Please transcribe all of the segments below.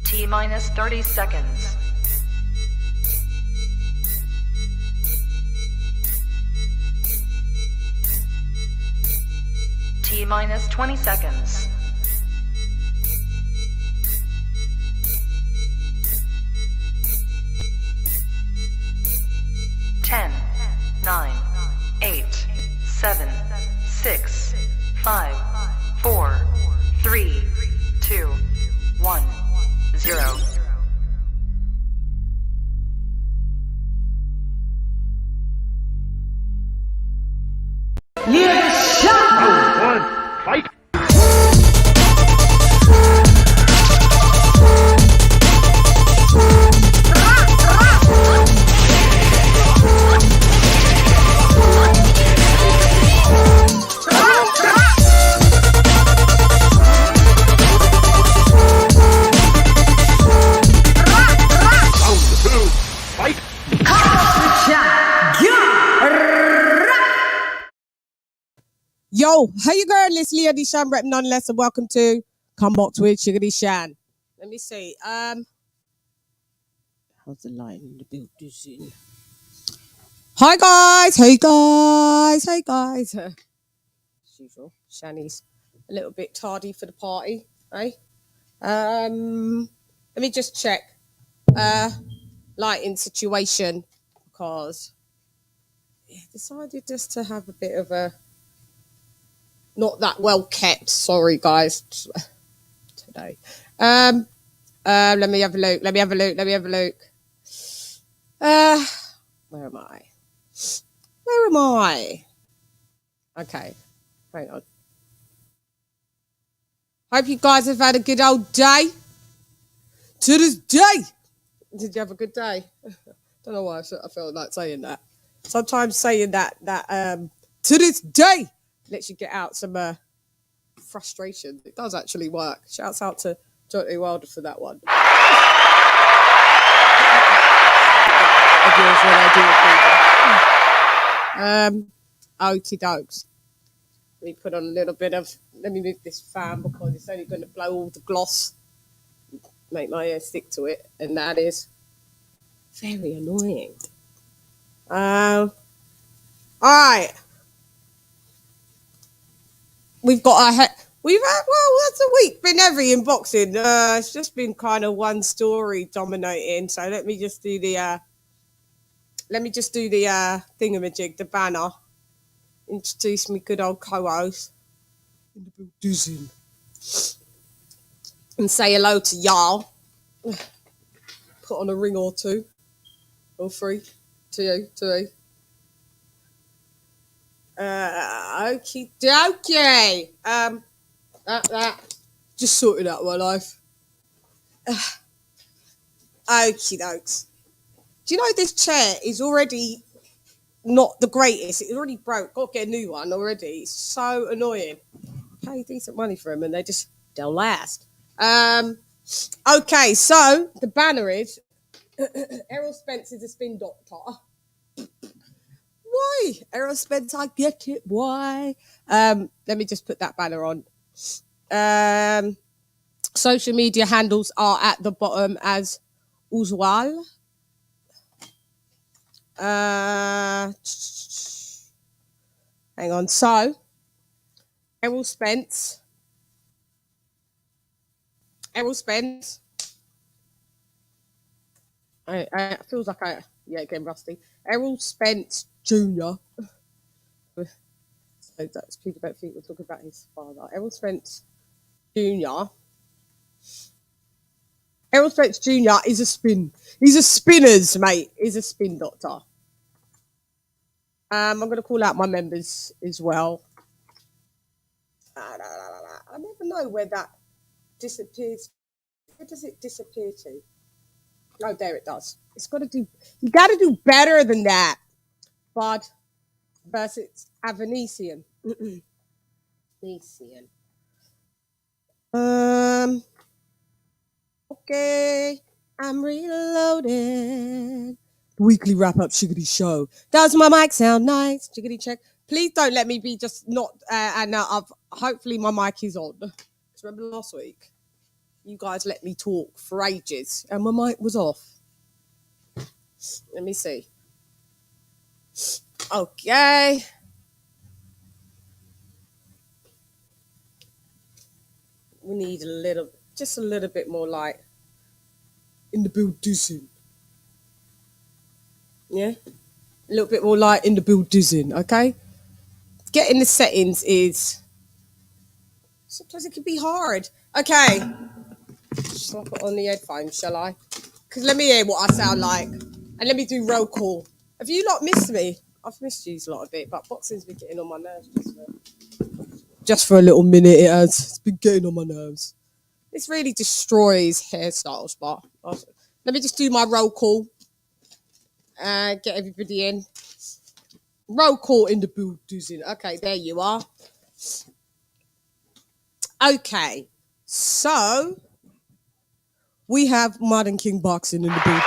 T minus 30 seconds. T minus 20 seconds. 10, 9, 8, 7, 6, 5, 4, 3, 2, 1, 0. LadyChann! Fight! Yo, how you going? It's LadyChann rep nonetheless, and welcome to Come Box with LadyChann. Let me see. How's the light in the building? Hi guys, hey guys, hey guys. As usual, Shani's a little bit tardy for the party, eh? Let me just check lighting situation because decided just to have a bit of a not that well kept. Sorry, guys. Today. Let me have a look. Where am I? Okay. Hang on. Hope you guys have had a good old day. To this day. Did you have a good day? Don't know why I felt like saying that. Sometimes saying that to this day lets you get out some frustration. It does actually work. Shouts out to TWWUS for that one. Okie dokes. Let me put on a little bit of. Let me move this fan because it's only going to blow all the gloss, make my hair stick to it, and that is very annoying. All right. We've got that's a week been heavy in boxing. It's just been kind of one story dominating. So let me just do the thingamajig, the banner. Introduce me good old co-host in the building and say hello to y'all. Put on a ring or two or three to you. Okie dokie. That just sorted out my life. Okie dokes. Do you know this chair is already not the greatest? It's already broke. Got to get a new one already. It's so annoying. Pay decent money for them and they'll last. Okay, so the banner is Errol Spence is a spin doctor. Why? Errol Spence, I get it. Why? Let me just put that banner on. Social media handles are at the bottom as usual. Hang on. So, Errol Spence. I feels like getting rusty. Errol Spence Jr. So that's people don't think we're talking about his father. Errol Spence Jr. Errol Spence Jr. is a spin. He's a spinners, mate. He's a spin doctor. I'm going to call out my members as well. I never know where that disappears. Where does it disappear to? Oh, there it does. You got to do better than that. Bud versus Avernesyan. Okay, I'm reloading. Weekly wrap-up Chickadee show. Does my mic sound nice? Chickadee check. Please don't let me be just not. Hopefully my mic is on. Because remember last week, you guys let me talk for ages, and my mic was off. Let me see. Okay. We need just a little bit more light in the building. Yeah? A little bit more light in the building, okay? Getting the settings is... Sometimes it can be hard. Okay. Shall I put on the headphones, shall I? Because let me hear what I sound like. And let me do roll call. Have you lot missed me? I've missed you a lot a bit, but boxing's been getting on my nerves just for a little minute. It has. It's been getting on my nerves. This really destroys hairstyles, but let me just do my roll call and get everybody in. Roll call in the building. Okay, there you are. Okay, so we have Modern King Boxing in the building.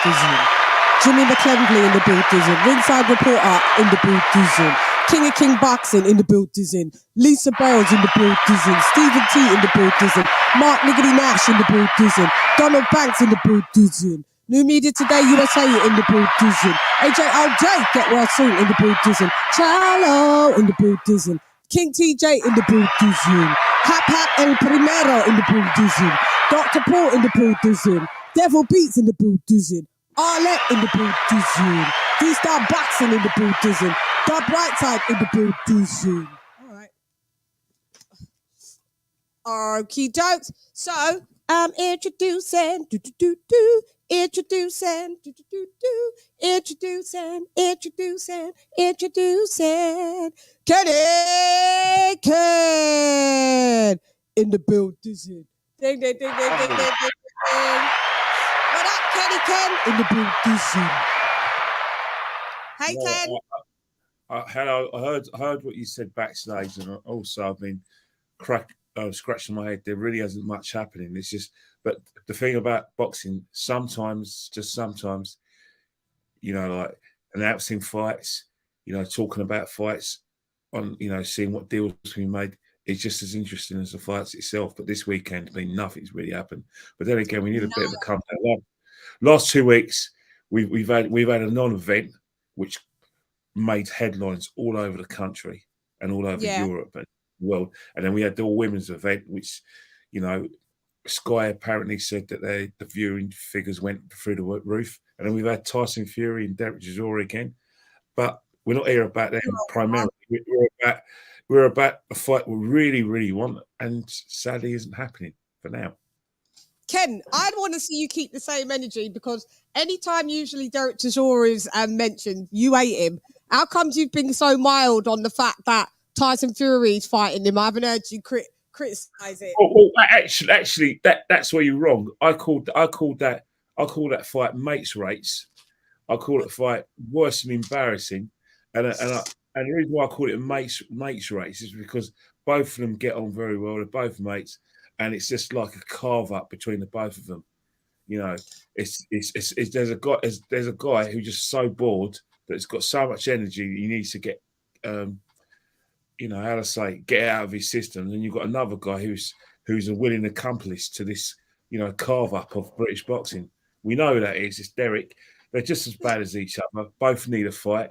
Jimmy McClendley in the building. Ringside Reporter in the building. King of King Boxing in the building. Lisa Bells in the building. Stephen T in the building. Mark Niggity Nash in the building. Donald Banks in the building. New Media Today USA in the building. AJ Alday, get well soon in the building. Charlo in the building. King TJ in the building. Hap Hap El Primero in the building. Dr. Paul in the building. Devil Beats in the building. Arlette in the building. D-Star Boxing in the building. Dub Brightside in the building. All right. Okie dokes. So, I'm introducing, introducing, introducing, Kenny Ken in the building. Ding, ding, ding, ding, ding, ding, ding, ding. What up, Kenny Ken in the building? Hey, Ken. Hello. I heard what you said backstage, and also I've been scratching my head. There really isn't much happening. It's just, but the thing about boxing, sometimes, like announcing fights, talking about fights, on seeing what deals being made. It's just as interesting as the fights itself. But this weekend, nothing's really happened. But then again, we need a bit of a comeback. Last 2 weeks, we've had a non-event which made headlines all over the country and all over Europe and the world. And then we had the all-women's event, which, Sky apparently said that the viewing figures went through the roof. And then we've had Tyson Fury and Derek Chisora again. But we're not here about them primarily. We're about a fight we really, really want, and sadly isn't happening for now. Ken, I'd want to see you keep the same energy, because anytime usually Derek Chisora is mentioned, you hate him. How comes you've been so mild on the fact that Tyson Fury is fighting him? I haven't heard you criticize it. Well, actually, that's where you're wrong. I called that fight mates rates. I call it fight worse than embarrassing, and the reason why I call it mates race is because both of them get on very well. They're both mates, and it's just like a carve up between the both of them. There's a guy who's just so bored that he's got so much energy he needs to get get out of his system. And you've got another guy who's a willing accomplice to this, carve up of British boxing. We know who that is. It's Derek. They're just as bad as each other. Both need a fight.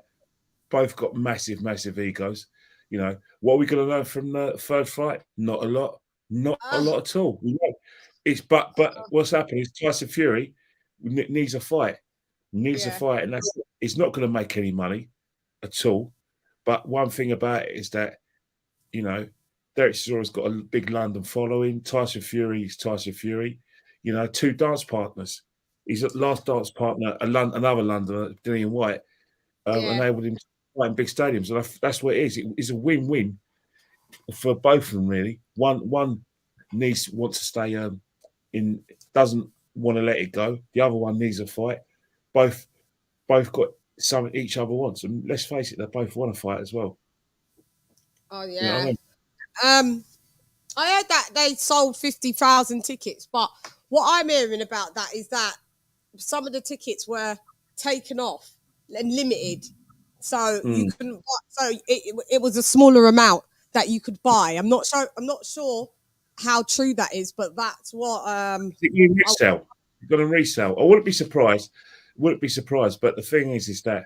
Both got massive, massive egos. What are we going to learn from the third fight? Not a lot. Not a lot at all. But what's happening is Tyson Fury needs a fight. A fight, and it's not going to make any money at all. But one thing about it is that, Derek Chisora's got a big London following. Tyson Fury is Tyson Fury. 2 dance partners. His last dance partner, another Londoner, Dillian White, enabled him to fight in big stadiums. And that's what it is. It's a win-win for both of them, really. One wants to stay doesn't want to let it go. The other one needs a fight. Both got something each other wants. And let's face it, they both want to fight as well. Oh, yeah. I heard that they sold 50,000 tickets, but what I'm hearing about that is that some of the tickets were taken off and limited. So you couldn't buy, so it was a smaller amount that you could buy. I'm not sure how true that is, but that's what You resell. You've got to resell. I wouldn't be surprised. Wouldn't be surprised. But the thing is that,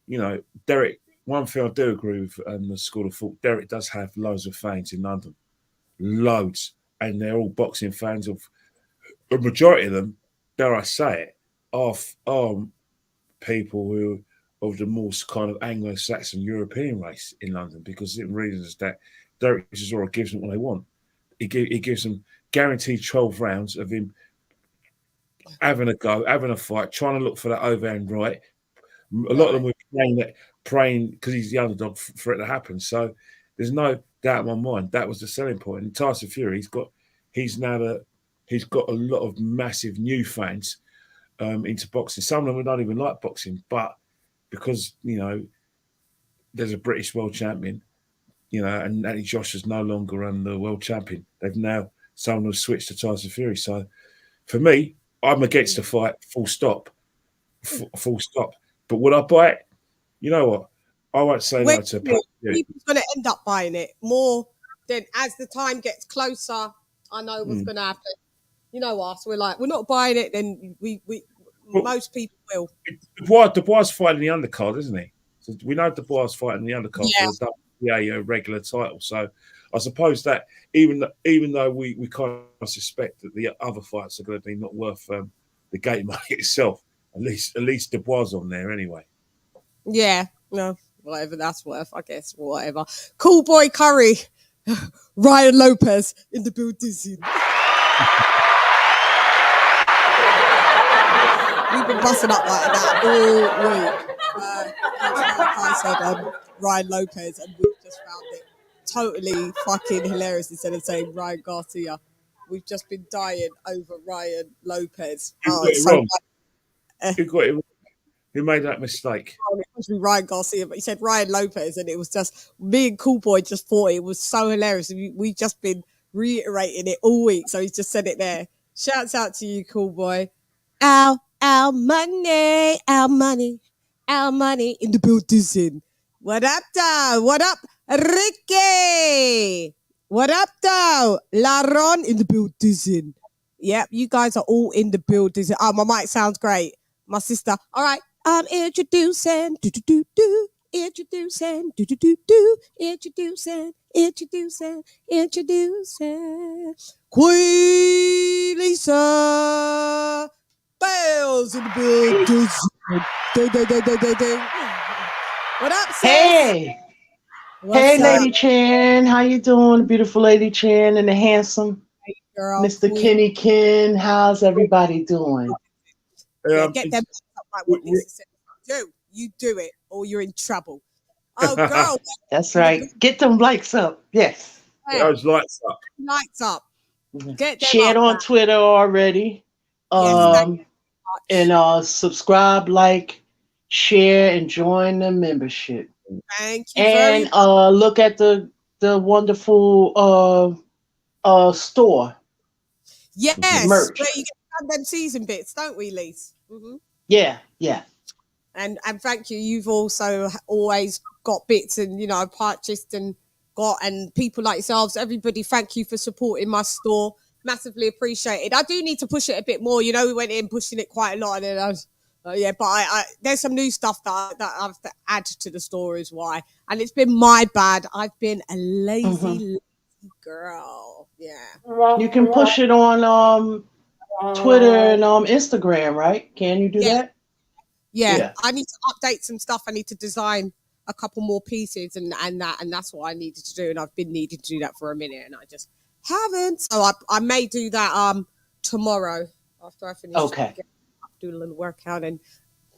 you know, Derek, one thing I do agree with the School of Thought, Derek does have loads of fans in London. Loads. And they're all boxing fans of the majority of them, dare I say it, are people who of the most kind of Anglo-Saxon European race in London, because the reason is that Derek Chisora gives them what they want. He gives them guaranteed 12 rounds of him having a go, having a fight, trying to look for that overhand right. A lot of them were praying because he's the underdog for it to happen. So there's no doubt in my mind that was the selling point. And Tyson Fury, he's got a lot of massive new fans into boxing. Some of them don't even like boxing, but because, you know, there's a British world champion, you know, and Anthony Joshua's no longer the world champion. They've now, someone has switched to Tyson Fury. So for me, I'm against the fight, full stop. Full stop. But would I buy it? You know what? I won't say no to people's going to end up buying it more than as the time gets closer. I know what's going to happen. You know us. We're like, we're not buying it. Then most people will. Dubois fighting the undercard, isn't he? So we know Dubois fighting the undercard for the WBA regular title. So I suppose that even though we kind of suspect that the other fights are going to be not worth the gate money itself, at least Dubois on there anyway. Yeah, no, whatever that's worth, I guess. Whatever. Cool Boy Curry, Ryan Lopez in the building. We've been busting up like that all week. I said Ryan Lopez, and we've just found it totally fucking hilarious instead of saying Ryan Garcia. We've just been dying over Ryan Lopez. You got it wrong. You got it wrong. Who made that mistake? It was Ryan Garcia, but he said Ryan Lopez, and it was just me and Cool Boy just thought it was so hilarious. We just been reiterating it all week, so he's just said it there. Shouts out to you, Cool Boy. Our money in the building. What up, though? What up, Ricky? What up, though? Laron in the building. Yep, you guys are all in the building. Oh, my mic sounds great. My sister. All right. Introducing, introducing, Queen Lisa Bales in the building. What up, sis? Hey. Hey, LadyChann. How you doing, beautiful LadyChann and the handsome girl, Mr. Kenny Ken? How's everybody doing? Get them up right what Lisa said. You do it, or you're in trouble. Oh, girl. That's right. Get them likes up. Yes. Those lights up. Lights up. Get them Share it up, on man. Twitter already. And subscribe, like, share, and join the membership. Thank you. And look at the wonderful store. Yes, merch. where you get them season bits, don't we, Lise? Mm-hmm. Yeah. And thank you. You've also always got bits and, you know, purchased and got, and people like yourselves, everybody, thank you for supporting my store. Massively appreciated. I do need to push it a bit more. You know, we went in pushing it quite a lot, and then I was, but I there's some new stuff that I have to add to the store is why. And it's been my bad. I've been a lazy girl. Yeah. You can push it on Twitter and Instagram, right? Can you do that? Yeah, I need to update some stuff. I need to design a couple more pieces and that's what I needed to do. And I've been needing to do that for a minute, and I just haven't. So I may do that tomorrow after I finish. Okay. Do a little workout and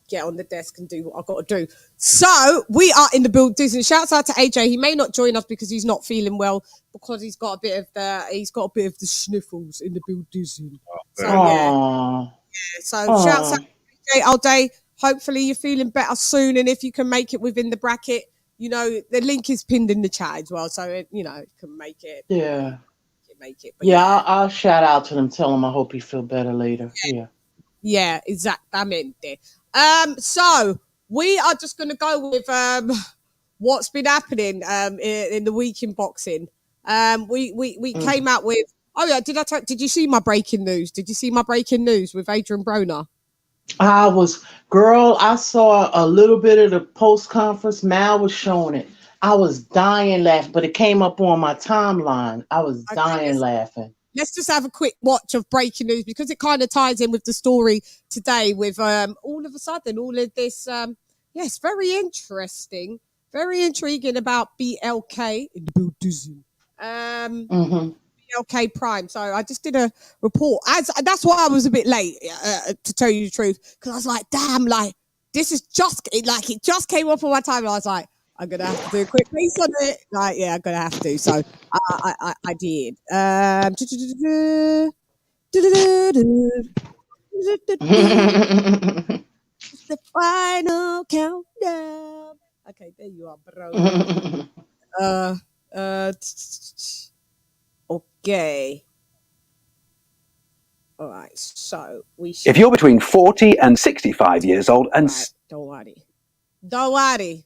get on the desk and do what I've got to do. So we are in the building. Shouts out to AJ. He may not join us because he's not feeling well, because he's got a bit of the sniffles in the building. So shouts out to AJ all day. Hopefully you're feeling better soon, and if you can make it within the bracket, you know, the link is pinned in the chat as well, so you know, you can make it. Yeah. Make it. I'll shout out to them, tell them I hope you feel better later. Yeah, exactamente. So we are just going to go with what's been happening in the week in boxing. We came out with Oh yeah, did you see my breaking news? Did you see my breaking news with Adrian Broner? I saw a little bit of the post conference. Mal was showing it. I was dying laughing, but it came up on my timeline. I was dying laughing. Let's just have a quick watch of breaking news because it kind of ties in with the story today with all of a sudden all of this yes, very interesting, very intriguing about BLK in the Buddhism. BLK Prime. So I just did a report. That's why I was a bit late to tell you the truth, because I was like, damn, like this is just like it just came up on my time. And I was like, I'm gonna have to do a quick piece on it. Like, yeah, I'm gonna have to. So I did. It's the final countdown. Okay, there you are, bro. Okay. All right. So we should. If you're between 40 and 65 years old and don't worry. Don't worry.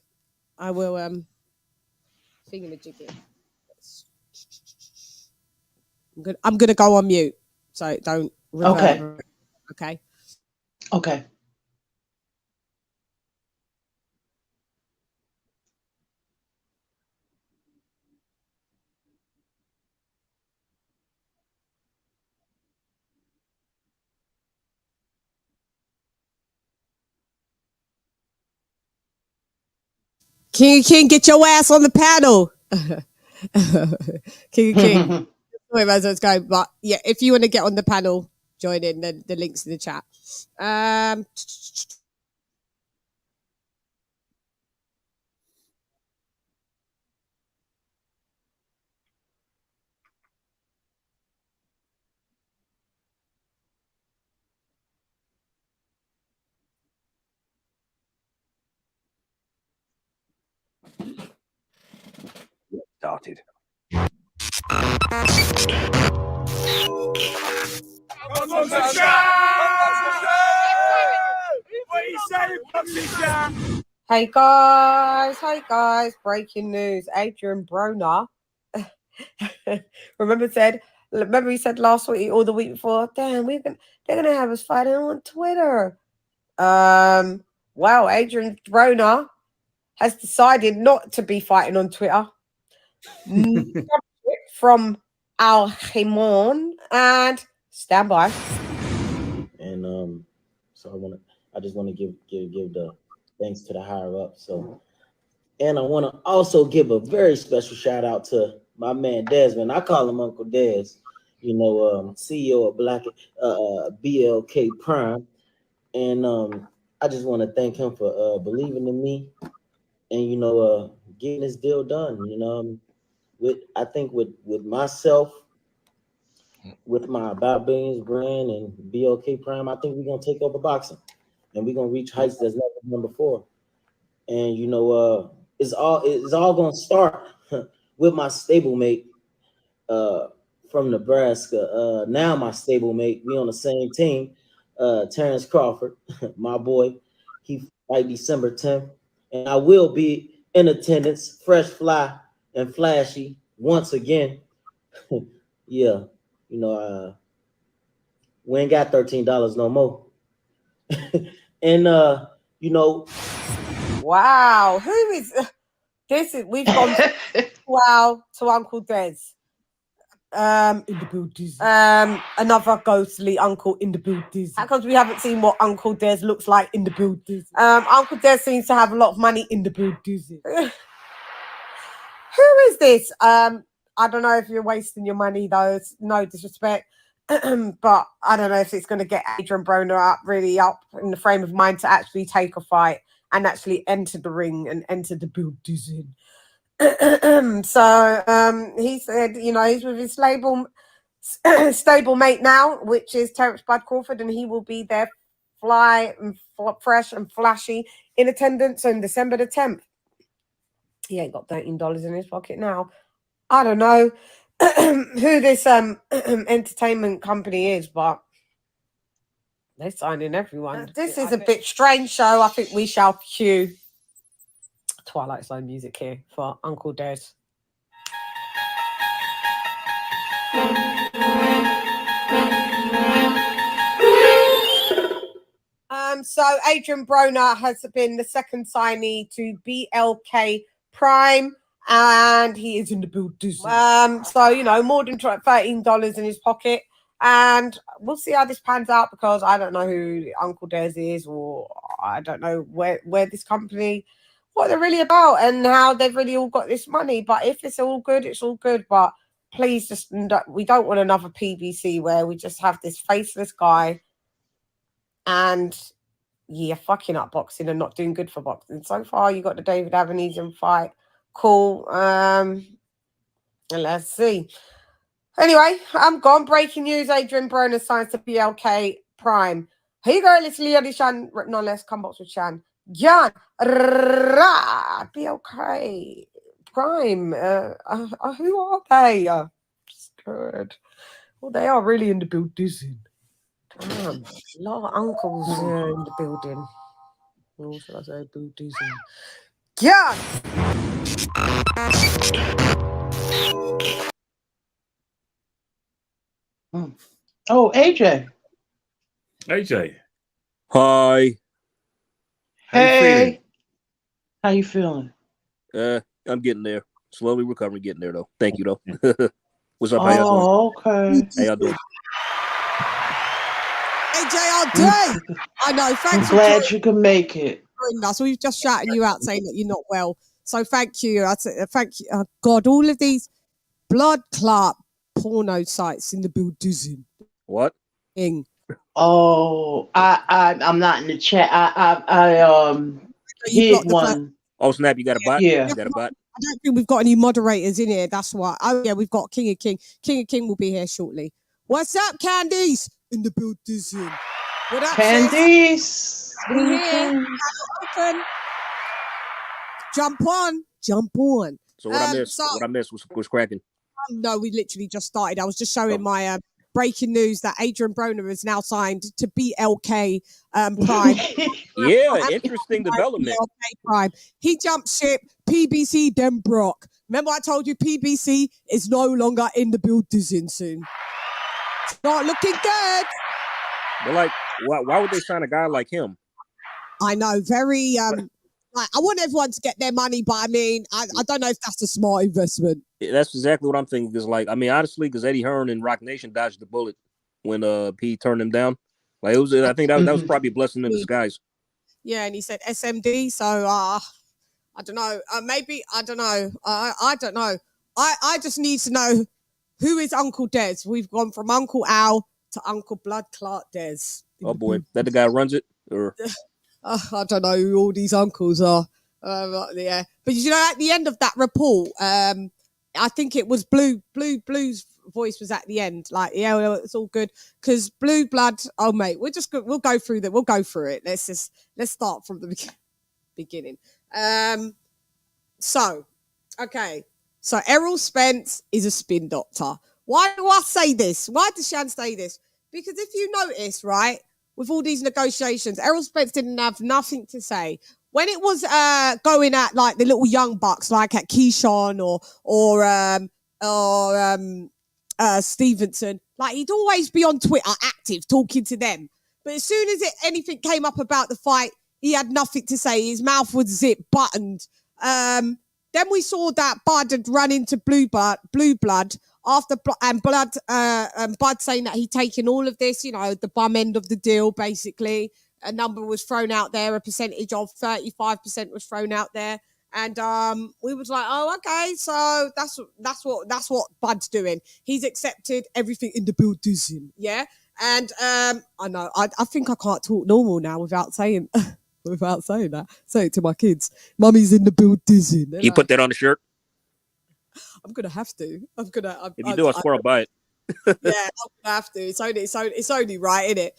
I will thingamajiggy. I'm gonna go on mute. So don't reverberate. Okay. Okay. King, get your ass on the panel. King. Sorry, it's going, but yeah, if you want to get on the panel, join in. The links in the chat. started. Hey guys, breaking news. Adrian Broner. Remember he said last week or the week before, damn, they're gonna have us fighting on Twitter. Well, Adrian Broner has decided not to be fighting on Twitter. From Al Himon, and stand by. And so I just want to give the thanks to the higher up. So, and I want to also give a very special shout out to my man Desmond. I call him Uncle Des. You know, CEO of BLK Prime, and I just want to thank him for believing in me, and getting this deal done. I think with myself, with my About Billions brand and BLK Prime, I think we're gonna take over boxing, and we're gonna reach heights that's never been before. And it's all gonna start with my stablemate from Nebraska. Now my stablemate, we on the same team. Terrence Crawford, my boy, he fight December 10th, and I will be in attendance, fresh, fly, and flashy once again. Yeah. We ain't got $13 no more. And wow, who is this? We've gone wow to Uncle Des. In the Buddhism. Another ghostly uncle in the Buddhism. How come we haven't seen what Uncle Des looks like in the Buddhism? Uncle Des seems to have a lot of money in the Buddhism. Who is this? I don't know if you're wasting your money though. It's no disrespect. But I don't know if it's going to get Adrian Broner really up in the frame of mind to actually take a fight and actually enter the ring and enter the Buddhism. So he said, he's with his stable mate now, which is Terrence Bud Crawford, and he will be there fly and fresh and flashy in attendance on December the 10th. He ain't got $13 in his pocket now. I don't know who this entertainment company is, but they're signing everyone. This is a bit strange show. I think we shall cue Twilight Zone music here for Uncle Des. So Adrian Broner has been the second signee to BLK Prime, and he is in the building. So you know, more than $13 in his pocket, and we'll see how this pans out because I don't know who Uncle Des is, or I don't know where this company, what they're really about, and how they've really all got this money. But if it's all good, it's all good. But please, just we don't want another PBC where we just have this faceless guy and fucking up boxing and not doing good for boxing. So far, you got the David Avernesyan fight. Cool. Let's see. Anyway, I'm gone. Breaking news: Adrian Broner signs to BLK Prime. Here you go, little LadyChann. No less. Come box with Chan. Jan. BLK Prime. Who are they? Good. Well, they are really in the building. Damn. A lot of uncles in the building. What should I say? Building. Yeah. Oh, AJ. AJ. Hi. How you feeling? How you feeling? I'm getting there. Slowly recovering, getting there though. Thank you though. What's up? Oh, How y'all okay. doing? How y'all doing? AJ all day. I know. Thanks. I'm glad you could make it. So we've just shouting you out saying that you're not well. So thank you. Thank you. God, all of these blood clot porno sites in the building. What? Oh, I'm not in the chat. I hit one. Oh snap! You got a bot? Yeah. You got a bot? I don't think we've got any moderators in here. That's why. Oh yeah, we've got King of King. King of King will be here shortly. What's up, Candice? In the building. What up, Candice? We here. Open. Jump on. So what I missed? What I missed was cracking. No, we literally just started. I was just showing my breaking news that Adrian Broner is now signed to BLK Prime. Yeah, interesting development. BLK Prime. He jumped ship. PBC then Brock. Remember I told you PBC is no longer in the building soon. It's not looking good. But like, why would they sign a guy like him? I know, very like, I want everyone to get their money, but I mean, I don't know if that's a smart investment. That's exactly what I'm thinking. Because like, I mean, honestly, because Eddie Hearn and Rock Nation dodged the bullet when he turned him down. Like it was, I think that was probably a blessing in disguise. Yeah, and he said SMD, so I don't know. Maybe I don't know. I don't know. I just need to know who is Uncle Des. We've gone from Uncle Al to Uncle Blood Clot Des. Oh boy, that the guy runs it, or I don't know who all these uncles are. Yeah, but you know, at the end of that report, I think it was Blue's voice was at the end. Like, yeah, it's all good because Blue Blood. Oh mate, we'll go through that. We'll go through it. Let's start from the beginning. So Errol Spence is a spin doctor. Why do I say this? Why does Shan say this? Because if you notice, right, with all these negotiations, Errol Spence didn't have nothing to say. When it was going at like the little young bucks, like at Keyshawn or Stevenson, like he'd always be on Twitter active talking to them. But as soon as anything came up about the fight, he had nothing to say. His mouth was zip buttoned. Then we saw that Bud had run into Blue Blood after Bud saying that he'd taken all of this, you know, the bum end of the deal, basically. A number was thrown out there, a percentage of 35% was thrown out there. And we was like, oh, okay, so that's what Bud's doing. He's accepted everything in the building, yeah? And I know, I think I can't talk normal now without saying that. Say it to my kids. Mummy's in the building. You put that on the shirt? I'm gonna have to. If you do, I swear I'll buy it. Yeah, I'm gonna have to. It's only right, isn't it?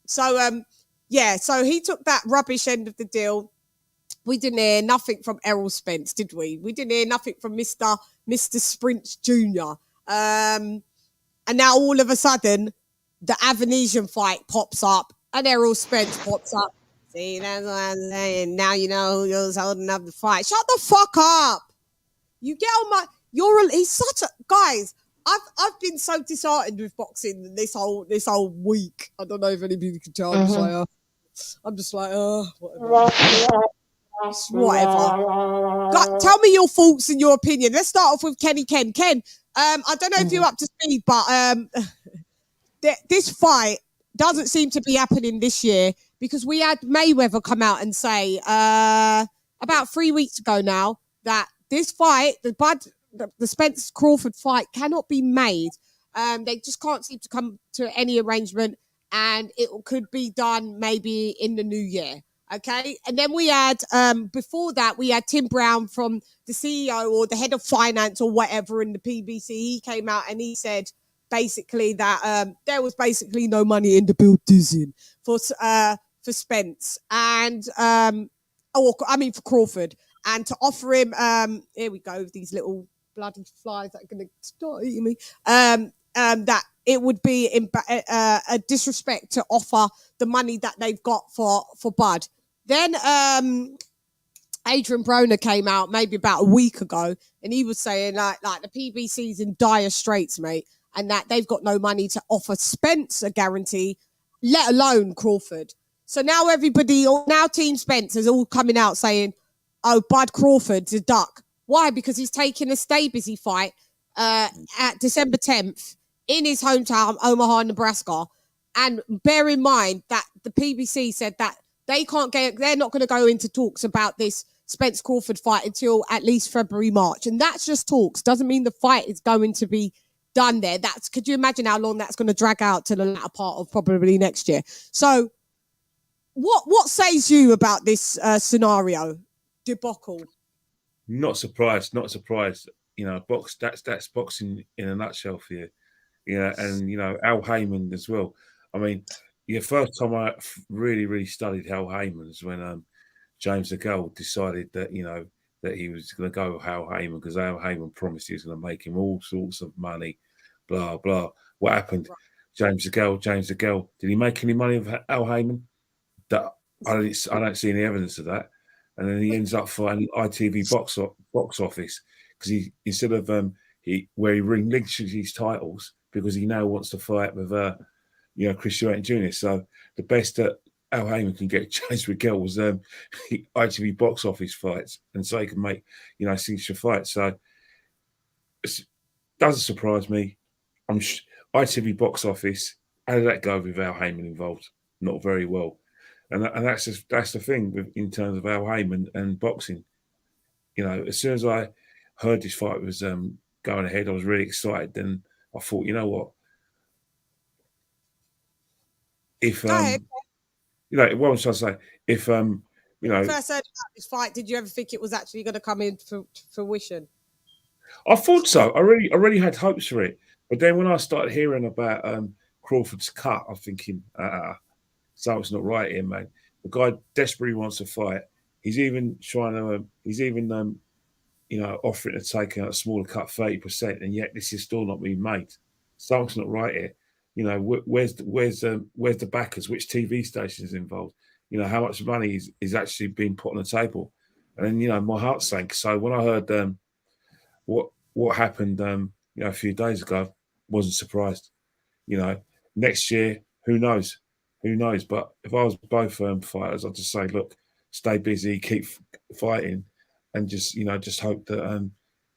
So he took that rubbish end of the deal. We didn't hear nothing from Errol Spence, did we? We didn't hear nothing from Mr. Sprints Jr. And now all of a sudden, the Avernesyan fight pops up and Errol Spence pops up. See, that's what I'm saying. Now you know who's holding up the fight. Shut the fuck up. You get on my. He's such a guys. I've been so disheartened with boxing this whole week. I don't know if anybody can tell. I'm just like, whatever. Tell me your thoughts and your opinion. Let's start off with Kenny Ken. Ken, I don't know if you're up to speed, but this fight doesn't seem to be happening this year because we had Mayweather come out and say about 3 weeks ago now that this fight, the Spence Crawford fight, cannot be made. They just can't seem to come to any arrangement, and it could be done maybe in the new year. Okay. And then we had, before that, we had Tim Brown from the CEO or the head of finance or whatever in the PBC. He came out and he said basically that there was basically no money in the building for Spence and, for Crawford, and to offer him, here we go, these little bloody flies that are going to start eating me, that it would be a disrespect to offer the money that they've got for Bud. Then Adrian Broner came out maybe about a week ago, and he was saying like the PBC's in dire straits, mate, and that they've got no money to offer Spence a guarantee, let alone Crawford. So now now Team Spence is all coming out saying, oh, Bud Crawford's a duck. Why? Because he's taking a stay busy fight at December 10th in his hometown, Omaha, Nebraska. And bear in mind that the PBC said that they're not going to go into talks about this Spence Crawford fight until at least February, March. And that's just talks. Doesn't mean the fight is going to be done there. Could you imagine how long that's going to drag out to the latter part of probably next year? So what says you about this scenario, debacle? Not surprised. You know, that's boxing in a nutshell for you. Yeah, and you know, Al Heyman as well. I mean, the first time I really, really studied Al Heyman was when James DeGale decided that, you know, that he was going to go with Al Heyman because Al Heyman promised he was going to make him all sorts of money, blah, blah. What happened? James DeGale, did he make any money with Al Heyman? That I don't see any evidence of that. And then he ends up fighting ITV box office because he, instead of where he relinquishes his titles because he now wants to fight with Chris Stewart Jr. So the best that Al Heyman can get James DeGale was ITV box office fights, and so he can make signature fights. So it doesn't surprise me. ITV box office. How did that go with Al Heyman involved? Not very well. And that's the thing in terms of Al Heyman and boxing. You know, as soon as I heard this fight was going ahead, I was really excited. Then I thought, you know what? If what I'm trying to say, if when you first heard about this fight, did you ever think it was actually going to come into fruition? I thought so. I really had hopes for it. But then when I started hearing about Crawford's cut, I'm thinking, something's not right here, man. The guy desperately wants to fight. He's even trying to, offering to take a smaller cut, 30%, and yet this is still not being made. Something's not right here. You know, where's the backers? Which TV station is involved? You know, how much money is actually being put on the table? And then, my heart sank. So when I heard what happened, a few days ago, wasn't surprised. You know, next year, who knows? Who knows? But if I was both fighters, I'd just say, look, stay busy, keep fighting, and just hope that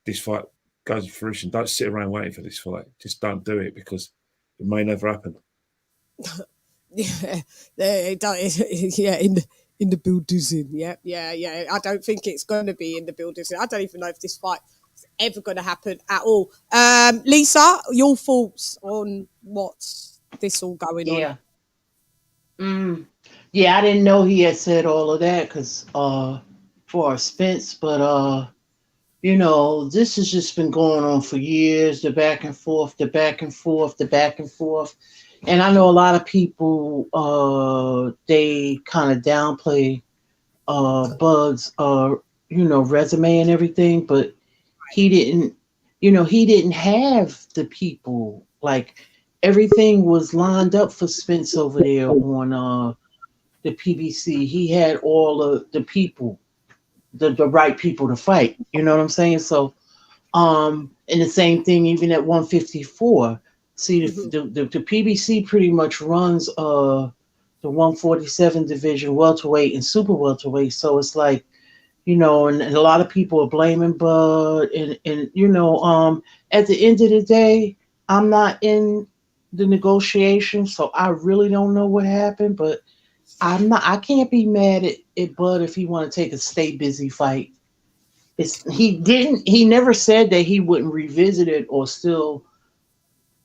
this fight goes to fruition. Don't sit around waiting for this fight. Just don't do it because it may never happen. Yeah, in the building. Yeah. I don't think it's going to be in the building. I don't even know if this fight is ever going to happen at all. Lisa, your thoughts on what's this all going on? Yeah, I didn't know he had said all of that because for Spence, but this has just been going on for years, the back and forth. And I know a lot of people they kind of downplay Bud's resume and everything, but he didn't have the people. Like everything was lined up for Spence over there on the PBC. He had all of the people, the right people to fight. You know what I'm saying? So, and the same thing even at 154. See, the PBC pretty much runs the the 147 division, welterweight and super welterweight. So it's like, and a lot of people are blaming Bud, and at the end of the day, I'm not in the negotiation, so I really don't know what happened. But I can't be mad at Bud if he want to take a stay busy fight. He never said that he wouldn't revisit it or still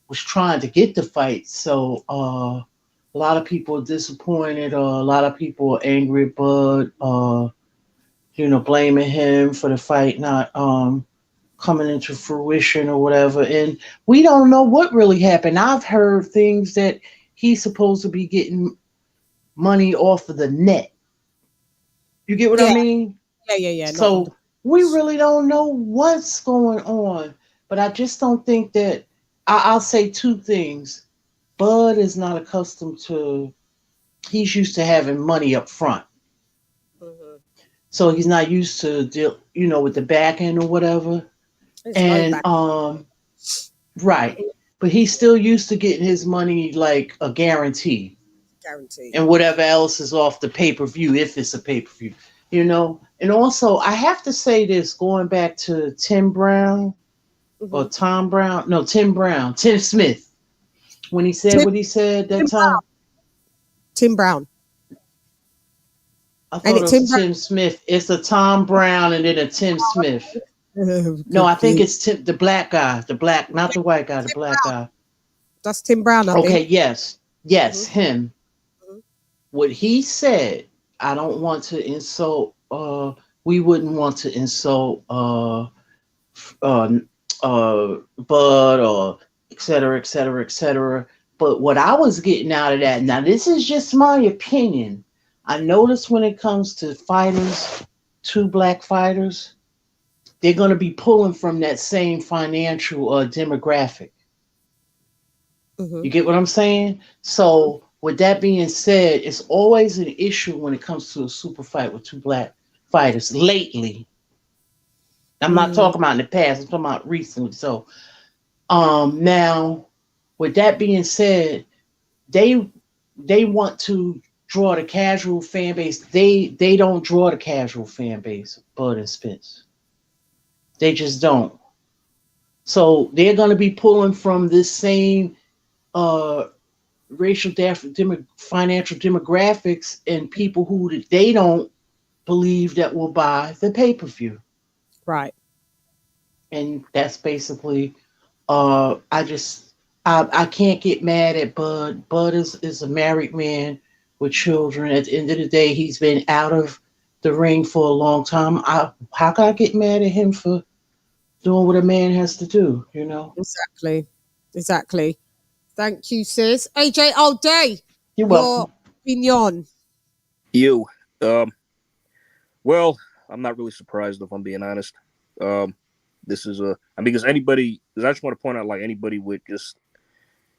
was trying to get the fight. So a lot of people are disappointed. A lot of people are angry at Bud. Blaming him for the fight not coming into fruition or whatever. And we don't know what really happened. I've heard things that he's supposed to be getting money off of the net. You get what I mean? Yeah. So we really don't know what's going on. But I just don't think that I'll say two things. Bud is not accustomed to, he's used to having money up front. Mm-hmm. So he's not used to deal, with the back end or whatever. Right. But he's still used to getting his money like a guarantee. And whatever else is off the pay-per-view, if it's a pay-per-view, And also, I have to say this, going back to Tim Brown, or Tom Brown. No, Tim Brown. Tim Smith. When he said what he said that time. Tim Brown. I thought it was Tim Smith. It's a Tom Brown and then a Tim Smith. No, I think it's Tim, the black guy. The black, not the white guy, the black guy. That's Tim Brown, I think. Okay, yes. Yes, him. What he said, I don't want to insult, we wouldn't want to insult Bud or et cetera, et cetera, et cetera. But what I was getting out of that, now this is just my opinion. I noticed when it comes to fighters, two black fighters, they're going to be pulling from that same financial demographic. You get what I'm saying? So with that being said, it's always an issue when it comes to a super fight with two black fighters lately. I'm not talking about in the past. I'm talking about recently. So, now, with that being said, they want to draw the casual fan base. They don't draw the casual fan base, Bud and Spence. They just don't. So they're going to be pulling from this same racial financial demographics and people who they don't believe that will buy the pay-per-view. Right. And that's basically, I can't get mad at Bud. Bud is a married man with children. At the end of the day, he's been out of the ring for a long time. How can I get mad at him for doing what a man has to do, Exactly. Thank you, sis. AJ all day. You're welcome. Opinion. Well, I'm not really surprised if I'm being honest. This is because I just want to point out, like, anybody with just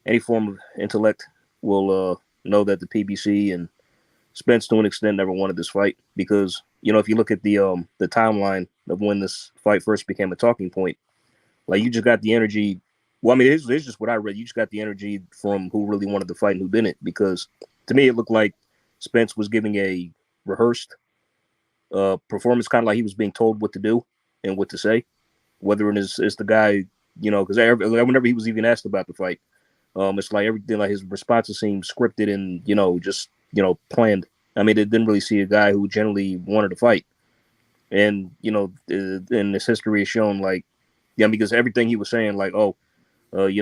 any form of intellect will know that the PBC and Spence to an extent never wanted this fight, because if you look at the timeline of when this fight first became a talking point, like, you just got the energy. Well, I mean, it's just what I read. You just got the energy from who really wanted the fight and who didn't, because to me it looked like Spence was giving a rehearsed performance, kind of like he was being told what to do and what to say. Whether it is the guy, because whenever he was even asked about the fight, it's like everything, like his responses seemed scripted and just planned. I mean, it didn't really see a guy who generally wanted to fight, and and his history has shown, like, because everything he was saying, like, because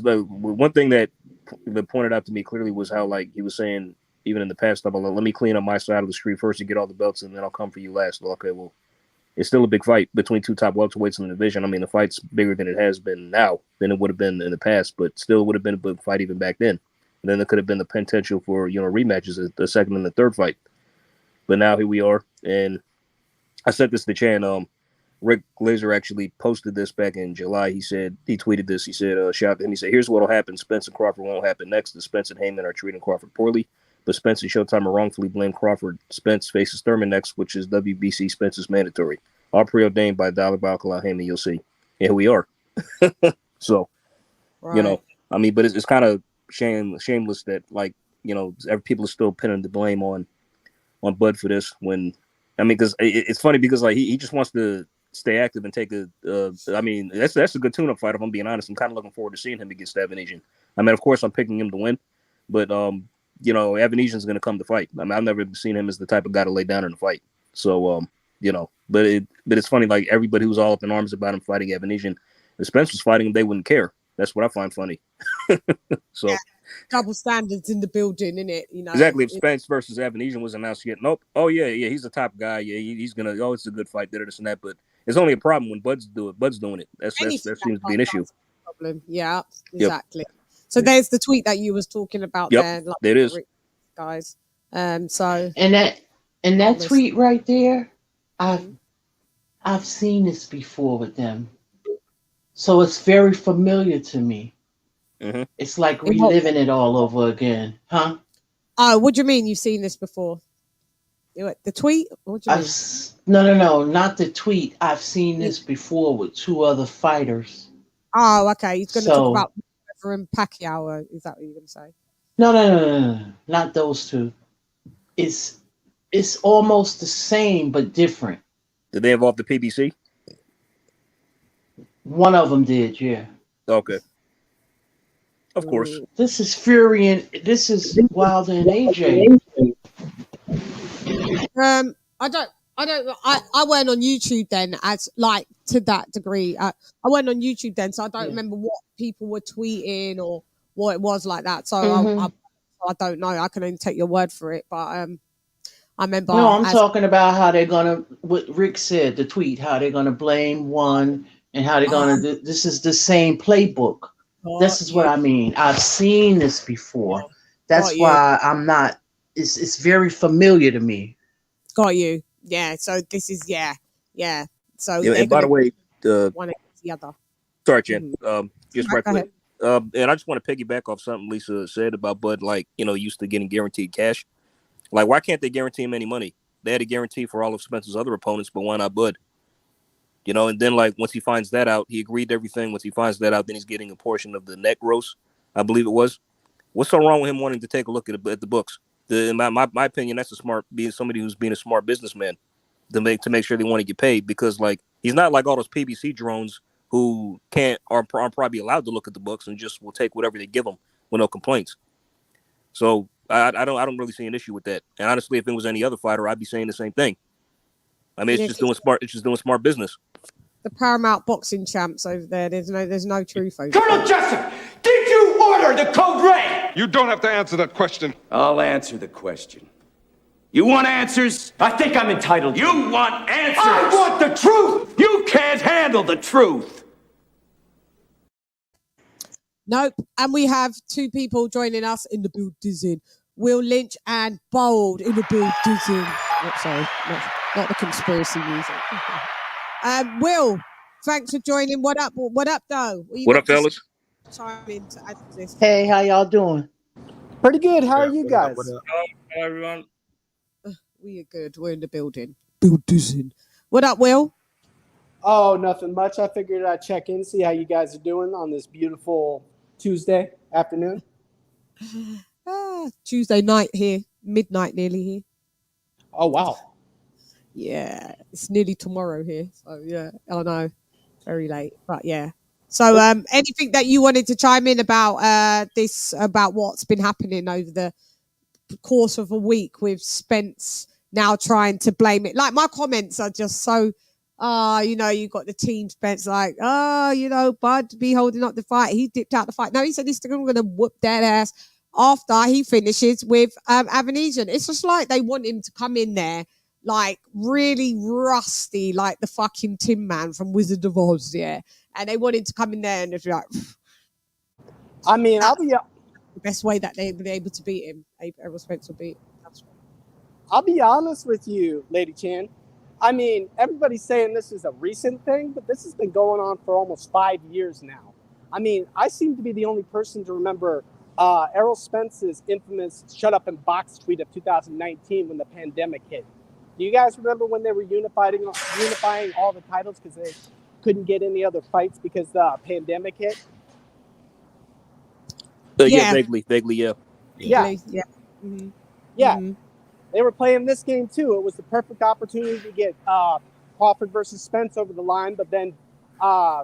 the one thing that pointed out to me clearly was how, like, he was saying even in the past stuff, like, let me clean up my side of the street first and get all the belts, and then I'll come for you last. Well, okay, well, it's still a big fight between two top welterweights in the division. I mean, the fight's bigger than it has been now than it would have been in the past, but still would have been a big fight even back then. And then there could have been the potential for, rematches at the second and the third fight. But now here we are. And I said this to Chan. Rick Glazer actually posted this back in July. He tweeted this. He said, shout out to him. He said, here's what'll happen. Spence and Crawford won't happen next. The Spence and Heyman are treating Crawford poorly, but Spence and Showtime are wrongfully blamed Crawford. Spence faces Thurman next, which is WBC. Spence is mandatory. All preordained by Dollar Balcala Heyman, you'll see. And here we are. So, right. I mean, but it's kind of shameless that, like, people are still pinning the blame on Bud for this. When because it's funny because like he just wants to stay active and take a. That's a good tune-up fight. If I'm being honest, I'm kind of looking forward to seeing him against Avernesyan. Of course, I'm picking him to win, but Avernesyan's going to come to fight. I've never seen him as the type of guy to lay down in a fight. So but it's funny, like everybody who's all up in arms about him fighting Avernesyan, if Spence was fighting him, they wouldn't care. That's what I find funny. So yeah. Double standards in the building, innit? Exactly. If Spence versus Avernesyan was announced yet, nope. Oh yeah, he's the top guy. Yeah, he's gonna. Oh, it's a good fight. This and that. But it's only a problem when Bud's doing it. That seems to be an issue. Problem. Yeah, exactly. Yep. So there's the tweet that you was talking about there. Like, there it is, guys. So and that tweet right there, I've seen this before with them, so it's very familiar to me. Mm-hmm. It's like reliving it all over again, huh? Oh, what do you mean you've seen this before? The tweet? What do you mean? No, not the tweet. I've seen this before with two other fighters. Oh, okay. He's going to talk about Mayweather and Pacquiao. Is that what you're going to say? No, not those two. It's almost the same but different. Did they involve the PBC? One of them did, yeah. Okay. Of course. This is Fury and this is Wilder and AJ. I went on YouTube then as like to that degree. I went on YouTube then, so I don't remember what people were tweeting or what it was like that. So I don't know. I can only take your word for it. But I remember. No, I'm talking about how they're gonna. What Rick said, the tweet, how they're gonna blame one and how they're gonna. This is the same playbook. This is what I mean. I've seen this before. That's why I'm not. It's very familiar to me. Got you. Yeah. So this is yeah. So and by the way, one against the other. Sorry, Chen. Just right quick. And I just want to piggyback off something Lisa said about Bud, like used to getting guaranteed cash. Like, why can't they guarantee him any money? They had a guarantee for all of Spencer's other opponents, but why not Bud? And then like once he finds that out, he agreed to everything. Once he finds that out, then he's getting a portion of the net gross, I believe it was. What's so wrong with him wanting to take a look at the books? In my opinion, that's being somebody who's being a smart businessman to make sure they want to get paid, because like he's not like all those PBC drones who aren't probably allowed to look at the books and just will take whatever they give them with no complaints. So I don't really see an issue with that. And honestly, if it was any other fighter, I'd be saying the same thing. It's just doing smart. It's just doing smart business. The Paramount boxing champs over there. There's no truth over Colonel Jessup, did you order the code red? You don't have to answer that question. I'll answer the question. You want answers? I think I'm entitled. You want answers? I want the truth. You can't handle the truth. Nope. And we have two people joining us in the building. Will Lynch and Bold in the building. Oh, sorry, not the conspiracy music. Will, thanks for joining. What up, though? What up, fellas? Chime in to add to this. Hey, how y'all doing? Pretty good. How are you guys? Hello, everyone. We are good. We're in the building. What up, Will? Oh, nothing much. I figured I'd check in, see how you guys are doing on this beautiful Tuesday afternoon. Tuesday night here, midnight nearly here. Oh, wow. Yeah, it's nearly tomorrow here. So, yeah, I know. Very late, but yeah. So, anything that you wanted to chime in about about what's been happening over the course of a week with Spence now trying to blame it? Like, my comments are just so, you got the team Spence like, Bud be holding up the fight. He dipped out the fight. No, he said he's still going to whoop that ass after he finishes with Avernesyan. It's just like they want him to come in there like really rusty, like the fucking Tin Man from Wizard of Oz, yeah. And they want him to come in there and just be like, I mean, I'll be the best way that they've been able to beat him. Errol Spence will beat him. That's right. I'll be honest with you, LadyChann. I mean, everybody's saying this is a recent thing, but this has been going on for almost 5 years now. I mean, I seem to be the only person to remember Errol Spence's infamous "shut up and box" tweet of 2019 when the pandemic hit. Do you guys remember when they were unifying all the titles because they couldn't get any other fights because the pandemic hit? Yeah, vaguely, yeah. Yeah. Yeah. Mm-hmm. Yeah. Mm-hmm. They were playing this game too. It was the perfect opportunity to get Crawford versus Spence over the line, but then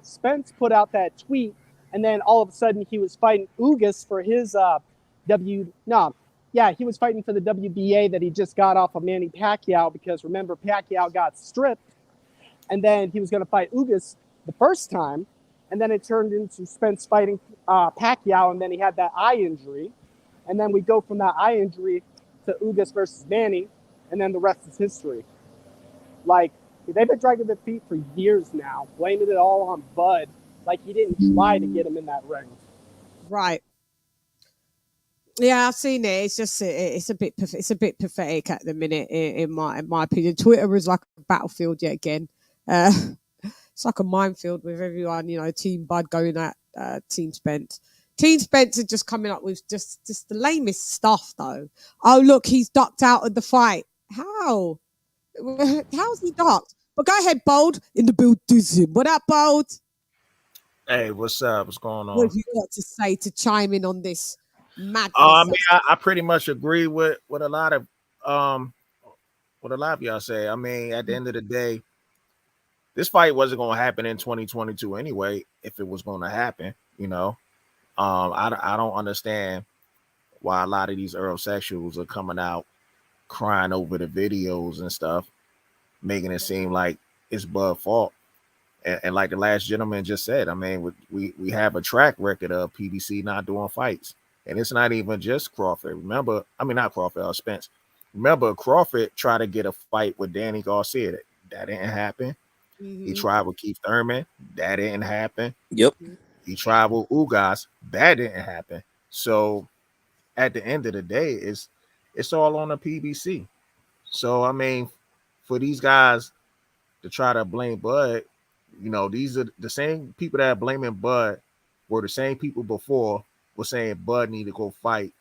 Spence put out that tweet, and then all of a sudden he was fighting Ugas for his he was fighting for the WBA that he just got off of Manny Pacquiao, because remember, Pacquiao got stripped, and then he was going to fight Ugas the first time, and then it turned into Spence fighting Pacquiao, and then he had that eye injury, and then we go from that eye injury to Ugas versus Manny, and then the rest is history. Like, they've been dragging their feet for years now, blaming it all on Bud, like he didn't try to get him in that ring. Right. Yeah, I've seen it. It's just it's a bit pathetic at the minute, in my opinion. Twitter is like a battlefield yet again. It's like a minefield with everyone, Team Bud going at Team Spence. Team Spence are just coming up with just the lamest stuff, though. Oh, look, he's ducked out of the fight. How? How's he ducked? But go ahead, Bold, in the building. What up, Bold? Hey, what's up? What's going on? What have you got to say to chime in on this madness? I mean, I pretty much agree with a lot of y'all say. I mean, at the end of the day, this fight wasn't going to happen in 2022 anyway. If it was going to happen, I don't understand why a lot of these Eurosexuals are coming out crying over the videos and stuff, making it seem like it's Bud's fault. And like the last gentleman just said, I mean, we have a track record of PBC not doing fights. And it's not even just Crawford. Remember, I mean, not Crawford, Spence. Remember, Crawford tried to get a fight with Danny Garcia. That didn't happen. Mm-hmm. He tried with Keith Thurman. That didn't happen. Yep. He tried with Ugas. That didn't happen. So at the end of the day, it's all on the PBC. So, I mean, for these guys to try to blame Bud, these are the same people that are blaming Bud were the same people before were saying Bud need to go fight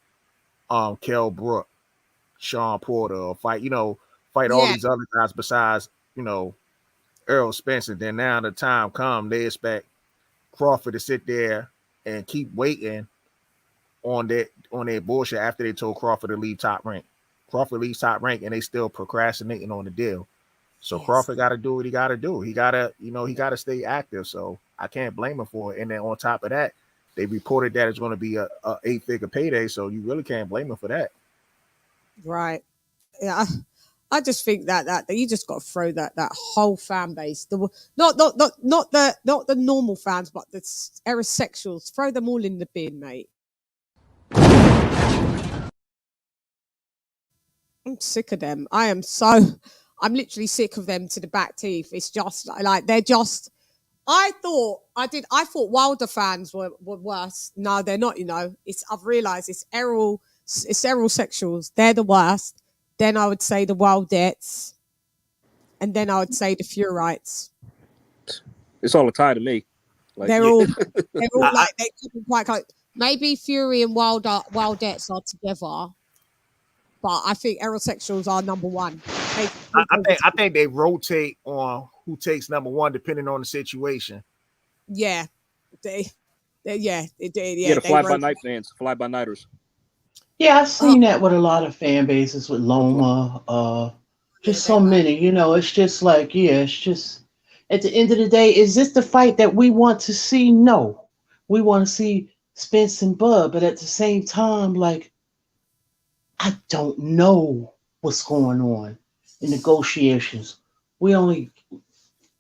Kell Brook, Sean Porter, or fight all these other guys besides, Errol Spence. And then now the time come, they expect Crawford to sit there and keep waiting on their bullshit after they told Crawford to leave Top Rank. Crawford leaves Top Rank and they still procrastinating on the deal. So Crawford got to do what he got to do. He got to stay active. So I can't blame him for it. And then on top of that, they reported that it's going to be a 8-figure payday. So you really can't blame him for that. Right. Yeah. I just think that you just got to throw that whole fan base, not the normal fans, but the Eurosexuals, throw them all in the bin, mate. I'm sick of them. I'm literally sick of them to the back teeth. It's just like they're just. I thought Wilder fans were worse. No, they're not. I've realised it's Eurosexuals. They're the worst. Then I would say the Wildettes, and then I would say the Furites. It's all a tie to me. Like, they're all like they could be quite close. Maybe Fury and Wildettes are together, but I think Eurosexuals are number one. I think they rotate on who takes number one depending on the situation. Yeah, the fly-by-night fans, fly-by-nighters. Yeah, I've seen that with a lot of fan bases, with Loma, just so many. It's just like, it's just at the end of the day, is this the fight that we want to see? No, we want to see Spence and Bud, but at the same time, like, I don't know what's going on in negotiations.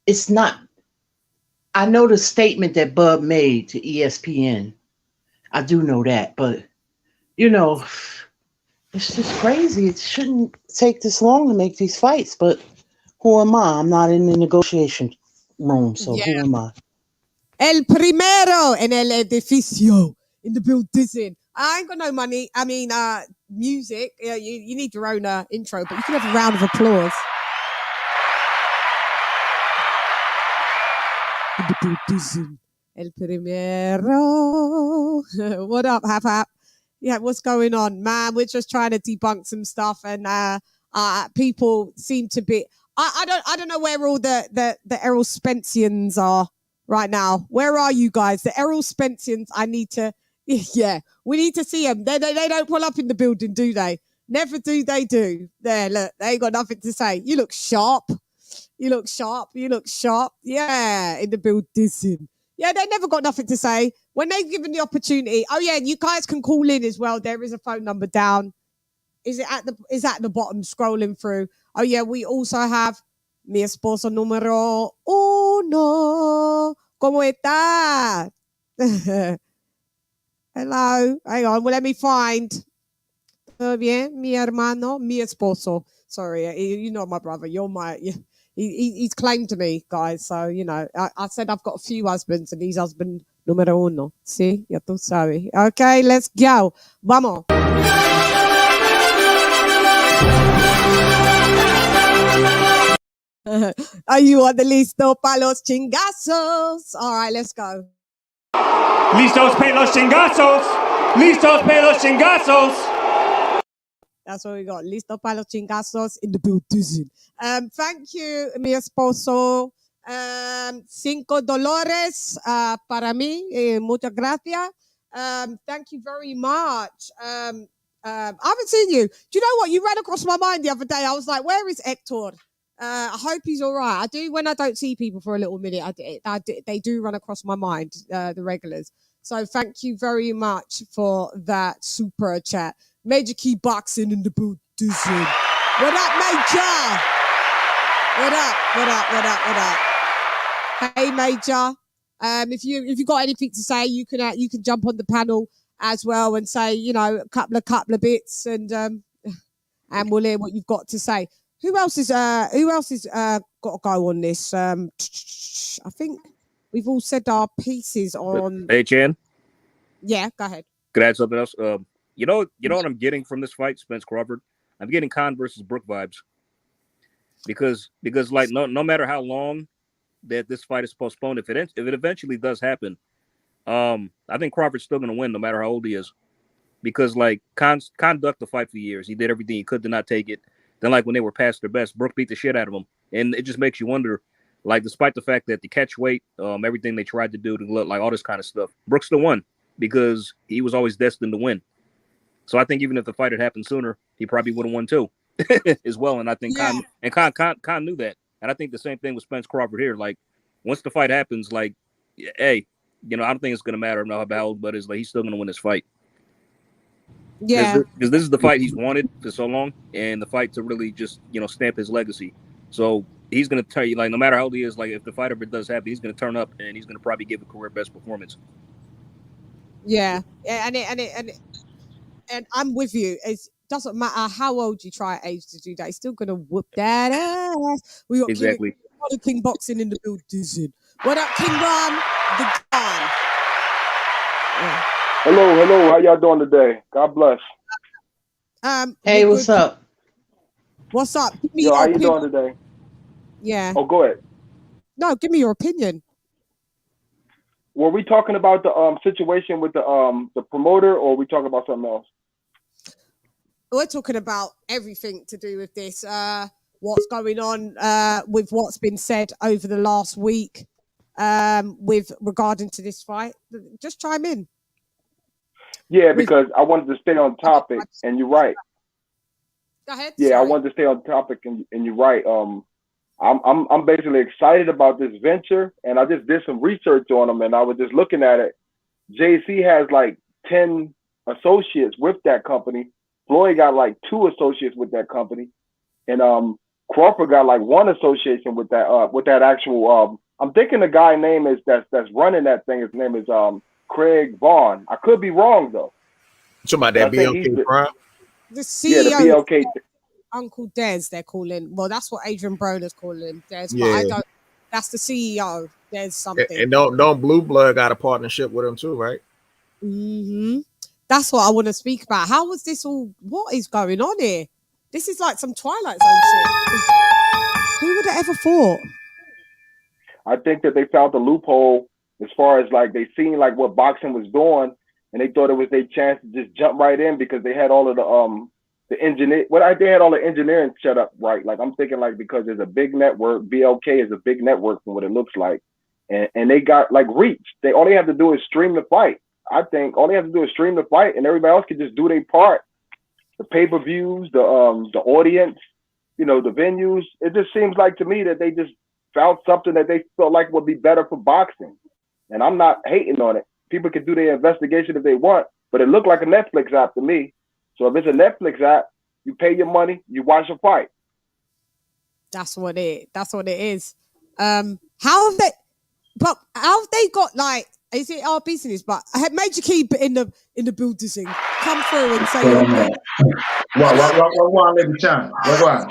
It's not. I know the statement that Bud made to ESPN. I do know that, but it's just crazy. It shouldn't take this long to make these fights, but who am I? I'm not in the negotiation room, so who am I? El primero en el edificio, in the building. I ain't got no money. I mean, music. Yeah, you need your own intro, but you can have a round of applause. In the building. El primero. What up, Hap? Yeah, what's going on, man? We're just trying to debunk some stuff, and people seem to be. I don't know where all the Errol Spencians are right now. Where are you guys? The Errol Spencians. I need to Yeah, we need to see them. They don't pull up in the building, do they? Never do they do. There, look, they ain't got nothing to say. You look sharp. You look sharp. You look sharp. Yeah, in the building. Yeah, they never got nothing to say. When they're given the opportunity, oh yeah, you guys can call in as well. There is a phone number down. Is at the bottom scrolling through? Oh yeah, we also have mi esposo número uno. ¿Cómo está? Hello. Hang on. Well, let me find. Todo bien, mi hermano, mi esposo. Sorry, you know my brother. You're my. He's claimed to me, guys. So you know, I said I've got a few husbands, and he's husband número uno. Sí, ya tú sabes. Okay, let's go. Vamos. Are you on the listo pa los chingazos? All right, let's go. Listos pa los chingazos. Listos pa los chingazos. That's what we got. Listo pa los chingazos in the building. Thank you, mi esposo. $5 para mí. Muchas gracias. Thank you very much. I haven't seen you. Do you know what? You ran across my mind the other day. I was like, where is Hector? I hope he's all right. I do, when I don't see people for a little minute, they do run across my mind, the regulars. So thank you very much for that super chat. Major Key Boxing in the building. What up, Major? What up? What up? What up? What up? Hey, Major. If you got anything to say, you can jump on the panel as well and say, you know, a couple of bits, and we'll hear what you've got to say. Who else is got to go on this? I think we've all said our pieces on. Hey, Chan. Yeah, go ahead. Could I add something else? You know what I'm getting from this fight, Spence Crawford? I'm getting Khan versus Brook vibes. Because like no matter how long that this fight is postponed, if it eventually does happen, I think Crawford's still gonna win no matter how old he is. Because like Khan ducked the fight for years. He did everything he could to not take it. Then like when they were past their best, Brook beat the shit out of him. And it just makes you wonder, like, despite the fact that the catch weight, everything they tried to do to look like all this kind of stuff, Brook still won because he was always destined to win. So I think even if the fight had happened sooner, he probably would have won too, as well. And I think Khan knew that. And I think the same thing with Spence Crawford here. Like, once the fight happens, like, hey, you know, I don't think it's gonna matter how old Bud is. Like, he's still gonna win this fight. Yeah, because this is the fight he's wanted for so long, and the fight to really just, you know, stamp his legacy. So he's gonna tell you, like, no matter how old he is, like, if the fight ever does happen, he's gonna turn up and he's gonna probably give a career best performance. Yeah, and I'm with you. It doesn't matter how old you try at age to do that. He's still gonna whoop that ass. We got Exactly. King Boxing in the building. What up, King Ron? The Gun. Yeah. Hello. How y'all doing today? God bless. Hey, what's up? What's up? Give me Yo, your how you opinion. doing today? Yeah. Oh, go ahead. No, give me your opinion. Were we talking about the situation with the promoter, or are we talking about something else? We're talking about everything to do with this. What's going on with what's been said over the last week with regarding to this fight. Just chime in. Yeah, because I wanted to stay on topic, and you're right. Go ahead. Yeah, Sorry. I wanted to stay on topic, and you're right. I'm basically excited about this venture, and I just did some research on them, and I was just looking at it. JC has like 10 associates with that company. Floyd got like 2 associates with that company, and Crawford got like 1 association with that actual. I'm thinking the guy name is that's running that thing. His name is Craig Vaughn. I could be wrong though. Somebody that BLK Prime. The CEO. Yeah, the BLK. Uncle Des, they're calling. Well, that's what Adrian Broner's calling Des, but Yeah. I don't. That's the CEO. There's something. And don't Blue Blood got a partnership with him too, right? Mm-hmm. That's what I want to speak about. How was this all? What is going on here? This is like some Twilight Zone shit. Who would have ever thought? I think that they found the loophole as far as like they seen like what boxing was doing, and they thought it was their chance to just jump right in because they had all of the engineer. They had all the engineering set up right. Like I'm thinking like because there's a big network, BLK is a big network from what it looks like, and they got like reach. All they have to do is stream the fight. I think all they have to do is stream the fight, and everybody else can just do their part. The pay-per-views, the audience, the venues. It just seems like to me that they just found something that they felt like would be better for boxing. And I'm not hating on it. People can do their investigation if they want, but it looked like a Netflix app to me. So if it's a Netflix app, you pay your money, you watch a fight. That's what it is. How have they got like? Is it our business? But I had Major Key in the building come through and say, What, LadyChann? What?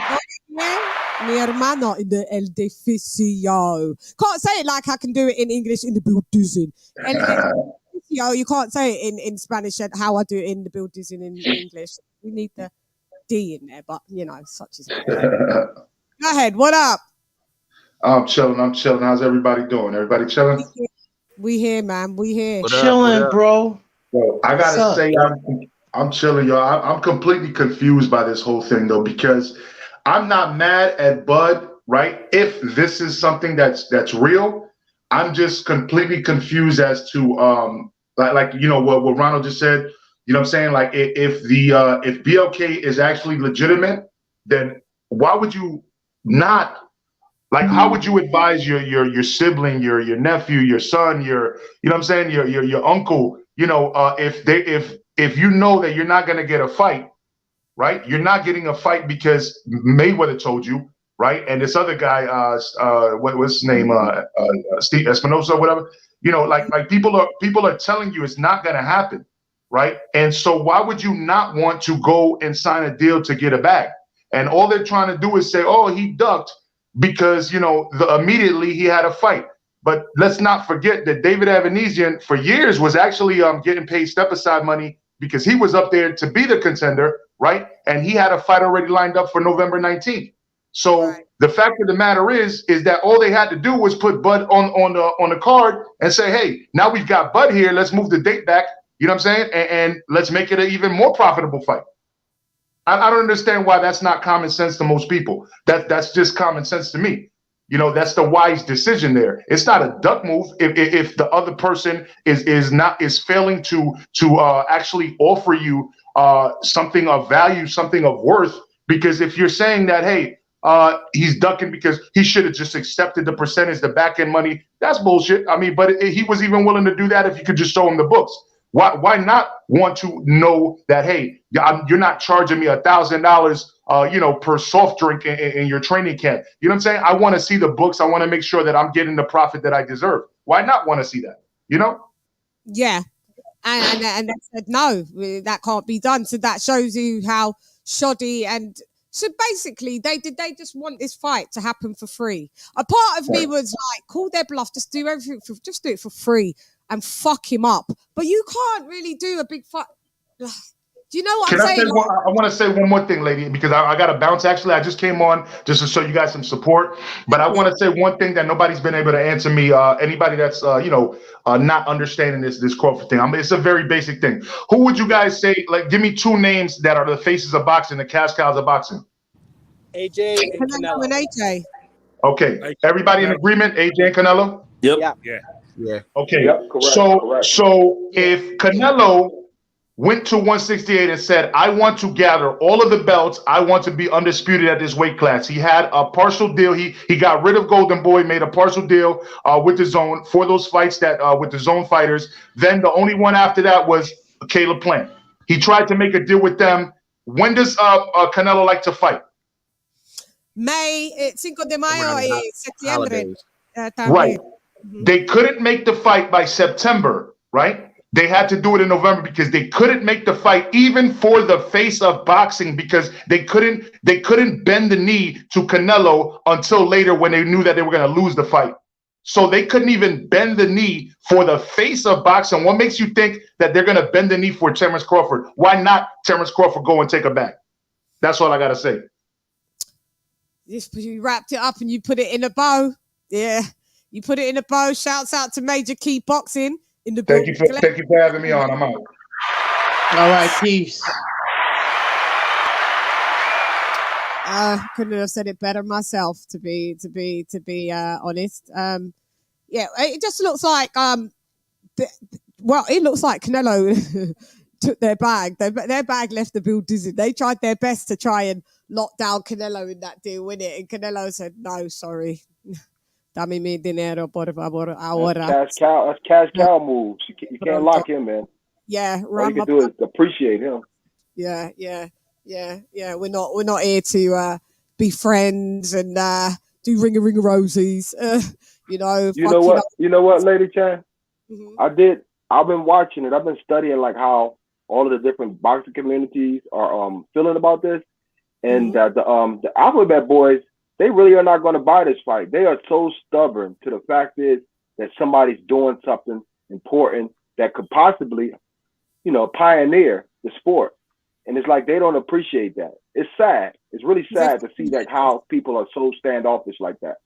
Mi hermano in the edificio. Can't say it like I can do it in English in the building. You can't say it in Spanish and how I do it in the building in English. We need the D in there, but such is it. Go ahead. What up? I'm chilling. How's everybody doing? Everybody chilling? We here, man. We here. Chilling, bro. Well, I gotta say, I'm chilling, y'all. I'm completely confused by this whole thing, though, because I'm not mad at Bud, right? If this is something that's real, I'm just completely confused as to like what Ronald just said. You know what I'm saying? Like if BLK is actually legitimate, then why would you not? Like, how would you advise your sibling, your nephew, your son, your uncle, if you know that you're not gonna get a fight, right? You're not getting a fight because Mayweather told you, right? And this other guy, what's his name, Steve Espinosa, whatever. Like people are telling you it's not gonna happen, right? And so why would you not want to go and sign a deal to get a bag? And all they're trying to do is say, oh, he ducked because immediately he had a fight. But let's not forget that David Avernesyan for years was actually getting paid step aside money because he was up there to be the contender, right? And he had a fight already lined up for November 19th. So the fact of the matter is that all they had to do was put Bud on the card and say, hey, now we've got Bud here. Let's move the date back. You know what I'm saying? And let's make it an even more profitable fight. I don't understand why that's not common sense to most people. That's just common sense to me. That's the wise decision there. It's not a duck move if the other person is failing to actually offer you something of value, something of worth. Because if you're saying that, hey, he's ducking because he should have just accepted the percentage, the back end money, that's bullshit. I mean, but he was even willing to do that if you could just show him the books. Why not want to know that, hey, you're not charging me $1,000, per soft drink in your training camp? You know what I'm saying? I want to see the books. I want to make sure that I'm getting the profit that I deserve. Why not want to see that? Yeah. And they said, no, that can't be done. So that shows you how shoddy and so basically they just want this fight to happen for free. A part of me was like, call their bluff, just do everything, just do it for free. And fuck him up. But you can't really do a big fight. Do you know what I'm saying? I want to say one more thing, lady, because I got to bounce. Actually, I just came on just to show you guys some support. But I want to say one thing that nobody's been able to answer me. Anybody that's not understanding this Crawford thing. It's a very basic thing. Who would you guys say? Like, give me two names that are the faces of boxing, the cash cows of boxing. AJ and Canelo. And AJ. Okay, everybody in agreement? AJ and Canelo. Yep. Yeah. Okay. Yep, correct, So if Canelo went to 168 and said, I want to gather all of the belts, I want to be undisputed at this weight class. He had a partial deal. He got rid of Golden Boy, made a partial deal with the Zone for those fights that with the Zone fighters. Then the only one after that was Caleb Plant. He tried to make a deal with them. When does Canelo like to fight? May 5 de mayo y septiembre. Right. They couldn't make the fight by September, right? They had to do it in November because they couldn't make the fight even for the face of boxing because they couldn't bend the knee to Canelo until later when they knew that they were going to lose the fight. So they couldn't even bend the knee for the face of boxing. What makes you think that they're going to bend the knee for Terrence Crawford? Why not Terrence Crawford go and take a back? That's all I got to say. You wrapped it up and you put it in a bow. Yeah. You put it in a bow. Shouts out to Major Key Boxing in the Thank you for having me on. I'm out. All right, peace. Couldn't have said it better myself, to be honest. Yeah, it just looks like well, it looks like Canelo took their bag. Their bag left the building. They tried their best to try and lock down Canelo in that deal, innit? And Canelo said, "No, sorry, dame mi dinero por favor ahora." That's cash cow moves. You can't lock him, man. Yeah, all you can do is appreciate him. Yeah. We're not here to be friends and do ring a rosies. You know what? You know what, Lady Chan? Mm-hmm. I've been watching it. I've been studying like how all of the different boxing communities are feeling about this, and the Alphabet Boys, they really are not going to buy this fight. They are so stubborn to the fact is that somebody's doing something important that could possibly, pioneer the sport. And it's like they don't appreciate that. It's sad. It's really sad to see that how people are so standoffish like that.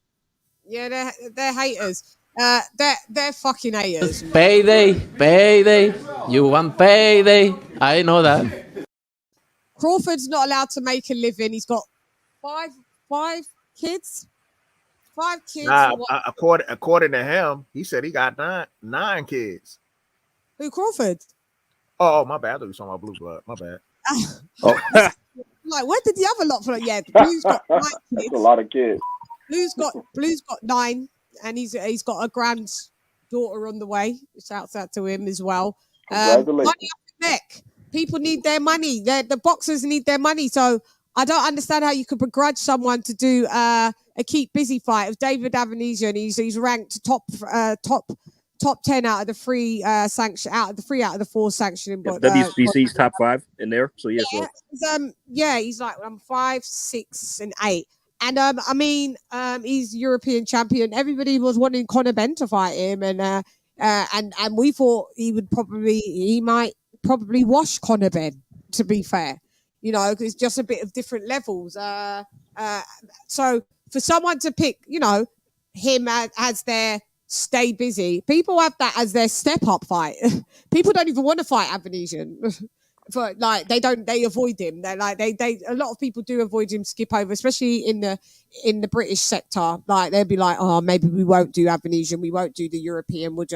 Yeah, they're haters. They're fucking haters. Payday. You want payday? I know that. Crawford's not allowed to make a living. He's got five kids. 5 kids. Nah, according to him, he said he got nine kids. Who, Crawford? Oh, my bad. I thought you were talking about Blue Blood. My bad. Like, where did the other lot from? Yeah, Blue's got 9 kids. That's a lot of kids. Blue's got 9, and he's got a granddaughter on the way. Shouts out to him as well. Congratulations. Money up the neck. People need their money. The boxers need their money. So I don't understand how you could begrudge someone to do a keep busy fight of David Avernesyan. He's ranked top 10 out of the 3 sanction out of the 4 sanctioning. But WBC's top 5 in there. So yes, he's like 5, 6, and 8. And he's European champion. Everybody was wanting Conor Benn to fight him, and we thought he might probably wash Conor Benn. To be fair, because it's just a bit of different levels. So for someone to pick, him as their stay busy, people have that as their step up fight. People don't even want to fight Avernesyan. For they avoid him. They're like a lot of people do avoid him, skip over, especially in the British sector. Like they'll be like, oh, maybe we won't do Avernesyan, we won't do the European, we'll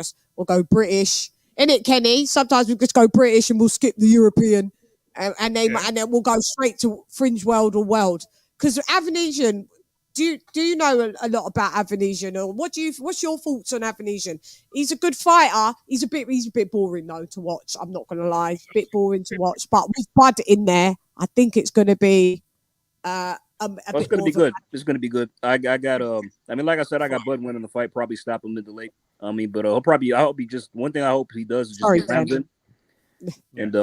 go British. Innit, Kenny? Sometimes we just go British and we'll skip the European, and then we'll go straight to Fringe World or World. Because Avernesyan, do you know a lot about Avernesyan, or what's your thoughts on Avernesyan? He's a good fighter. He's a bit boring though to watch. I'm not gonna lie, a bit boring to watch. But with Bud in there, I think it's gonna be it's gonna be good. It's gonna be good. I got like I said, I got Bud winning the fight. Probably stop him mid to late. But I hope he just one thing I hope he does is just get rounds in. And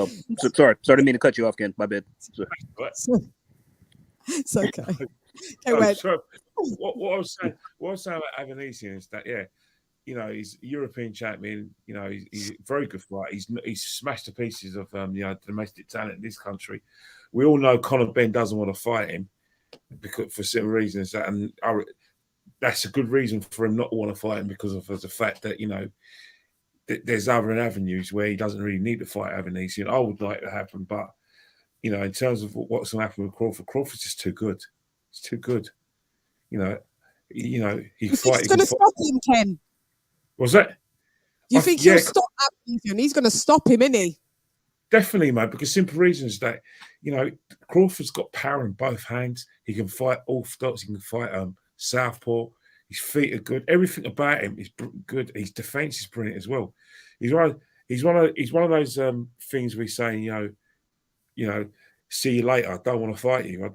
sorry, didn't mean to cut you off, Ken. My bad. It's okay. What I was saying about Avernesyan is that he's a European champion. He's a very good fighter. He's smashed the pieces of domestic talent in this country. We all know Conor Benn doesn't want to fight him because for certain reasons, and that's a good reason for him not to want to fight him because of the fact that there's other avenues where he doesn't really need to fight Avernesyan. I would like to happen, but in terms of what's going to happen with Crawford's just too good. It's too good. He He's going to stop him, Ken. What's that? Do you think he'll stop Avernesyan? He's going to stop him, isn't he? Definitely, mate, because simple reasons that, Crawford's got power in both hands. He can fight orthodox. He can fight southpaw. His feet are good. Everything about him is good. His defense is brilliant as well. He's one of those things we say, see you later. I don't want to fight you.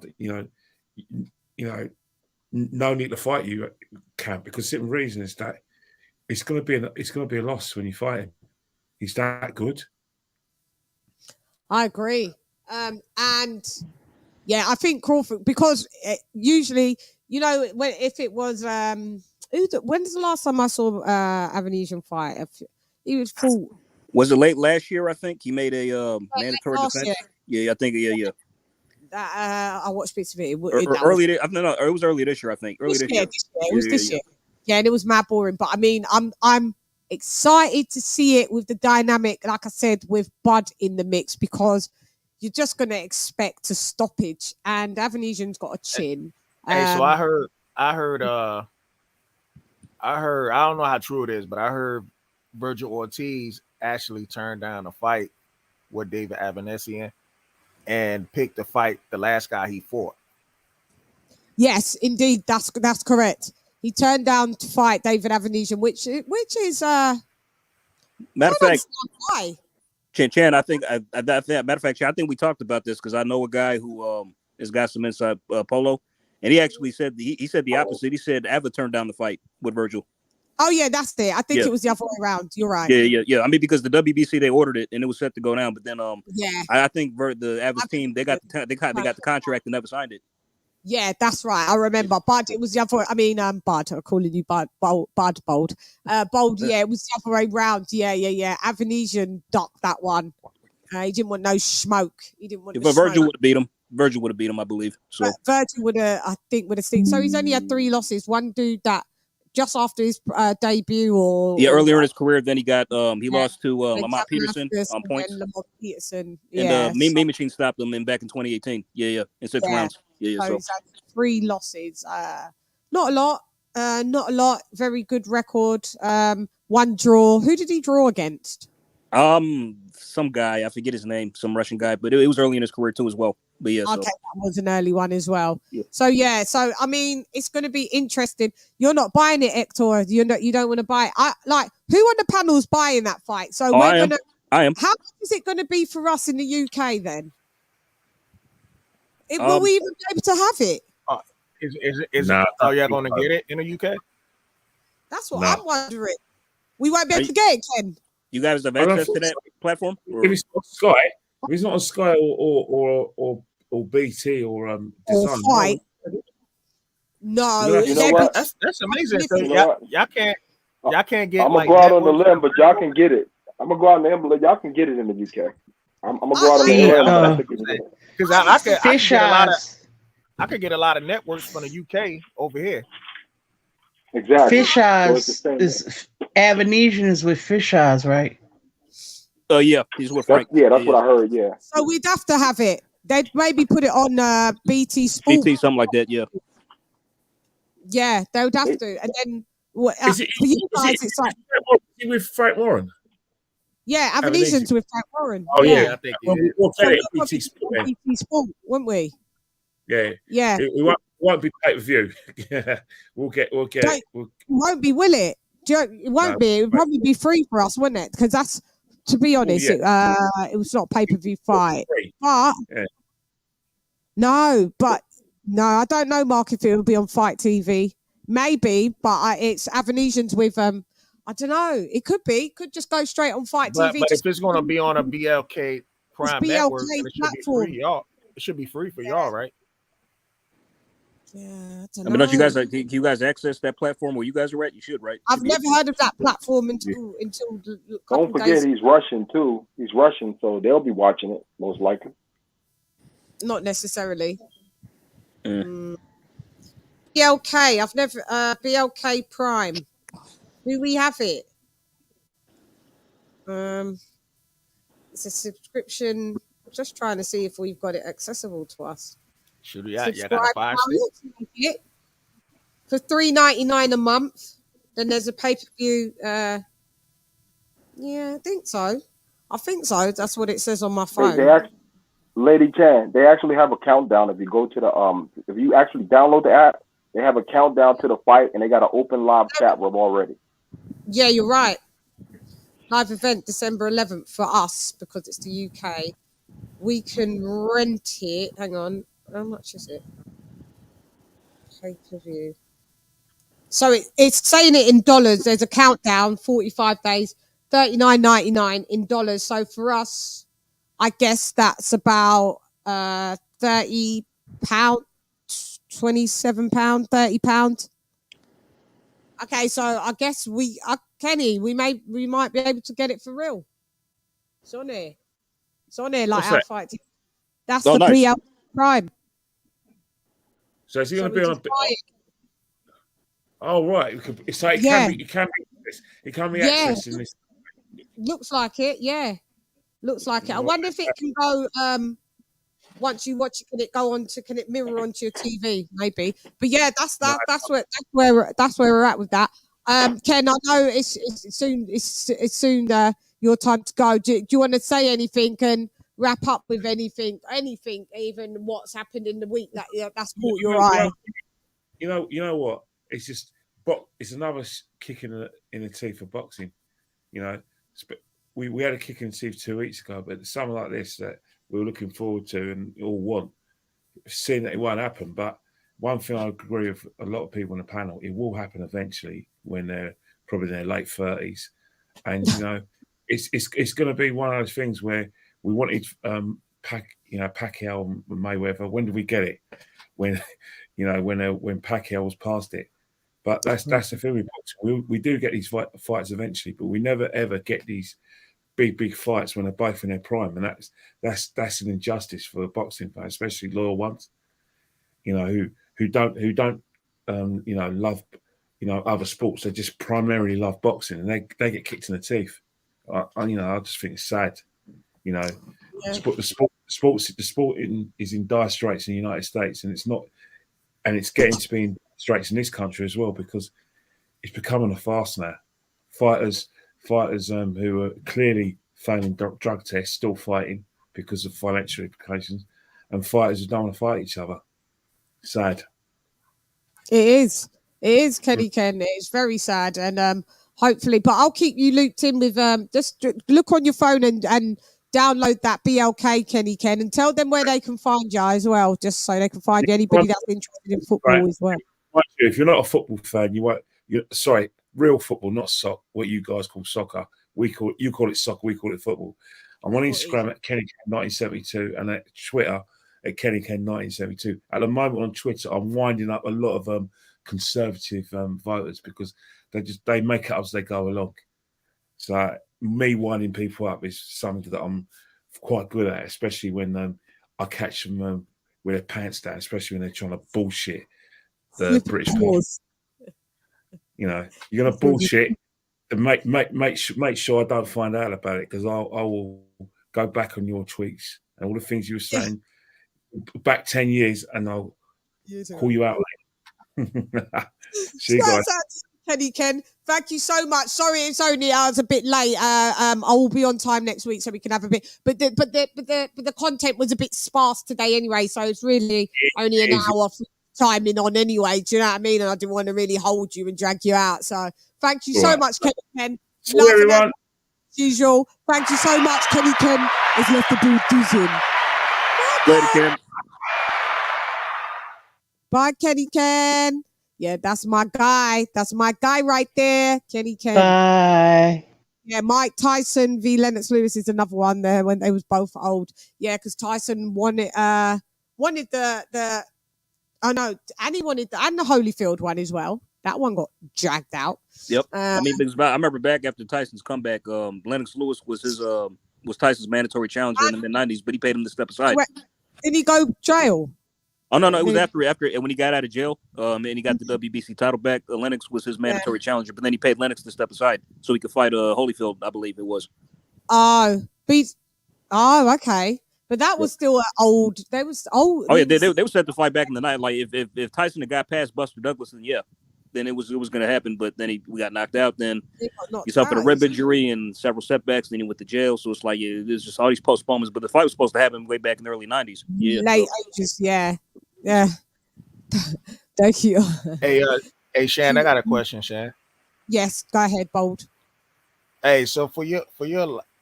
No need to fight you, Camp, because simple reason is that it's going to be a loss when you fight him. He's that good. I agree. And I think Crawford, because usually, if it was when's the last time I saw Avernesyan fight? He was full. Was it late last year? I think he made a mandatory defense. Yeah, I think yeah. I watched bits of it. It was early this year, I think. Early this year. It was this year. Yeah, and it was mad boring. But I mean, I'm excited to see it with the dynamic, like I said, with Bud in the mix, because you're just going to expect a stoppage. And Avernesyan's got a chin. So I heard. I don't know how true it is, but I heard Virgil Ortiz actually turned down a fight with David Avernesyan and picked to fight the last guy he fought. Yes, indeed, that's correct. He turned down to fight David Avernesyan, which is Matter of fact, why. Chan, I think matter of fact, Chan, I think we talked about this because I know a guy who has got some inside polo, and he actually said he said the opposite. He said Ava turned down the fight with Virgil. Oh yeah, that's it. I think it was the other way around. You're right. Yeah. I mean, because the WBC they ordered it and it was set to go down, but then yeah, I think the Ava's team they got the contract and never signed it. Yeah, that's right. I remember. Bud, it was the other. I mean, Bud. I'm calling you Bud. Bold. Bold. Yeah, it was the other way round. Yeah. Avernesyan ducked that one. He didn't want no smoke. He didn't want. But Virgil would have beat him. Virgil would have beat him, I believe. So Virgil would have, I think, would have seen. So he's only had 3 losses. One dude that just after his debut, earlier in his career, then he got he lost to Lamont Peterson on points. Lamont Peterson, and Mean Machine stopped him back in 2018. Yeah, in 6 rounds. Yeah. So he's had 3 losses. Not a lot. Very good record. 1 draw. Who did he draw against? Some guy, I forget his name, some Russian guy, but it was early in his career too as well. But yeah, okay, that was an early one as well. Yeah. So I mean, it's going to be interesting. You're not buying it, Hector. You don't want to buy it. Who on the panel's buying that fight? So I am. How much is it going to be for us in the UK then? Will we even be able to have it? Are you going to get it in the UK? That's what I'm wondering. We won't be able to get it, Ken. You guys have access to that platform? If it's on Sky, if it's not on Sky or BT or Design, fight. No, you know what? That's amazing. So y'all can't get. I'm gonna go out on the limb, but y'all can get it. I'm gonna go out on the limb, but y'all can get it in the UK. I'm gonna go out on the limb because I could get a lot of networks from the UK over here. Exactly. Fish Eyes is Avernesyan is with Fish Eyes, right? Yeah, he's with Frank. That's what I heard. Yeah. So we'd have to have it. They'd maybe put it on BT Sport. BT, something like that. Yeah. Yeah, they would have to. And then for you guys, it's like with Frank Warren. Yeah, Avernesyan's with Frank Warren. Oh yeah, I think we'll get it BT Sport. BT Sport, won't we? Yeah. It won't be pay-per-view. we'll get it. It won't be, will it? It won't be. It would probably be free for us, wouldn't it? Because that's, to be honest, it was not a pay-per-view fight. But no, I don't know, Mark, if it will be on Fight TV. Maybe, but it's Avernesyan's with I don't know. It could be. Could just go straight on Fight TV. But if it's going to be on a BLK Prime network, it platform. Should be free, y'all. It should be free for y'all, right? Yeah, I mean, don't you guys can you guys access that platform where you guys are at? You should, right? I've never heard of that platform until. Don't forget, he's Russian too. He's Russian, so they'll be watching it most likely. Not necessarily. BLK. I've never BLK Prime. Do we have it? It's a subscription. I'm just trying to see if we've got it accessible to us. Should we? Yeah, got a Fire Stick for $3.99 a month. Then there's a pay-per-view. Yeah, I think so. That's what it says on my phone. LadyChann, they actually have a countdown. If you go to the if you actually download the app, they have a countdown to the fight, and they got an open live chat room already. Yeah, you're right. Live event December 11th for us because it's the UK. We can rent it. Hang on. How much is it? Pay-per-view. So it's saying it in dollars. There's a countdown, 45 days, $39.99 in dollars. So for us, I guess that's about £30, £27, £30. Okay, so I guess Kenny, we might be able to get it for real. It's on here. Like our fight. That's the BL Prime. So is he going to be on? Oh right, so it can be accessing this. Looks like it. Yeah, looks like it. I wonder if it can go. Once you watch it, can it mirror onto your TV? Maybe. But yeah, that's where we're at with that. Ken, I know it's soon your time to go. Do you want to say anything and wrap up with anything, even what's happened in the week that's caught your eye? You know what? It's just it's another kick in the teeth for boxing. You know, we had a kick in the teeth 2 weeks ago, but something like this that we were looking forward to and all want, seeing that it won't happen. But one thing I agree with a lot of people on the panel, it will happen eventually when they're probably in their late 30s. And, you know, it's going to be one of those things where we wanted Pacquiao and Mayweather. When did we get it? When Pacquiao was past it. But that's the thing with boxing. We do get these fights eventually, but we never ever get these big fights when they're both in their prime, and that's an injustice for boxing fans, especially loyal ones. You know, who don't love other sports. They just primarily love boxing, and they get kicked in the teeth. I just think it's sad. You know, the sport is in dire straits in the United States, and it's getting to be in straits in this country as well because it's becoming a farce now. Fighters who are clearly failing drug tests still fighting because of financial implications, and fighters who don't want to fight each other. Sad. It is, Kenny Ken. It's very sad, and hopefully, but I'll keep you looped in with just look on your phone and download that BLK Kenny Ken and tell them where they can find you as well, just so they can find you. Anybody that's interested in football as well. If you're not a football fan, real football, not soccer. What you guys call soccer, you call it soccer, we call it football. I'm on Instagram at KennyCan1972 and at Twitter at KennyCan1972. At the moment on Twitter, I'm winding up a lot of conservative voters because they make it up as they go along. So me winding people up is something that I'm quite good at, especially when I catch them with their pants down, especially when they're trying to bullshit the British Parliament. You know, you're gonna bullshit and make sure I don't find out about it because I will go back on your tweets and all the things you were saying back 10 years and I'll call you out later. See you guys. Kenny Ken, thank you so much. Sorry, I was a bit late. I will be on time next week so we can have a bit. But the content was a bit sparse today anyway, so it's really only an hour timing on anyway. Do you know what I mean? And I didn't want to really hold you and drag you out. So thank you so much, Kenny Ken. Love everyone. As usual. Thank you so much, Kenny Ken. Has left the dude dizzy. Later, Ken. Bye, Kenny Ken. Yeah, that's my guy. That's my guy right there, Kenny Ken. Bye. Yeah, Mike Tyson v. Lennox Lewis is another one there when they was both old. Yeah, because Tyson wanted the and the Holyfield one as well. That one got dragged out. Yep. Because I remember back after Tyson's comeback, Lennox Lewis was Tyson's mandatory challenger in the mid-90s, but he paid him to step aside. Didn't he go jail? Oh no, it was after when he got out of jail, and he got the WBC title back. Lennox was his mandatory challenger, but then he paid Lennox to step aside so he could fight Holyfield, I believe it was. Okay. But that was still old. They was old. Oh yeah, they were set to fight back in the night. Like if Tyson had got past Buster Douglas, then it was going to happen. But then we got knocked out. Then he suffered a rib injury and several setbacks. Then he went to jail. So it's like there's just all these postponements. But the fight was supposed to happen way back in the early '90s. Yeah, late ages. Yeah. Thank you. Hey, Shan, I got a question, Shan. Yes, go ahead, Bold. Hey, so for your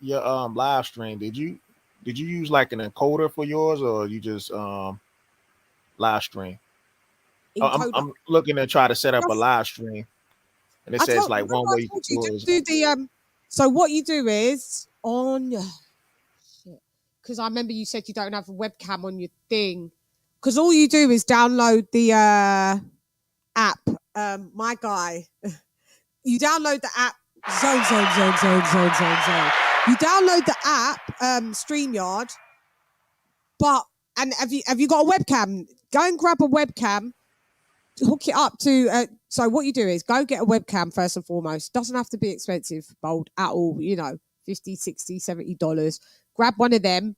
live stream, did you use like an encoder for yours, or you just live stream? I'm looking to try to set up a live stream, and it says like one way. So what you do is because I remember you said you don't have a webcam on your thing. Because all you do is download the app. My guy, you download the app. Zone. You download the app, StreamYard. And have you got a webcam? Go and grab a webcam. Hook it up to. So what you do is go get a webcam first and foremost. Doesn't have to be expensive, Bold, at all. $50, $60, $70. Grab one of them.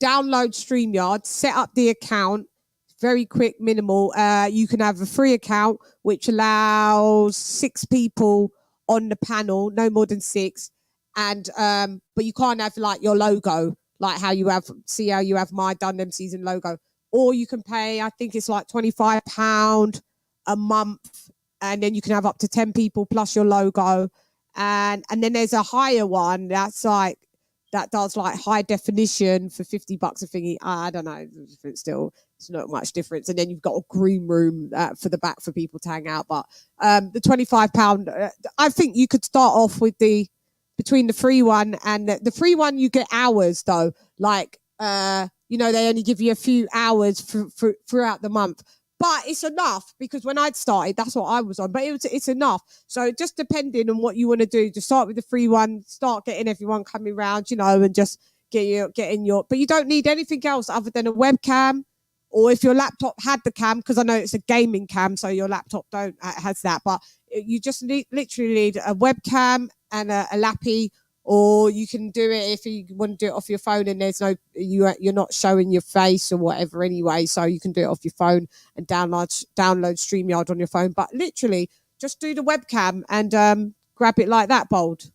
Download StreamYard, set up the account, very quick, minimal. You can have a free account, which allows 6 people on the panel, no more than 6. And but you can't have like your logo, like how you have my Dun season logo. Or you can pay, I think it's like £25 a month, and then you can have up to 10 people plus your logo. And then there's a higher one that's like that does like high definition for $50 a thingy. I don't know, it's not much difference. And then you've got a green room for the back for people to hang out. But the £25, I think you could start off with between the free one and the free one. You get hours though, like they only give you a few hours throughout the month. But it's enough, because when I'd started, that's what I was on. But it's enough. So just depending on what you want to do, just start with the free one, start getting everyone coming around, and just getting your. But you don't need anything else other than a webcam, or if your laptop had the cam, because I know it's a gaming cam, so your laptop has that. But you just literally need a webcam and a lappy. Or you can do it if you want to do it off your phone, and there's you're not showing your face or whatever anyway. So you can do it off your phone and download StreamYard on your phone. But literally, just do the webcam and grab it like that, Bold.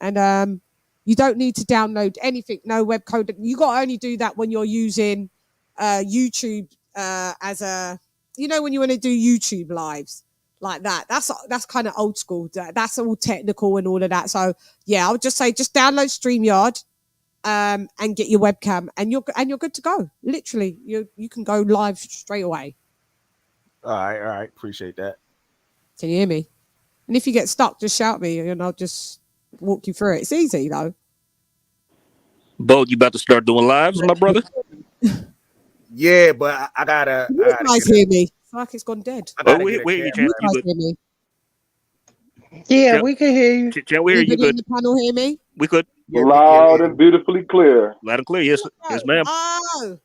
And you don't need to download anything, no web code. You got to only do that when you're using YouTube as a, when you want to do YouTube lives. Like that. That's kind of old school. That's all technical and all of that. So yeah, I would just say just download StreamYard and get your webcam, and you're good to go. Literally, you can go live straight away. All right. Appreciate that. Can you hear me? And if you get stuck, just shout me and I'll just walk you through it. It's easy though. Bo, you about to start doing lives, my brother? Yeah, but I gotta. You guys hear me? It's like it's gone dead. We hear you, Chan. You guys hear me? Yeah, Chan, we can hear you. Chan, we hear you good. In the panel hear me? We could. Loud and beautifully clear. Loud and clear, yes, yes, ma'am. Oh,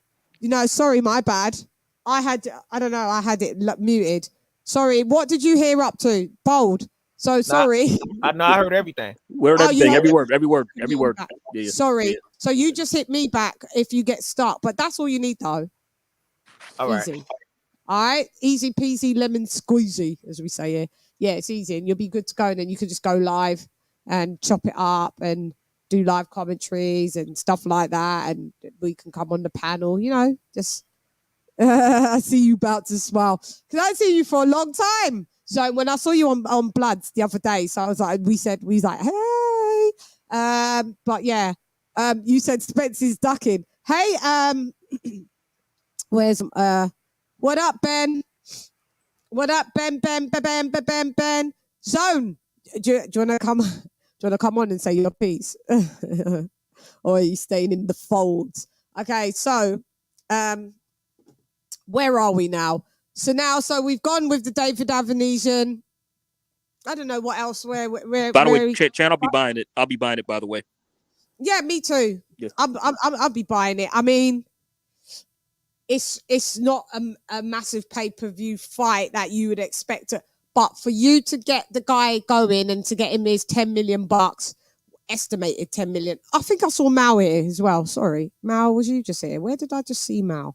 sorry, my bad. I had it muted. Sorry, what did you hear up to? Bold. So sorry. I heard everything. Word, everything, every word. Yeah. Sorry. Yeah. So you just hit me back if you get stuck, but that's all you need though. All easy. Right. All right, easy peasy lemon squeezy, as we say here. Yeah, it's easy, and you'll be good to go. And then you can just go live and chop it up and do live commentaries and stuff like that. And we can come on the panel. Just I see you about to smile because I see you for a long time. So when I saw you on Bloods the other day, so I was like, we was like, hey, but yeah, you said Spence is ducking. Hey, where's what up, Ben? What up, Ben? Zone. Do you want to come? Do you want to come on and say your piece, or are you staying in the folds? Okay, so where are we now? So we've gone with the David Avernesyan. I don't know what else. Where? By the way, Chan, I'll be buying it. I'll be buying it. By the way. Yeah, me too. Yeah. I'll be buying it. I mean, it's not a massive pay-per-view fight that you would expect but for you to get the guy going and to get him his $10 million, estimated 10 million. I think I saw Mal here as well. Sorry, Mal, was you just here? Where did I just see Mal?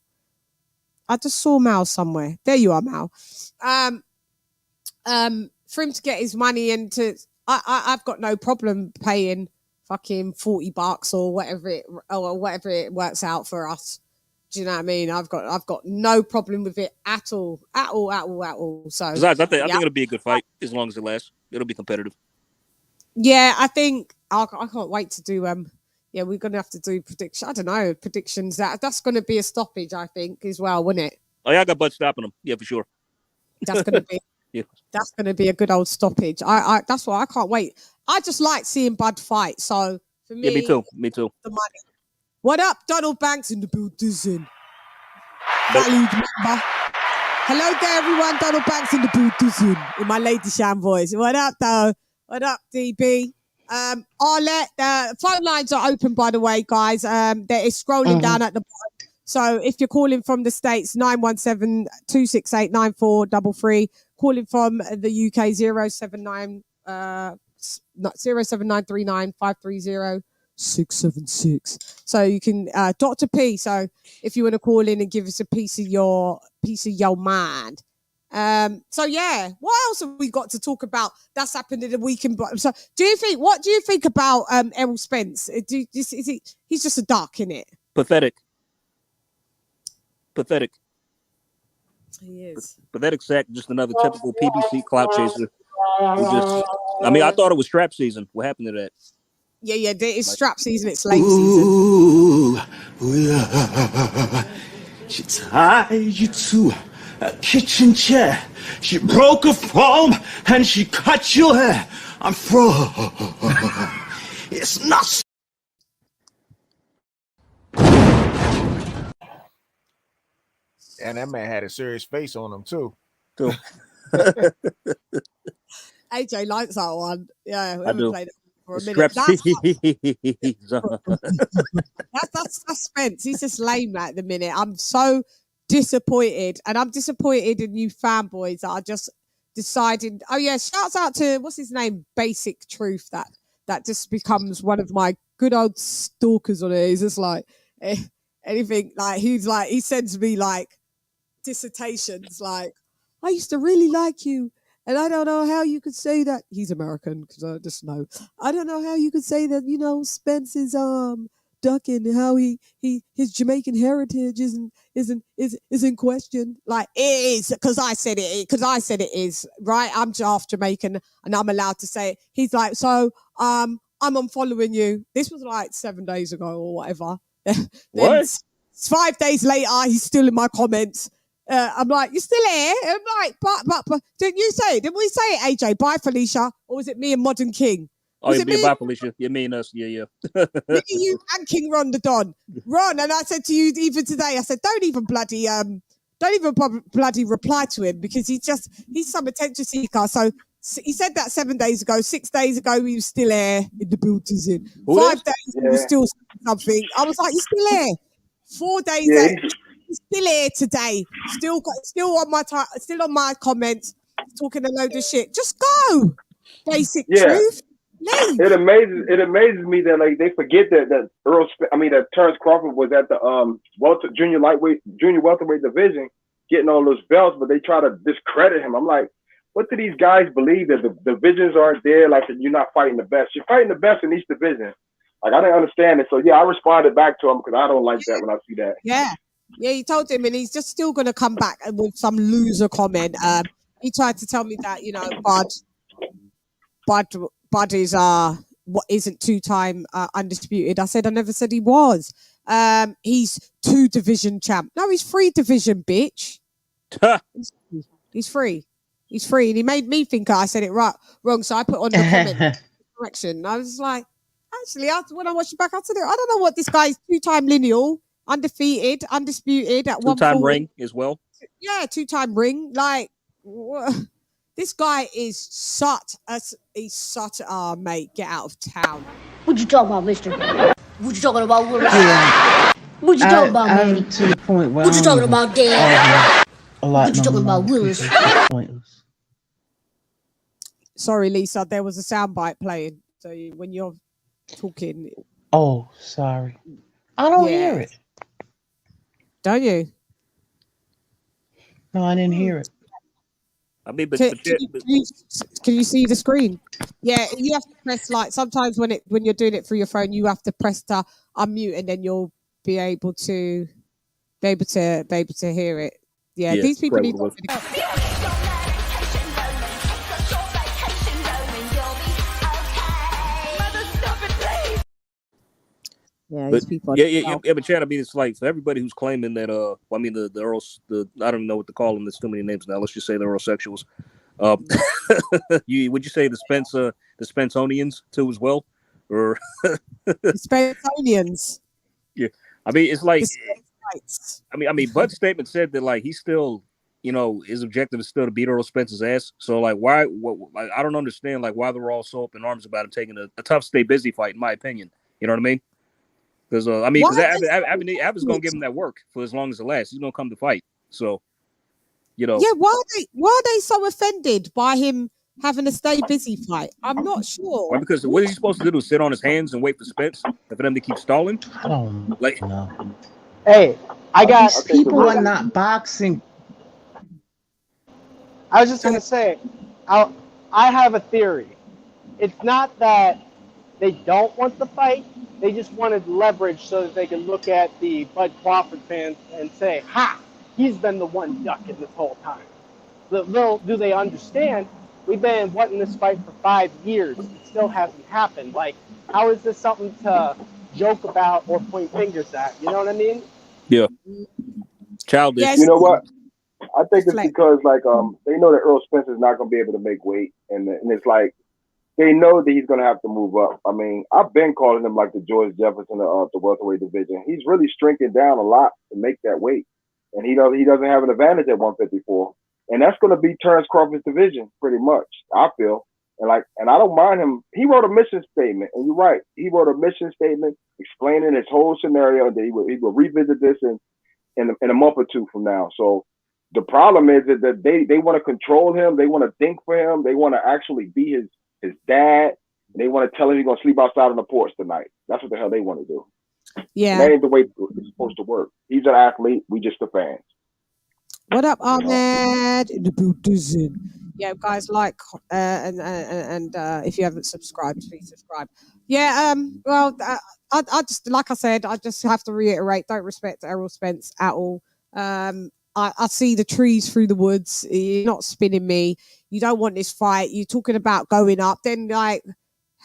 I just saw Mal somewhere. There you are, Mal. For him to get his money into, I've got no problem paying fucking $40 or whatever it works out for us. Do you know what I mean? I've got no problem with it at all. So besides, I think it'll be a good fight as long as it lasts. It'll be competitive. Yeah, I think I can't wait to do. Yeah, we're gonna have to do predictions. I don't know predictions. That's gonna be a stoppage, I think, as well, wouldn't it? Oh yeah, I got Bud stopping him. Yeah, for sure. That's gonna be. Yeah. That's gonna be a good old stoppage. I that's why I can't wait. I just like seeing Bud fight. So for me, yeah, me too. The money. What up, Donald Banks in the building? Valued member. Hello there, everyone. Donald Banks in the building in my LadyChann voice. What up, though? What up, DB? Arlette, the phone lines are open, by the way, guys. There is scrolling down at the bottom. So if you're calling from the States, 917-268-9433. Calling from the UK, 07939 530 676. So you can Dr. P. So if you want to call in and give us a piece of your mind. So yeah, what else have we got to talk about that's happened in the weekend? So what do you think about Errol Spence? He's just a duck, innit? Pathetic. He is. Pathetic sack, just another typical PBC clout chaser. I thought it was strap season. What happened to that? Yeah, it's strap season, it's late season. She tied you to a kitchen chair. She broke a foam and she cut your hair. I'm froze. It's not. And that man had a serious face on him too. AJ likes that one. Yeah, we haven't played it for a minute. That's Spence. He's just lame at the minute. I'm so disappointed, and I'm disappointed in you fanboys that are just deciding. Oh yeah, shouts out to what's his name, Basic Truth. That just becomes one of my good old stalkers on it. He's just like anything like he sends me like dissertations like, I used to really like you, and I don't know how you could say that. He's American, because I just know. I don't know how you could say that, Spence is ducking, how his Jamaican heritage is in question. Like, it is, because I said it is, right? I'm half Jamaican and I'm allowed to say it. He's like, so I'm unfollowing you. This was like 7 days ago or whatever. What? 5 days later, he's still in my comments. I'm like, you're still here? I'm like, but didn't we say it, AJ? Bye, Felicia. Or was it me and Modern King? Oh, it's me, bye, Felicia. You mean us? Yeah. Me, you, and King Ron the Don. Ron, and I said to you even today, I said, don't even bloody reply to him, because he's some attention seeker. So he said that 7 days ago. 6 days ago, he was still here in the buildings. 5 days, he was still something. I was like, you're still here. 4 days later, he's still here today. Still on my comments, talking a load of shit. Just go. Basic Truth. Leave. It amazes me that like they forget that that Terrence Crawford was at the junior welterweight division getting all those belts, but they try to discredit him. I'm like, what do these guys believe, that the divisions aren't there? Like, you're not fighting the best. You're fighting the best in each division. Like, I didn't understand it. So yeah, I responded back to him, because I don't like that when I see that. Yeah, he told him, and he's just still going to come back with some loser comment. He tried to tell me that, Bud is isn't 2-time undisputed. I said I never said he was. He's 2 division champ. No, he's 3 division, bitch. He's free. He's free, and he made me think I said it wrong. So I put on the comment correction. I was like, actually, when I watched it back, I said, I don't know what this guy's 2-time lineal, undefeated, undisputed at 2-time ring as well. Yeah, 2-time ring. Like, this guy is such a mate. Get out of town. What you talking about, mister? What you talking about, Willis? Yeah. What you talking about, man? To the point where what you talking about, Dan? What you talking about, Willis? Pointless. Sorry, Lisa, there was a soundbite playing. So when you're talking... Oh, sorry. I don't hear it. Don't you? No, I didn't hear it. I mean, but can you see the screen? Yeah, you have to press like sometimes when you're doing it through your phone, you have to press to unmute, and then you'll be able to hear it. Yeah, these people need to. Yeah, these people. But Chad, I mean, it's like for everybody who's claiming that. The Earls, I don't know what to call them. There's too many names now. Let's just say the Earlsexuals. Would you say the Spenconians too as well, or the Spenconians? Yeah, I mean, it's like, I mean, Bud's statement said that like he's still, his objective is still to beat Errol Spence's ass. So like, why? Like, I don't understand like why they're all so up in arms about him taking a tough, stay busy fight. In my opinion, you know what I mean? Because Aver's gonna give him that work for as long as it lasts. He's gonna come to fight. So, Yeah, why are they so offended by him having a stay busy fight? I'm not sure. Well, because what is he supposed to do? Sit on his hands and wait for Spence and for them to keep stalling? I don't Like, know. Hey, I got These people are not boxing. I was just gonna say, I have a theory. It's not that they don't want the fight; they just wanted leverage so that they could look at the Bud Crawford fans and say, "Ha! He's been the one ducking this whole time." Little do they understand, we've been wanting this fight for 5 years. It still hasn't happened. Like, how is this something to joke about or point fingers at? You know what I mean? yeah, childish. Yes. You know what? I think it's Flex. because they know that Errol Spence is not going to be able to make weight, and it's like they know that he's going to have to move up. I mean, I've been calling him like the George Jefferson of the welterweight division. He's really shrinking down a lot to make that weight, and he doesn't have an advantage at 154, and that's going to be Terrence Crawford's division pretty much. I feel, and I don't mind him. He wrote a mission statement, and you're right. He wrote a mission statement explaining his whole scenario, and that he will revisit this in a month or two from now. So. The problem is that they want to control him. They want to think for him. They want to actually be his dad. And they want to tell him he's going to sleep outside on the porch tonight. That's what the hell they want to do. Yeah. And that ain't the way it's supposed to work. He's an athlete. We just the fans. What up, Ahmed? In the building. Yeah, guys, like and if you haven't subscribed, please subscribe. Yeah. Well, I just, like I said, I just have to reiterate: don't respect Errol Spence at all. I see the trees through the woods. You're not spinning me. You don't want this fight. You're talking about going up. Then, like,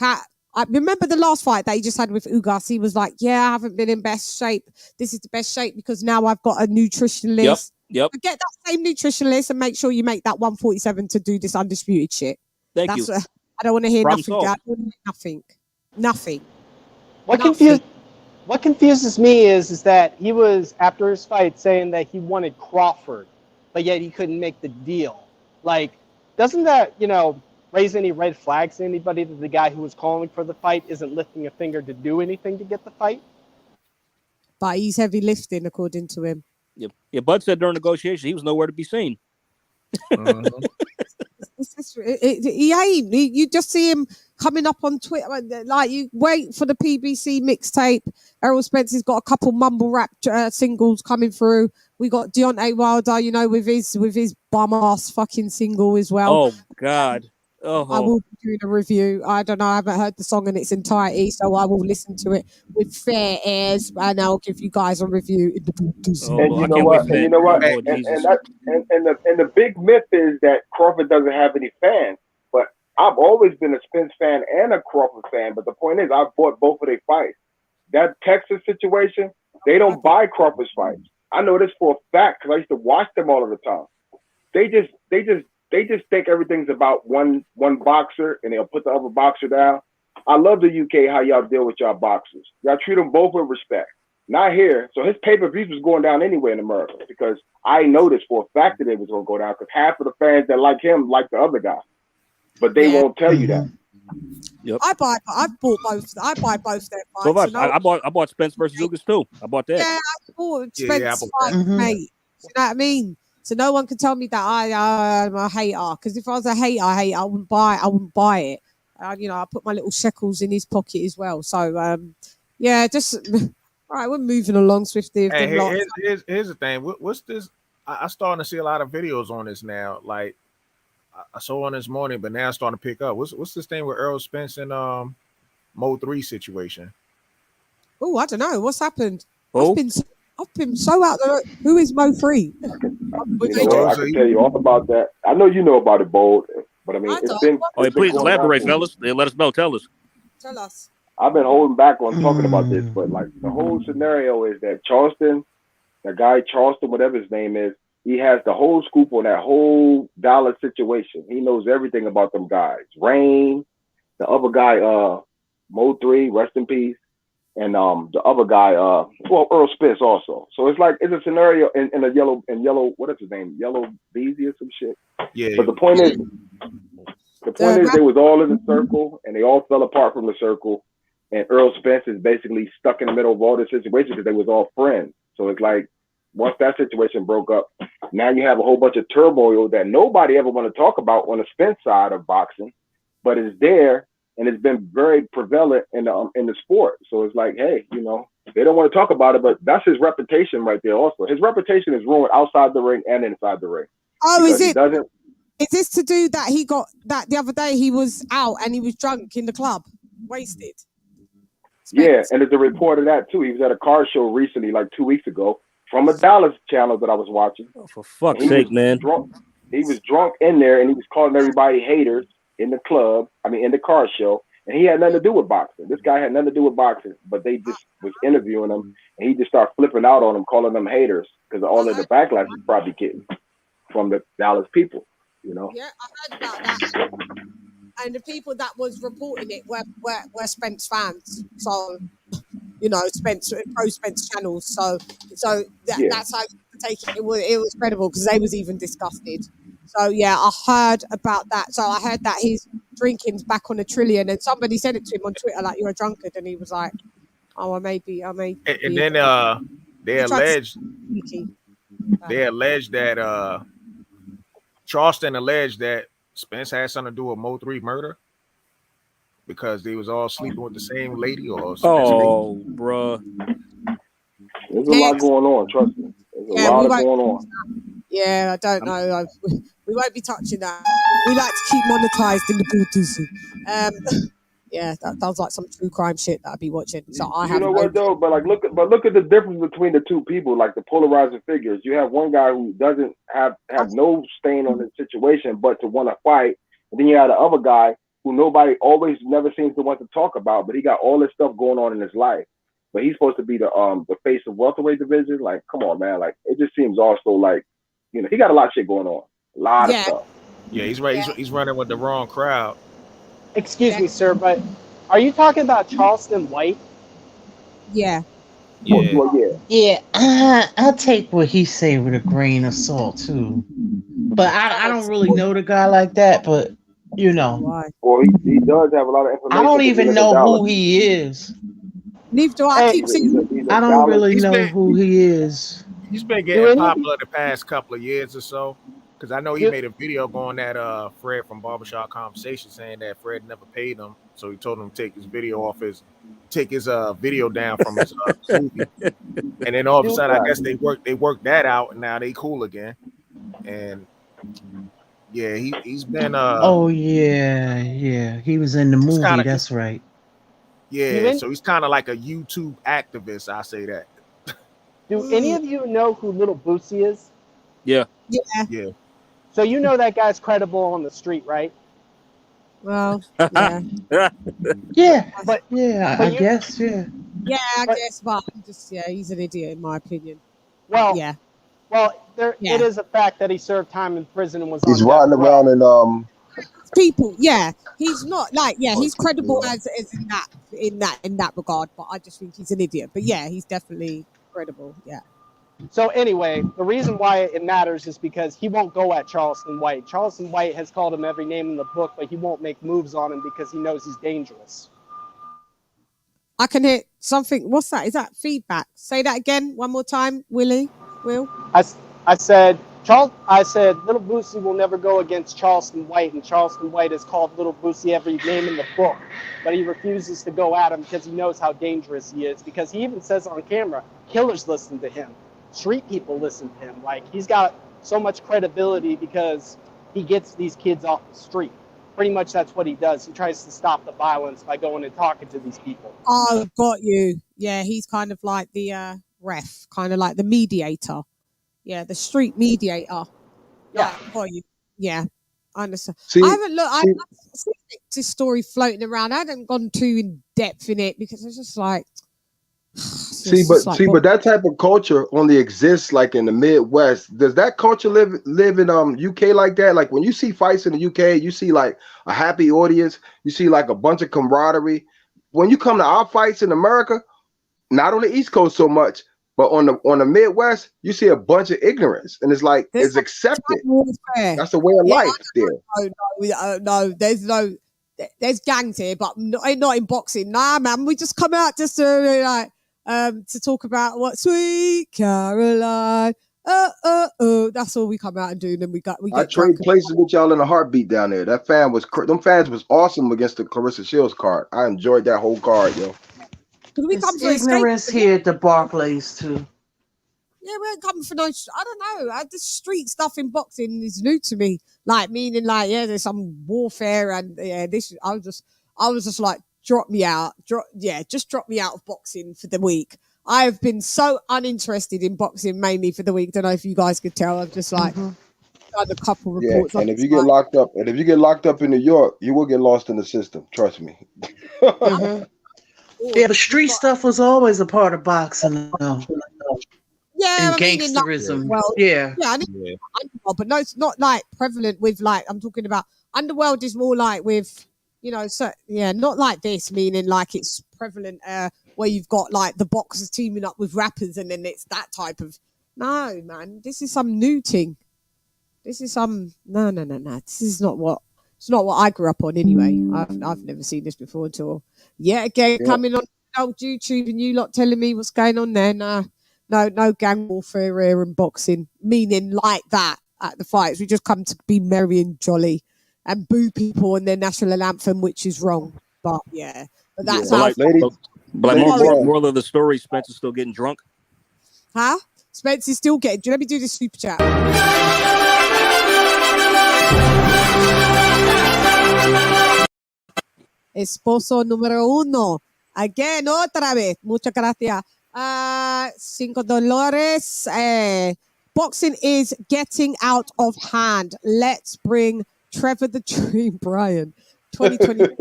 I remember the last fight that he just had with Ugas. He was like, yeah, I haven't been in best shape. This is the best shape because now I've got a nutritionist. Yep. Get that same nutritionist and make sure you make that 147 to do this undisputed shit. Thank you. I don't want to hear Problem nothing. solved. I don't want to hear nothing. What confuses me is that he was, after his fight, saying that he wanted Crawford, but yet he couldn't make the deal. Like, doesn't that, raise any red flags to anybody that the guy who was calling for the fight isn't lifting a finger to do anything to get the fight? But he's heavy lifting, according to him. Yeah, Bud said during negotiation he was nowhere to be seen. He ain't. You just see him coming up on Twitter. Like, you wait for the PBC mixtape. Errol Spence has got a couple mumble rap singles coming through. We got Deontay Wilder, with his bum ass fucking single as well. Oh God. I will be doing a review. I don't know. I haven't heard the song in its entirety, so I will listen to it with fair ears, and I'll give you guys a review. And you know what? And the big myth is that Crawford doesn't have any fans. But I've always been a Spence fan and a Crawford fan. But the point is, I've bought both of their fights. That Texas situation, they don't buy Crawford's fights. I know this for a fact because I used to watch them all of the time. They just think everything's about one boxer and they'll put the other boxer down. I love the UK, how y'all deal with y'all boxers. Y'all treat them both with respect. Not here. So his pay-per-views was going down anyway in America because I know this for a fact that it was going to go down because half of the fans that like him like the other guy. But they won't tell you that. Yep. I buy both their fights. So I bought Spence versus Ugas too. I bought that. Yeah, I bought Spence fight, mate. You know what I mean? So no one can tell me that I'm a hater. Because if I was a hater, I wouldn't buy it. I put my little shekels in his pocket as well. So just all right. We're moving along swiftly. Hey, here's the thing. What's this? I'm starting to see a lot of videos on this now. Like I saw one this morning, but now it's starting to pick up. What's this thing with Errol Spence and Mo 3 situation? Oh, I don't know. What's happened? I've been so out there. Who is Mo 3? I can tell you all about that. I know you know about it, Bold, but I mean, it's been. Please elaborate, fellas. Let us know. Tell us. Tell us. I've been holding back on talking about this, but like the whole scenario is that Charleston, the guy Charleston, whatever his name is, he has the whole scoop on that whole Dallas situation. He knows everything about them guys. Rain, the other guy, Mo 3, rest in peace. And the other guy, Errol Spence also. So it's a scenario in a yellow, what is his name? Yellow Beezy or some shit. Yeah. But the point is they was all in a circle and they all fell apart from the circle. And Errol Spence is basically stuck in the middle of all this situation because they was all friends. So it's like once that situation broke up, now you have a whole bunch of turmoil that nobody ever want to talk about on the Spence side of boxing, but it's there and it's been very prevalent in the sport. So it's like, hey, you know, they don't want to talk about it, but that's his reputation right there. Also, his reputation is ruined outside the ring and inside the ring. Oh, is it? Is this to do that he got that the other day he was out and he was drunk in the club, wasted? Yeah, and there's a report of that too. He was at a car show recently, like 2 weeks ago, from a Dallas channel that I was watching. Oh, for fuck's sake, man! He was drunk in there, and he was calling everybody haters in the club. I mean, in the car show, and he had nothing to do with boxing. This guy had nothing to do with boxing, but they just was interviewing him, and he just started flipping out on them, calling them haters because of all of the backlash he's probably getting from the Dallas people. You know? Yeah, I heard about that. And the people that was reporting it were Spence fans. So, you know, pro Spence channels. So that's how you take it. It was credible because they was even disgusted. So yeah, I heard about that. So I heard that his drinking's back on $1 trillion, and somebody said it to him on Twitter like, "You're a drunkard," and he was like, "Oh, I may be." And then they alleged that Charleston alleged that Spence had something to do with Mo 3 murder because they was all sleeping with the same lady or something. Bruh. There's a lot going on, trust me. There's a lot going on. Yeah, I don't know. We won't be touching that. We like to keep monetized in the Bluetooth. Yeah, that sounds like some true crime shit that I'd be watching. So You know what though? But look at the difference between the two people, like the polarizing figures. You have one guy who doesn't have no stain on the situation, but to want to fight, and then you have the other guy who nobody always never seems to want to talk about, but he got all this stuff going on in his life. But he's supposed to be the face of welterweight division. Like, come on, man. Like, it just seems also like, you know, he got a lot of shit going on, a lot of stuff. Yeah, he's right. He's running with the wrong crowd. Excuse me, sir, but are you talking about Charleston White? Yeah. Yeah, I'll take what he say with a grain of salt too. But I don't really know the guy like that, but you know. Well, he does have a lot of information. I don't even know who he is. Neither do I. Keep saying I don't really know who he is. He's been getting popular the past couple of years or so. Because I know he made a video going at Fred from Barbershop Conversation saying that Fred never paid him, so he told him to take his video video down from his movie. And then all of a sudden, I guess they worked that out, and now they cool again. And yeah, he's been oh yeah, he was in the movie. That's right. Yeah, so he's kind of like a YouTube activist. I say that. Do any of you know who Little Boosie is? Yeah. Yeah. So you know that guy's credible on the street, right? Well, yeah. Yeah, but I guess, yeah. Yeah, I guess, but he's an idiot in my opinion. Well, yeah. Well, it is a fact that he served time in prison and was. He's riding around in people. Yeah, he's not like he's credible as in that regard, but I just think he's an idiot. But yeah, he's definitely credible. Yeah. So anyway, the reason why it matters is because he won't go at Charleston White. Charleston White has called him every name in the book, but he won't make moves on him because he knows he's dangerous. I can hear something. What's that? Is that feedback? Say that again one more time, Will. I said Little Boosie will never go against Charleston White, and Charleston White has called Little Boosie every name in the book, but he refuses to go at him because he knows how dangerous he is, because he even says on camera, killers listen to him. Street people listen to him. Like, he's got so much credibility because he gets these kids off the street. Pretty much that's what he does. He tries to stop the violence by going and talking to these people. Oh, got you. Yeah, he's kind of like the ref, kind of like the mediator. Yeah, the street mediator. Yeah, got you. Yeah, I understand. I haven't looked. I've seen this story floating around. I haven't gone too in depth in it because it's just like. But that type of culture only exists like in the Midwest. Does that culture live in UK like that? Like when you see fights in the UK, you see like a happy audience, you see like a bunch of camaraderie. When you come to our fights in America, not on the East Coast so much, but on the Midwest, you see a bunch of ignorance, and it's like it's accepted. That's the way of life there. No, there's gangs here, but not in boxing. Nah, man, we just come out just to like. to talk about what Sweet Caroline. That's all we come out and do. And then we I get trade drunk. places with y'all in a heartbeat down there. That fan was them fans was awesome against the Clarissa Shields card. I enjoyed that whole card, yo. We come It's for escape. ignorance here at the Barclays too. Yeah, we ain't coming for no. I don't know. This street stuff in boxing is new to me. Like meaning, like there's some warfare and this. I was just like, drop me out. Just drop me out of boxing for the week. I have been so uninterested in boxing mainly for the week. Don't know if you guys could tell. I've just like done a couple reports. And if you get locked up, in New York, you will get lost in the system. Trust me. Yeah, the street stuff was always a part of boxing, though. Yeah, and gangsterism. Underworld, but no, it's not like prevalent with like I'm talking about. Underworld is more like with, not like this, meaning like it's prevalent where you've got like the boxers teaming up with rappers and then it's that type of. No, man, this is some new thing. This is some no. This is not what. It's not what I grew up on anyway. I've never seen this before at all. Coming on old YouTube and you lot telling me what's going on there. No gang warfare here in boxing, meaning like that at the fights. We just come to be merry and jolly and boo people and their national anthem, which is wrong. But that's how. Moral of the story: Spence is still getting drunk. Huh? Spence is still getting. Let me do this super chat. Esposo número uno. Again, otra vez. Muchas gracias. $5. Boxing is getting out of hand. Let's bring Trevor the Dream Bryan, 2020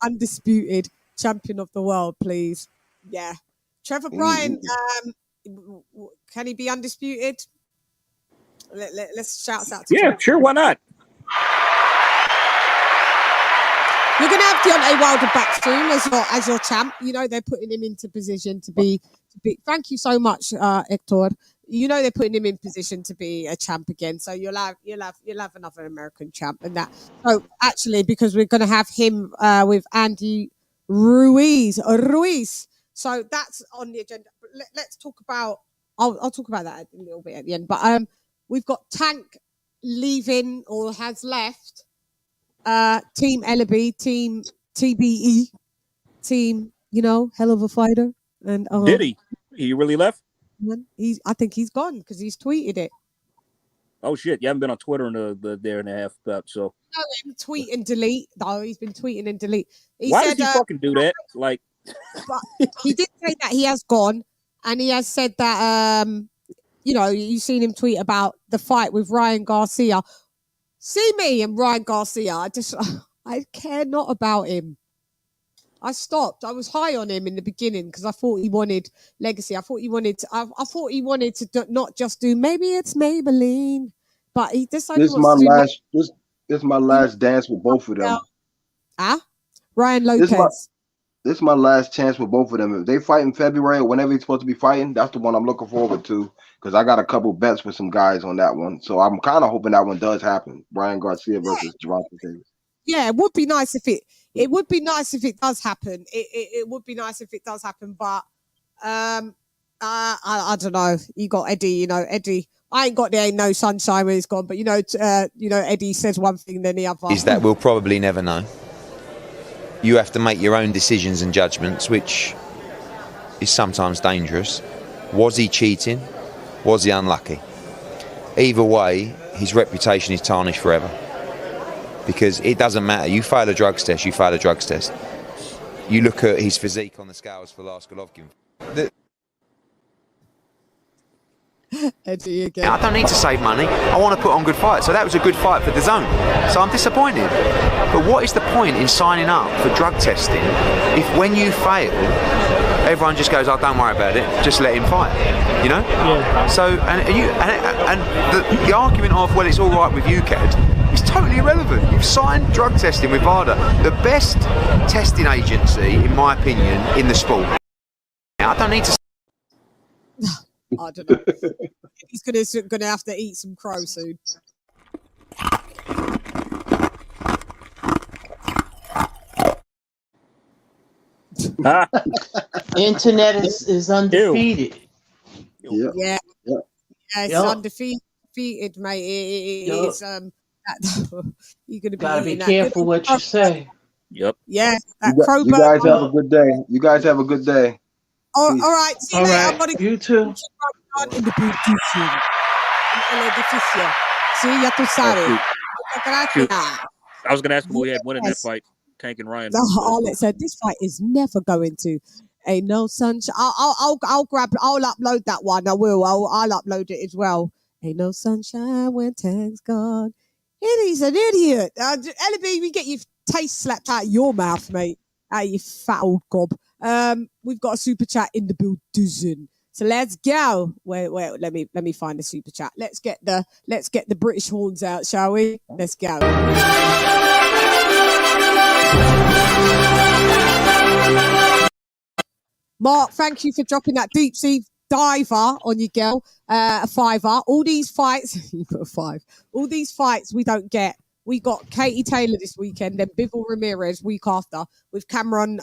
undisputed champion of the world, please. Yeah. Trevor Bryan, can he be undisputed? Let's shout out to Trevor. Sure, why not? You're going to have Deontay Wilder back soon as your champ. You know, they're putting him into position to be. Thank you so much, Hector. You know, they're putting him in position to be a champ again. So you'll have another American champ and that. So actually, because we're going to have him with Andy Ruiz. So that's on the agenda. Let's talk about. I'll talk about that a little bit at the end. But we've got Tank leaving or has left. Team Ellaby, Team TBE, Team, hell of a fighter. And did he? He really left? I think he's gone because he's tweeted it. Oh shit! You haven't been on Twitter in the day and a half, so. No, him tweet and delete. No, he's been tweeting and delete. Why does he fucking do that? Like, he did say that he has gone, and he has said that you've seen him tweet about the fight with Ryan Garcia. See me and Ryan Garcia. I care not about him. I stopped. I was high on him in the beginning because I thought he wanted legacy. I thought he wanted to not just do maybe it's Maybelline, but he decided this is my last dance with both of them. Ryan Lopez. This is my last chance with both of them. If they fight in February or whenever he's supposed to be fighting, that's the one I'm looking forward to because I got a couple bets with some guys on that one. So I'm kind of hoping that one does happen. Brian Garcia versus Gervonta Davis. Yeah, it would be nice if it would be nice if it does happen. It would be nice if it does happen, but I don't know. You got Eddie, Eddie. I ain't got there ain't no sunshine when he's gone, but Eddie says one thing then the other. Is that we'll probably never know. You have to make your own decisions and judgments, which is sometimes dangerous. Was he cheating? Was he unlucky? Either way, his reputation is tarnished forever. Because it doesn't matter. You fail a drugs test, you fail a drugs test. You look at his physique on the scales for last Golovkin. Eddie again. I don't need to save money. I want to put on good fights. So that was a good fight for DAZN. So I'm disappointed. But what is the point in signing up for drug testing if when you fail, everyone just goes, "Oh, don't worry about it. Just let him fight." Yeah. So the argument of it's all right with UKAD is totally irrelevant. You've signed drug testing with VADA, the best testing agency, in my opinion, in the sport. I don't need to. I don't know. He's gonna have to eat some crow soon. Internet is undefeated. Yeah. Yeah. Yeah. Yeah, it's undefeated, mate. It's you're gonna be Gotta be eating that good careful what you say. Yep. Yeah, that You crowbar. guys have a good day. You guys have a good day. All Peace. right. See you All later. right. I'm gonna You too. in the beautician. El edificio. Sí, ya tú sabes. Shoot. Muchas gracias. I was gonna ask him who he had winning that Yes. fight, Tank and Ryan. No, but it's Alex said this fight is never going to. Ain't no sunshine. I'll upload that one. I will. I'll upload it as well. Ain't no sunshine when Tank's gone. He's an idiot. Ellaby, we get your taste slapped out of your mouth, mate. Out of your fat old gob. We've got a super chat in the building. So let's go. Wait, let me find the super chat. Let's get the British horns out, shall we? Let's go. Mark, thank you for dropping that deep sea diver on your girl. A $5. All these fights, you put a 5. All these fights we don't get. We got Katie Taylor this weekend, then Bivol Ramirez week after with Cameron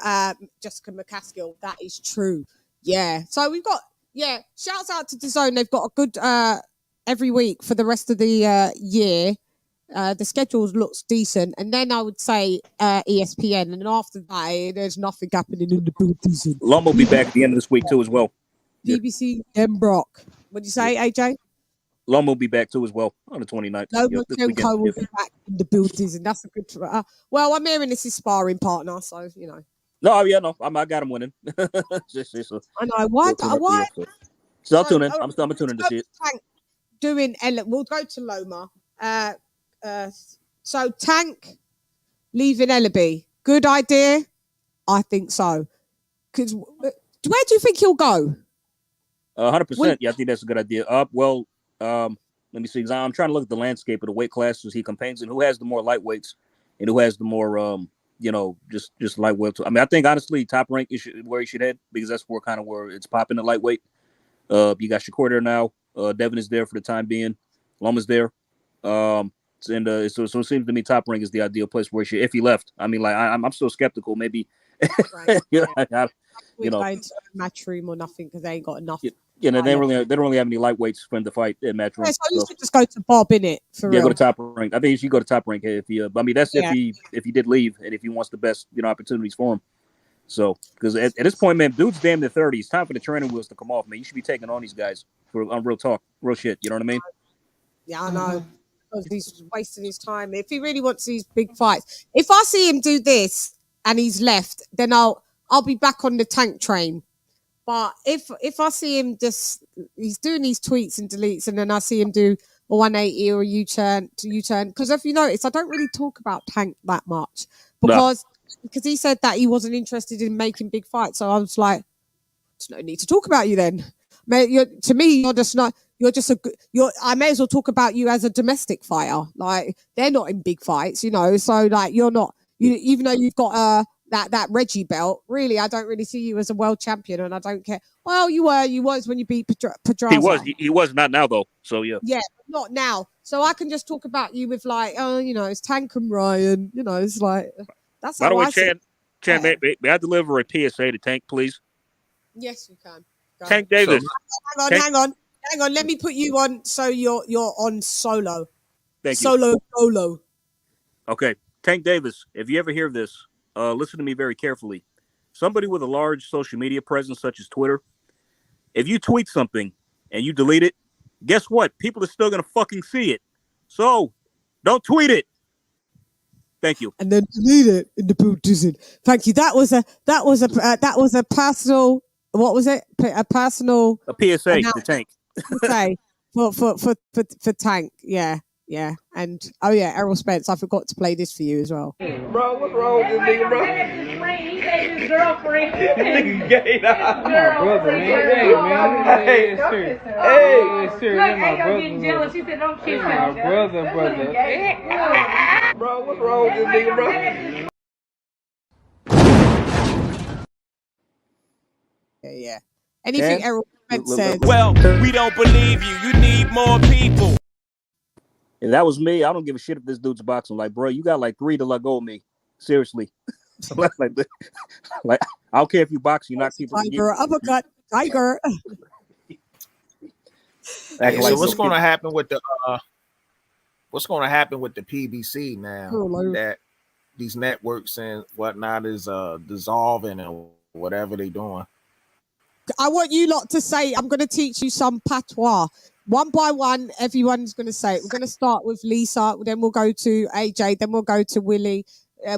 Jessica McCaskill. That is true. Yeah. So we've got, shouts out to DAZN. They've got a good every week for the rest of the year. The schedule looks decent. And then I would say ESPN. And after that, there's nothing happening in the building. Lum will be back at the end of this week too as well. BBC and Brock. What did you say, AJ? Lum will be back too as well on the 29th. Lomachenko will be back in the buildings, and that's a good. Well, I'm hearing this is sparring partner, so you know. No, yeah, no, I got him winning. I know why. So I'll tune in. I'm tuning in to see it. Tank doing. We'll go to Loma. So Tank leaving Ellaby. Good idea. I think so. Because where do you think he'll go? 100%. Yeah, I think that's a good idea. Let me see. I'm trying to look at the landscape of the weight classes he campaigns in. Who has the more lightweights and who has the more, just lightweight. I mean, I think honestly, Top Rank is where he should head because that's where it's popping at lightweight. You got Shakur there now. Devin is there for the time being. Loma's there. So it seems to me Top Rank is the ideal place where if he left. I mean, like I'm still skeptical. Maybe, Right, Matchroom or nothing because they ain't got enough. They don't really have any lightweights for him to fight in Matchroom. Yeah, so you should just go to Bob, innit? For real. Go to Top Rank. I think you should go to Top Rank if he. I mean, that's if he did leave and if he wants the best opportunities for him. So because at this point, man, dude's damn near 30. It's time for the training wheels to come off, man. You should be taking on these guys on real talk, real shit. You know what I mean? Yeah, I know. Because he's wasting his time. If he really wants these big fights, if I see him do this and he's left, then I'll be back on the Tank train. But if I see him he's doing these tweets and deletes, and then I see him do a 180 or a U-turn, because if you notice, I don't really talk about Tank that much because he said that he wasn't interested in making big fights. So I was like, there's no need to talk about you then. To me, you're just not. You're just I may as well talk about you as a domestic fighter. Like they're not in big fights, So like you're not. Even though you've got that Reggie belt, really, I don't really see you as a world champion, and I don't care. Well, you was when you beat Pedraza. He was not now though. So yeah. Yeah, not now. So I can just talk about you with like, it's Tank and Ryan. It's like that's. By the way, Chan, may I deliver a PSA to Tank, please? Yes, you can. Go Tank Davis. Hang on. Let me put you on so you're on solo. Thank you. Solo. Okay, Tank Davis. If you ever hear this, listen to me very carefully. Somebody with a large social media presence, such as Twitter, if you tweet something and you delete it, guess what? People are still gonna fucking see it. So don't tweet it. Thank you. And then delete it in the building. Thank you. That was a personal. What was it? A PSA to Tank. Okay, for Tank, yeah, and Errol Spence. I forgot to play this for you as well. Bro, what's wrong with this nigga, bro? He said his girlfriend. Nigga gay now. My brother, man. Hey, it's true. Hey, it's true. My brother. Getting jealous. She said, "Don't kiss him." My brother. Bro, what's wrong with this nigga, bro? Yeah. Anything Errol Spence said. Well, we don't believe you. You need more people. If that was me, I don't give a shit if this dude's boxing. Like, bro, you got like 3 to let go of me. Seriously. like, like I don't care if you box, you knock people. Tiger, uppercut, tiger. Acting So like what's no going to kid. happen with the PBC now that these networks and whatnot is dissolving and whatever they doing? I want you lot to say, I'm going to teach you some patois. One by one, everyone's going to say it. We're going to start with Lisa, then we'll go to AJ, then we'll go to Willie,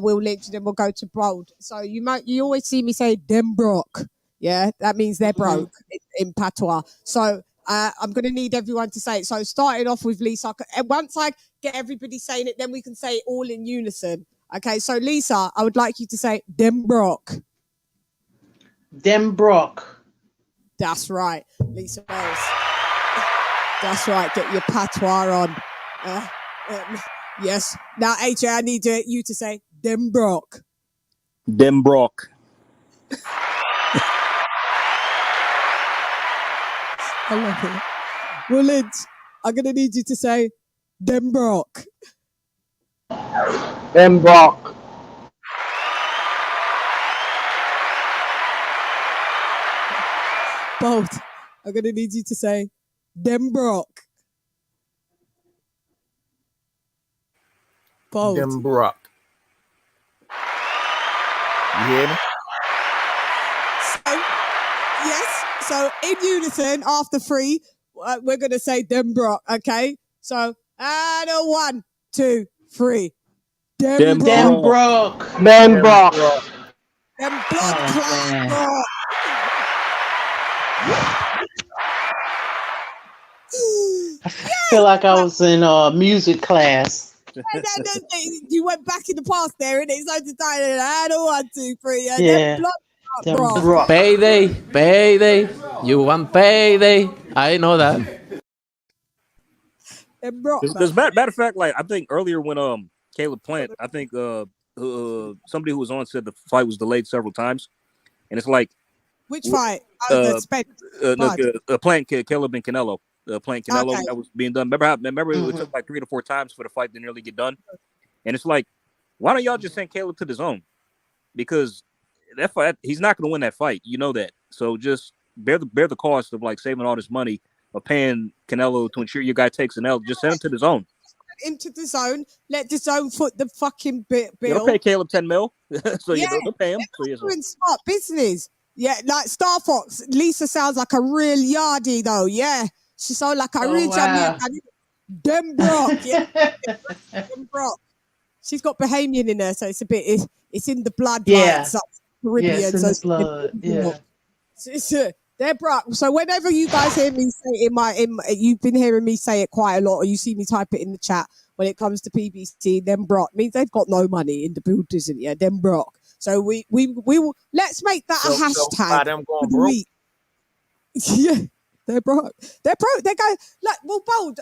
Will Lynch, then we'll go to Bold. So you always see me say, dem broke. Yeah, that means they're broke in patois. So I'm going to need everyone to say it. So starting off with Lisa, and once I get everybody saying it, then we can say it all in unison. Okay, so Lisa, I would like you to say, dem broke. Dem broke. That's right, Lisa Bells. That's right, get your patois on. Yes. Now, AJ, I need you to say, dem broke. Dem broke. I love it. Well, Lynch, I'm going to need you to say, dem broke. Dem broke. Bold, I'm going to need you to say, dem broke. Bold. Dem broke. You hear me? So, yes. So in unison, after three, we're going to say dem broke, okay? So, and a 1, 2, 3. Dem broke. Dem broke. Dem broke. Dem blood clot broke. I feel like I was in music class. You went back in the past there, and it's like the time. And a 1, 2, 3. Yeah. Dem blood broke. Payday. You want payday? I know that. Dem broke. As matter of fact, like I think earlier when Caleb Plant, I think somebody who was on said the fight was delayed several times, and it's like which fight? The Spence. Plant Caleb and Canelo. Playing Canelo Okay. that was being done. Remember it took like 3 to 4 times for the fight to nearly get done. And it's like, why don't y'all just send Caleb to the zone? Because that fight, he's not going to win that fight. You know that. So just bear the cost of like saving all this money of paying Canelo to ensure your guy takes an L. Just send him to the zone. Into the zone. Let the zone foot the fucking bill. They'll pay Caleb 10 mil. So Yeah, they'll pay him. So doing smart business. Yeah, like Star Fox. Lisa sounds like a real yardie though. Yeah. She sounds like a real Jamaican. Dem broke. Yeah. Dem broke. She's got Bahamian in her, so it's a bit. It's in the blood. Yeah. Like, Caribbean. Yeah, it's in the blood. Yeah. They're broke. So whenever you guys hear me say you've been hearing me say it quite a lot, or you see me type it in the chat when it comes to PBC, them broke means they've got no money in the build, isn't it? Them broke. So we will let's make that a hashtag. By them going broke. Yeah. They're broke. They're broke. They go like Bold.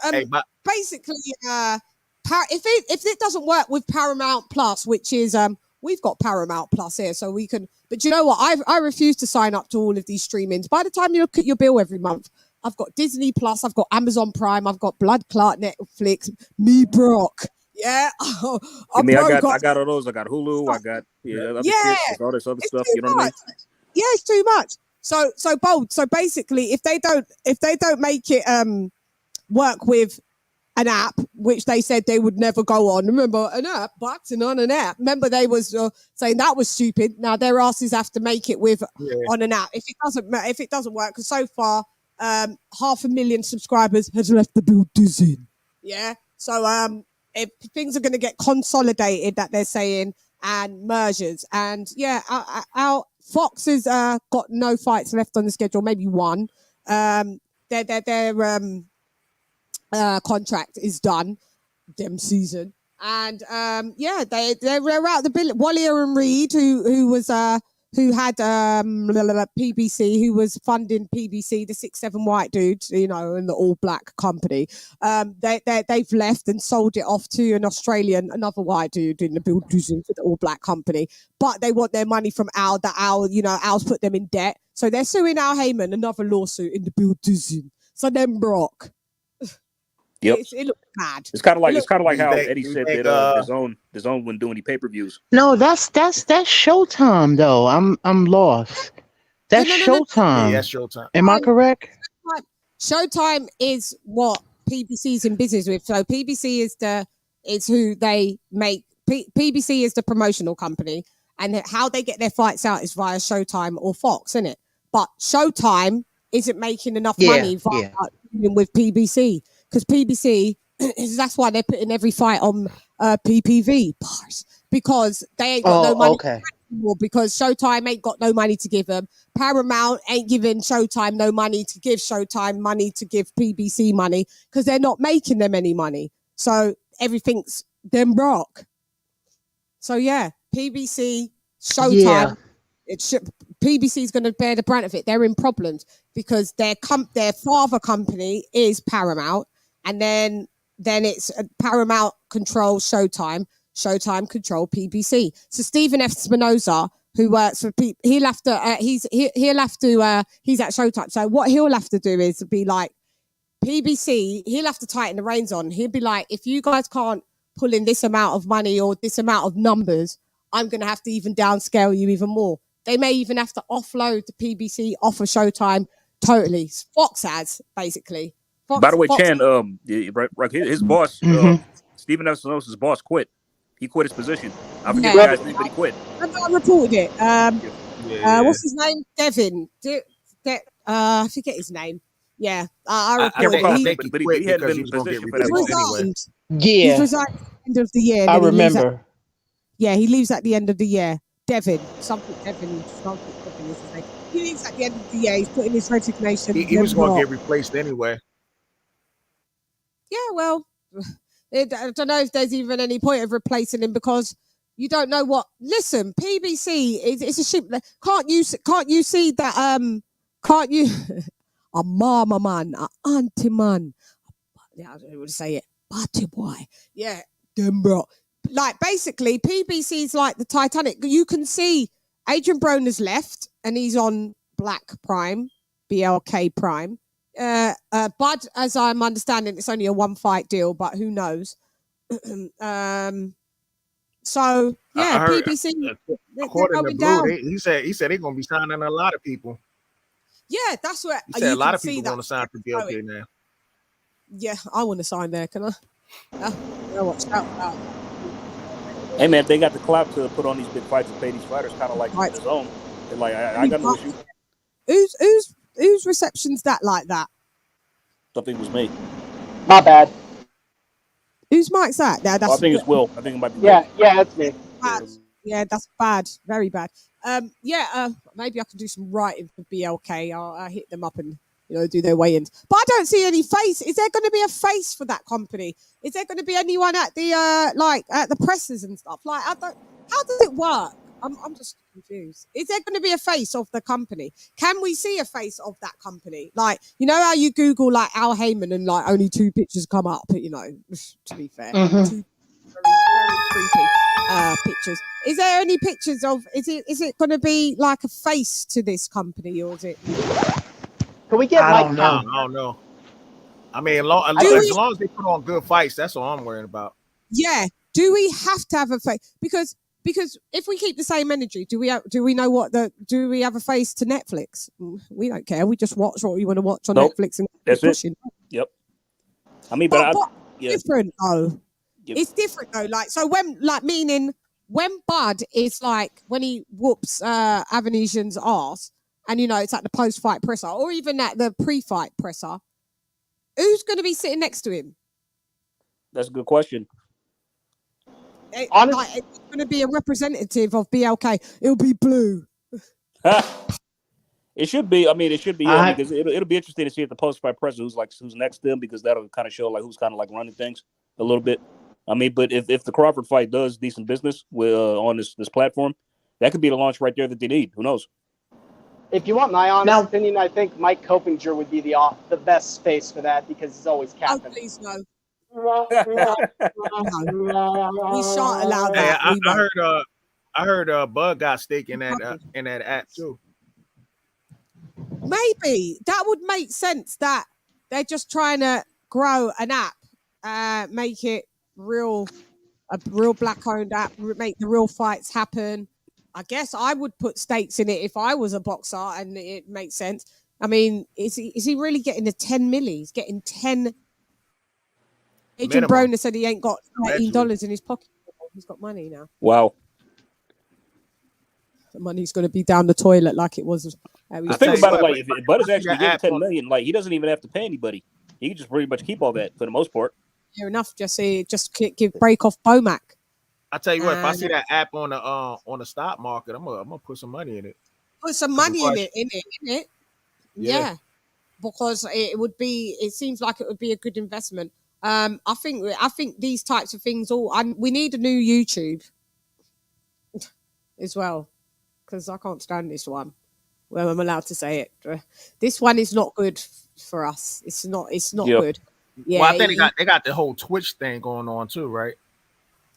Basically, if it doesn't work with Paramount Plus, which is we've got Paramount Plus here, so we can. But you know what? I refuse to sign up to all of these streamings. By the time you look at your bill every month, I've got Disney Plus, I've got Amazon Prime, I've got Blood Clot, Netflix. Me broke. Yeah. I got all those. I got Hulu. I got other shit, all this other stuff. You know what I mean? Yeah, it's too much. So Bold. So basically, if they don't make it work with an app, which they said they would never go on. Remember, an app, boxing on an app. Remember, they was saying that was stupid. Now their asses have to make it with on an app. If it doesn't work, because so far 500,000 subscribers has left the building. Yeah. So if things are going to get consolidated, that they're saying, and mergers, and yeah, our Fox has got no fights left on the schedule, maybe one. Their contract is done, them season, and yeah, they're out the bill. Wallier and Reed, who had PBC, who was funding PBC, the 6'7" white dude, you know, in the all black company. They've left and sold it off to an Australian, another white dude in the building for the all black company. But they want their money from Al. Al's put them in debt, so they're suing Al Heyman, another lawsuit in the building. So then Brock. Yep. It looks bad. It's kind of like Do you how think, Eddie do you said think that the zone wouldn't do any pay-per-views. No, that's Showtime though. I'm lost. That's No. yeah, Showtime. that's Showtime. Am I correct? Showtime is what PBC's in business with. So PBC is who they make. PBC is the promotional company, and how they get their fights out is via Showtime or Fox, isn't it? But Showtime isn't making enough money via with PBC, because PBC that's why they're putting every fight on PPV bars, because they ain't got no money. Okay. Because Showtime ain't got no money to give them. Paramount ain't giving Showtime no money to give Showtime money to give PBC money, because they're not making them any money. So everything's them broke. So yeah, PBC, Showtime, PBC is going to bear the brunt of it. They're in problems because their father company is Paramount, and then it's Paramount controls Showtime. Showtime control PBC. So Stephen F. Spinoza, who works for he'll have to he's at Showtime. So what he'll have to do is be like, PBC, he'll have to tighten the reins on. He'll be like, if you guys can't pull in this amount of money or this amount of numbers, I'm going to have to even downscale you even more. They may even have to offload the PBC off of Showtime totally. Fox has, basically. By the way, Chan, his boss, Stephen F. Spinoza's boss, quit. He quit his position. I forget the guy's name, but he quit. I reported it. What's his name? Devin. I forget his name. Yeah, I reported it. But he hadn't been in position for that long anyway. Yeah. He resigned at the end of the year. I remember. He leaves at the end of the year. Devin. Something Devin is his name. He leaves at the end of the year. He's putting his resignation. He was going to get replaced anyway. Yeah, well, I don't know if there's even any point of replacing him, because you don't know what. Listen, PBC it's a ship. Can't you see that? Can't you? A mama man, a auntie man. Yeah, I don't want to say it. Party boy. Yeah, them bro. Like basically, PBC's like the Titanic. You can see Adrian Broner's left, and he's on Black Prime, BLK Prime. Bud, as I'm understanding, it's only a 1-fight deal, but who knows? So yeah, heard, PBC. According to Blue, he said they're going to be signing a lot of people. Yeah, that's where he said a lot of people want to sign for BLK now. Yeah, I want to sign there. Can I? Watch out. Hey man, they got the clout to put on these big fights and pay these fighters, kind of like his own. They're like, I got no issue. Whose reception's that like that? Something was me. My bad. Whose mic's that? Yeah, I think it's Will. I think it might be. Yeah, that's me. Yeah, that's bad. Very bad. Maybe I can do some writing for BLK. I'll hit them up and do their weigh-ins. But I don't see any face. Is there going to be a face for that company? Is there going to be anyone at the at the presses and stuff? Like, how does it work? I'm just confused. Is there going to be a face of the company? Can we see a face of that company? Like, you know how you Google like Al Heyman and like only 2 pictures come up, to be fair. 2 very, very creepy pictures. Is there any pictures of, is it going to be like a face to this company, or is it? Can we get I don't know. I mean, as long as they put on good fights, that's all I'm worried about. Yeah. Do we have to have a face? Because if we keep the same energy, do we know do we have a face to Netflix? We don't care. We just watch what we want to watch on Netflix and that's pushing. It. Yep. I mean, but different though. Yep. It's different though. Like, so when Bud is like, when he whoops Avernesyan's ass, and it's at the post-fight presser or even at the pre-fight presser, who's going to be sitting next to him? That's a good question. It's going to be a representative of BLK. It'll be Blue. It should be. I mean, it should be because it'll be interesting to see at the post-fight presser who's next to him, because that'll kind of show like who's kind of like running things a little bit. I mean, but if the Crawford fight does decent business with on this platform, that could be the launch right there that they need. Who knows? If you want my honest opinion, I think Mike Coppinger would be the best space for that, because he's always capping. Oh, please no. We shan't allow that. I heard Bud got stake in that app too. Maybe that would make sense, that they're just trying to grow an app make it real, a real black-owned app, make the real fights happen. I guess I would put stakes in it if I was a boxer, and it makes sense. I mean, is he really getting the 10 milli? He's getting 10. Adrian Minimum. Broner said he ain't got $13 in his pocket. He's got money now. Wow. The money's going to be down the toilet like it was. I think about it, like if Bud is actually getting 10 million, like he doesn't even have to pay anybody. He can just pretty much keep all that for the most part. Fair enough, Jesse. Just give break off Bomac. I tell you what, if I see that app on the stock market, I'm gonna put some money in it. Put some money in it. Yeah. Because it seems like it would be a good investment. I think these types of things we need a new YouTube as well, because I can't stand this one. Well, I'm allowed to say it. This one is not good for us. It's not good. Yeah. Well, I think they got the whole Twitch thing going on too, right?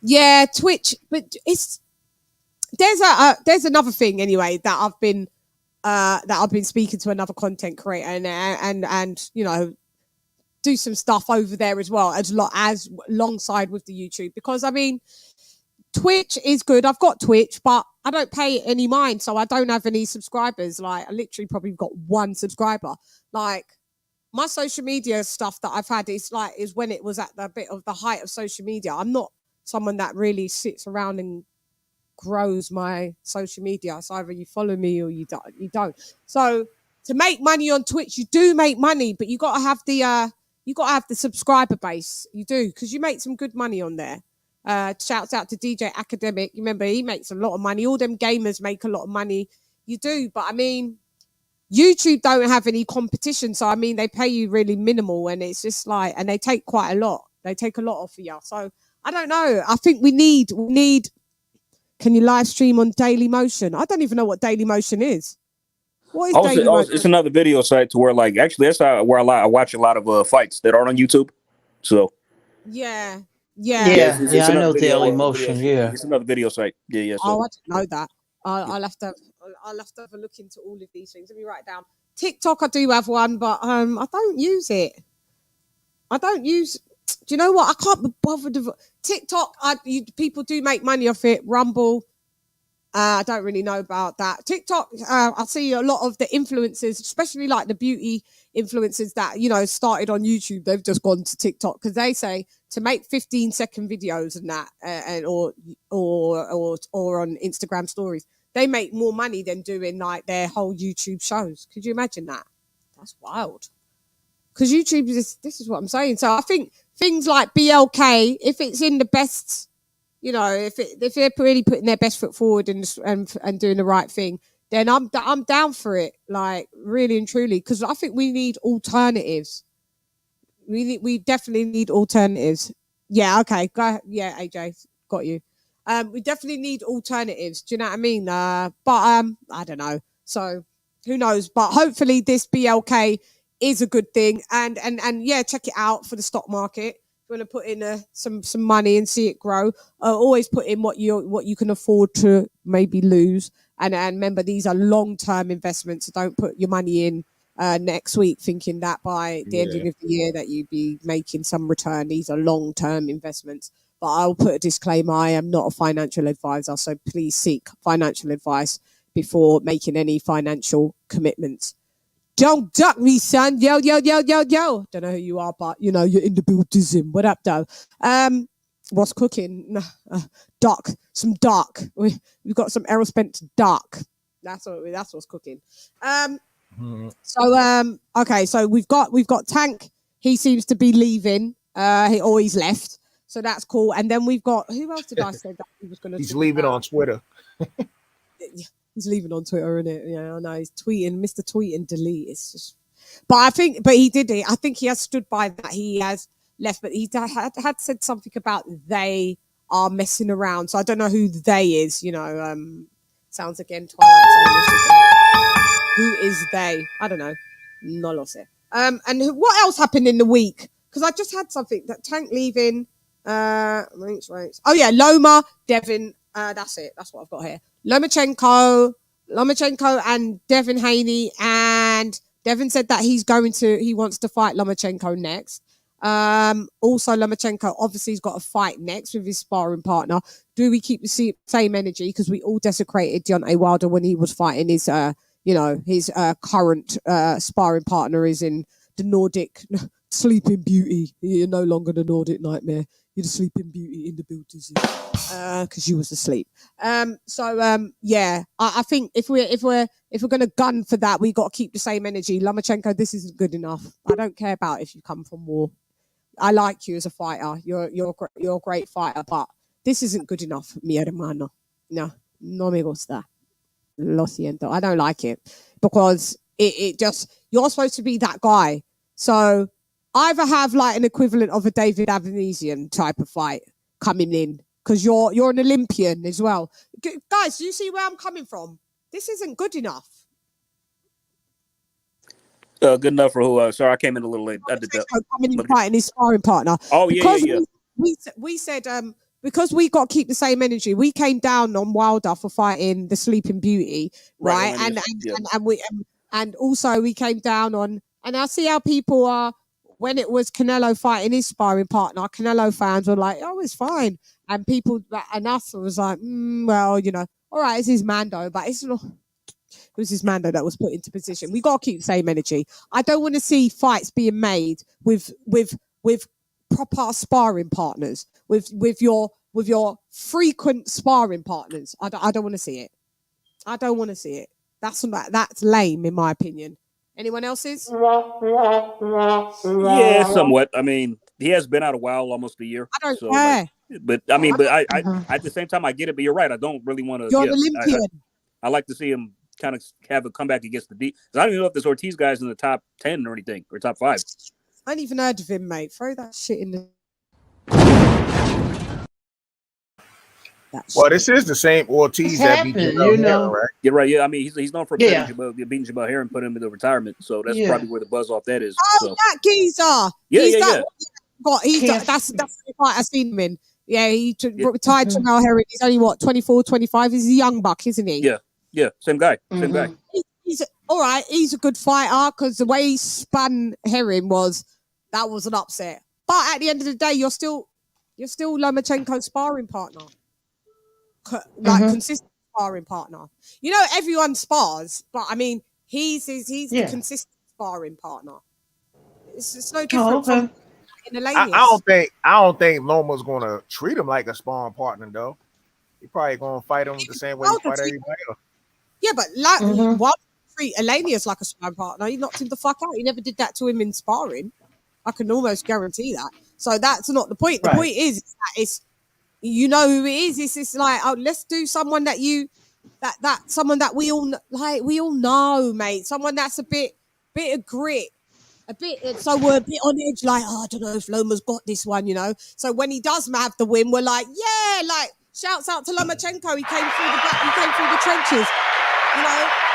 Yeah, Twitch, but there's another thing anyway that I've been speaking to another content creator and you know, do some stuff over there as well as alongside with the YouTube, because I mean, Twitch is good. I've got Twitch, but I don't pay any mind, so I don't have any subscribers. Like, I literally probably got 1 subscriber. Like, my social media stuff that I've had is when it was at the bit of the height of social media. I'm not someone that really sits around and grows my social media. It's either you follow me or you don't. So to make money on Twitch, you do make money, but you got to have the subscriber base. You do, because you make some good money on there. Shouts out to DJ Academic. You remember, he makes a lot of money. All them gamers make a lot of money. You do, but I mean, YouTube don't have any competition, so I mean, they pay you really minimal, and it's just like, and they take quite a lot. They take a lot off of you. So I don't know. I think we need. Can you live stream on Daily Motion? I don't even know what Daily Motion is. What is Daily Motion? It's another video site to where, like, actually that's where I watch a lot of fights that aren't on YouTube. So yeah. I know Daily Motion. Yeah, it's another video site. Yeah. So. Oh, I didn't know that. I'll have to have a look into all of these things. Let me write it down. TikTok, I do have one, but I don't use it. Do you know what? I can't be bothered with TikTok. People do make money off it. Rumble, I don't really know about that. TikTok, I see a lot of the influencers, especially like the beauty influencers that, you know, started on YouTube. They've just gone to TikTok because they say to make 15-second videos and that, or on Instagram stories, they make more money than doing like their whole YouTube shows. Could you imagine that? That's wild. Because YouTube this is what I'm saying. So I think things like BLK, if it's in the best, you know, if they're really putting their best foot forward and doing the right thing, then I'm down for it, like really and truly, because I think we need alternatives. We definitely need alternatives. Yeah, okay, go ahead. Yeah, AJ, got you. We definitely need alternatives. Do you know what I mean? But I don't know. So who knows? But hopefully this BLK is a good thing, and yeah, check it out for the stock market. If you want to put in some money and see it grow, always put in what you can afford to maybe lose. And remember, these are long-term investments. So don't put your money in next week thinking that by the ending of the year that you'd be making some return. These are long-term investments. But I'll put a disclaimer: I am not a financial advisor, so please seek financial advice before making any financial commitments. Don't duck me, son. Yo. Don't know who you are, but you know you're in the building. What up, though? What's cooking? Duck. Some duck. We've got some Errol Spence duck. That's what's cooking. So okay. So we've got Tank. He seems to be leaving. He's left. So that's cool. And then we've got, who else did I say that he was going to? He's leaving on Twitter. He's leaving on Twitter, isn't it? Yeah, I know. He's tweeting, Mr. Tweet and delete. It's just, but he did it. I think he has stood by that. He has left, but he had said something about they are messing around. So I don't know who they is. You know, sounds again Twilight Zone. Who is they? I don't know. No lo sé. And what else happened in the week? Because I just had something that Tank leaving. Ranks. Oh yeah, Loma, Devin. That's it. That's what I've got here. Lomachenko and Devin Haney, and Devin said that he wants to fight Lomachenko next. Also, Lomachenko obviously has got a fight next with his sparring partner. Do we keep the same energy? Because we all desecrated Deontay Wilder when he was fighting his, his current sparring partner is in the Nordic Sleeping Beauty. You're no longer the Nordic Nightmare. You're the Sleeping Beauty in the building, because you was asleep. I think if we're gonna gun for that, we got to keep the same energy. Lomachenko, this isn't good enough. I don't care about if you come from war. I like you as a fighter. You're a great fighter, but this isn't good enough, mi hermano. No me gusta. Lo siento. I don't like it because it just, you're supposed to be that guy. So either have like an equivalent of a David Avernesyan type of fight coming in, because you're an Olympian as well. Guys, do you see where I'm coming from? This isn't good enough. Good enough for who? Sorry, I came in a little late. I did that. Coming in fighting his sparring partner. Oh, because yeah. We said because we got to keep the same energy. We came down on Wilder for fighting the Sleeping Beauty, right? And also we came down on, and I see how people are when it was Canelo fighting his sparring partner. Canelo fans were like, "Oh, it's fine," and people and us was like, "Well, all right, it's his Mando, but it's not." It was his Mando that was put into position. We got to keep the same energy. I don't want to see fights being made with proper sparring partners, with your frequent sparring partners. I don't want to see it. I don't want to see it. That's lame, in my opinion. Anyone else's? Yeah, somewhat. I mean, he has been out a while, almost a year. I don't care. I at the same time, I get it. But you're right. I don't really want to. You're an Olympian. I like to see him kind of have a comeback against the D. I don't even know if this Ortiz guy's in the top 10 or anything, or top 5. I ain't even heard of him, mate. Throw that shit in the. Well, this is the same Ortiz that beat Jabal, right? You're right. Yeah, I mean, he's known for beating Jabal here and putting him into retirement. So that's probably where the buzz off that is. Oh, that geezer. That's the fight I've seen him in. Yeah, he retired Jamel Herring. He's only 24, 25. He's a young buck, isn't he? Yeah, same guy. Same guy. He's all right. He's a good fighter because the way he spun Herring was an upset. But at the end of the day, you're still Lomachenko's sparring partner. Consistent sparring partner. Everyone spars, but I mean, he's the consistent sparring partner. It's no different from I don't think Loma's gonna treat him like a sparring partner though. He probably gonna fight him the same way he fight everybody else. Yeah, but why treat Elenius like a sparring partner? He knocked him the fuck out. He never did that to him in sparring. I can almost guarantee that. So that's not the point. The point is that it's, you know who it is. It's just like, oh, let's do someone that someone that we all like. We all know, mate. Someone that's a bit of grit, so we're a bit on edge. Like, oh, I don't know if Loma's got this one, So when he does have the win, we're like, yeah, like shouts out to Lomachenko. He came through the trenches,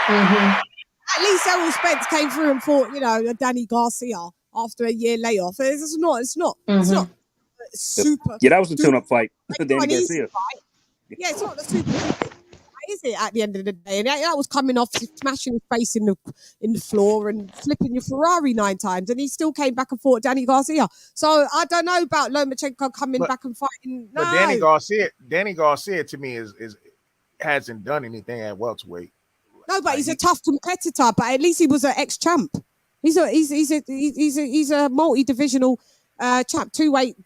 At least Errol Spence came through and fought, Danny Garcia after a year layoff. It's not super. Yeah, that was a tune-up fight. Danny Garcia. Yeah, it's not the super fight, is it? At the end of the day, and that was coming off smashing his face in the floor and flipping your Ferrari 9 times, and he still came back and fought Danny Garcia. So I don't know about Lomachenko coming back and fighting. No. But Danny Garcia to me hasn't done anything at welterweight. No, but he's a tough competitor. But at least he was an ex-champ. He's a multi-divisional champ, two-weight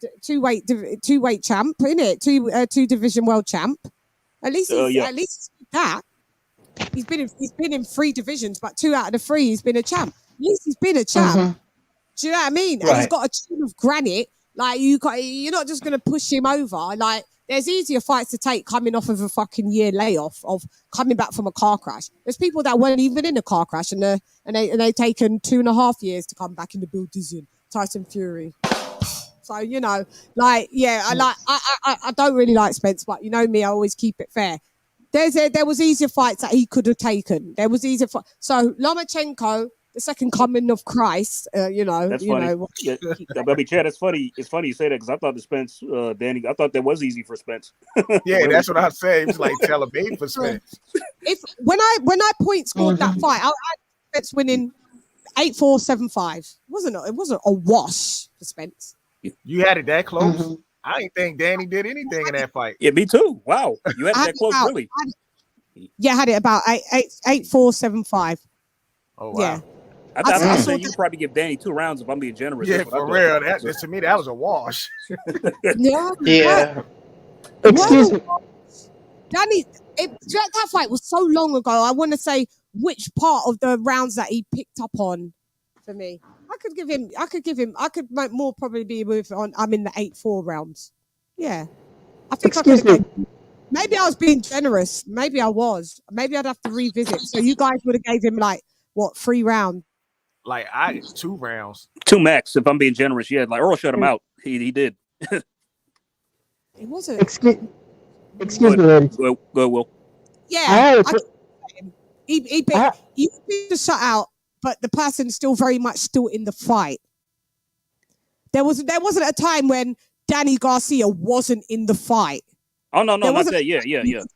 champ, isn't it? Two division world champ. At least that. He's been in 3 divisions, but 2 out of the 3 he's been a champ. At least he's been a champ. Do you know what I mean? Right. And he's got a chin of granite. Like you're not just gonna push him over. Like there's easier fights to take coming off of a fucking year layoff of coming back from a car crash. There's people that weren't even in a car crash and they taken 2.5 years to come back in the building. Tyson Fury. So I don't really like Spence, but you know me, I always keep it fair. There was easier fights that he could have taken. There was easier so Lomachenko, the second coming of Christ, That's funny. Yeah, I mean, Chad, it's funny. It's funny you say that because I thought the Spence, Danny, I thought that was easy for Spence. Yeah, that's what I say. It's like tell a babe for Spence. When I point scored that fight, I had Spence winning 8-4, 7-5. It wasn't a wash for Spence. You had it that close. Mm-hmm. I didn't think Danny did anything in that fight. Yeah, me too. Wow, you had it that close, really? I had it about 8-4-7-5. Oh wow. Yeah. I say you could probably give Danny 2 rounds if I'm being generous. Yeah, for real. That to me, that was a wash. Yeah. Excuse me. Danny, that fight was so long ago. I want to say which part of the rounds that he picked up on for me. I could more probably be with I'm in the 8-4 rounds. Yeah. I think Excuse me. Maybe I was being generous. Maybe I was. Maybe I'd have to revisit. So you guys would have gave him 3 rounds? Like 2 rounds. 2 max, if I'm being generous. Yeah, like Earl shut him out. He did. It wasn't. Excuse me. Go, Will. Yeah. He beat the shutout, but the person's still very much still in the fight. There wasn't a time when Danny Garcia wasn't in the fight. Oh no, not that. Yeah.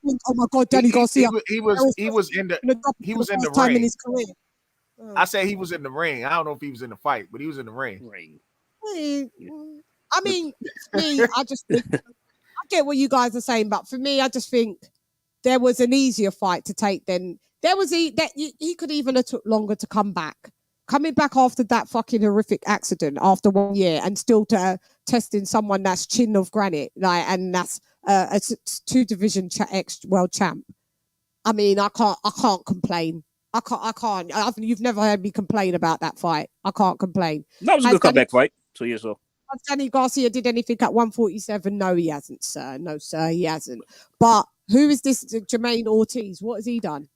Oh my God, Danny Garcia. He was in the ring ring. in his career. I say he was in the ring. I don't know if he was in the fight, but he was in the ring. I mean, for me, I just think, I get what you guys are saying, but for me, I just think there was an easier fight to take than there was. He could even have took longer to come back. Coming back after that fucking horrific accident after 1 year and still testing someone that's chin of granite, and that's a 2 division ex world champ. I mean, I can't complain. I can't. You've never heard me complain about that fight. I can't complain. That was a good comeback fight. So yeah, so. Has Danny Garcia did anything at 147? No, he hasn't, sir. No, sir, he hasn't. But who is this Jermaine Ortiz? What has he done?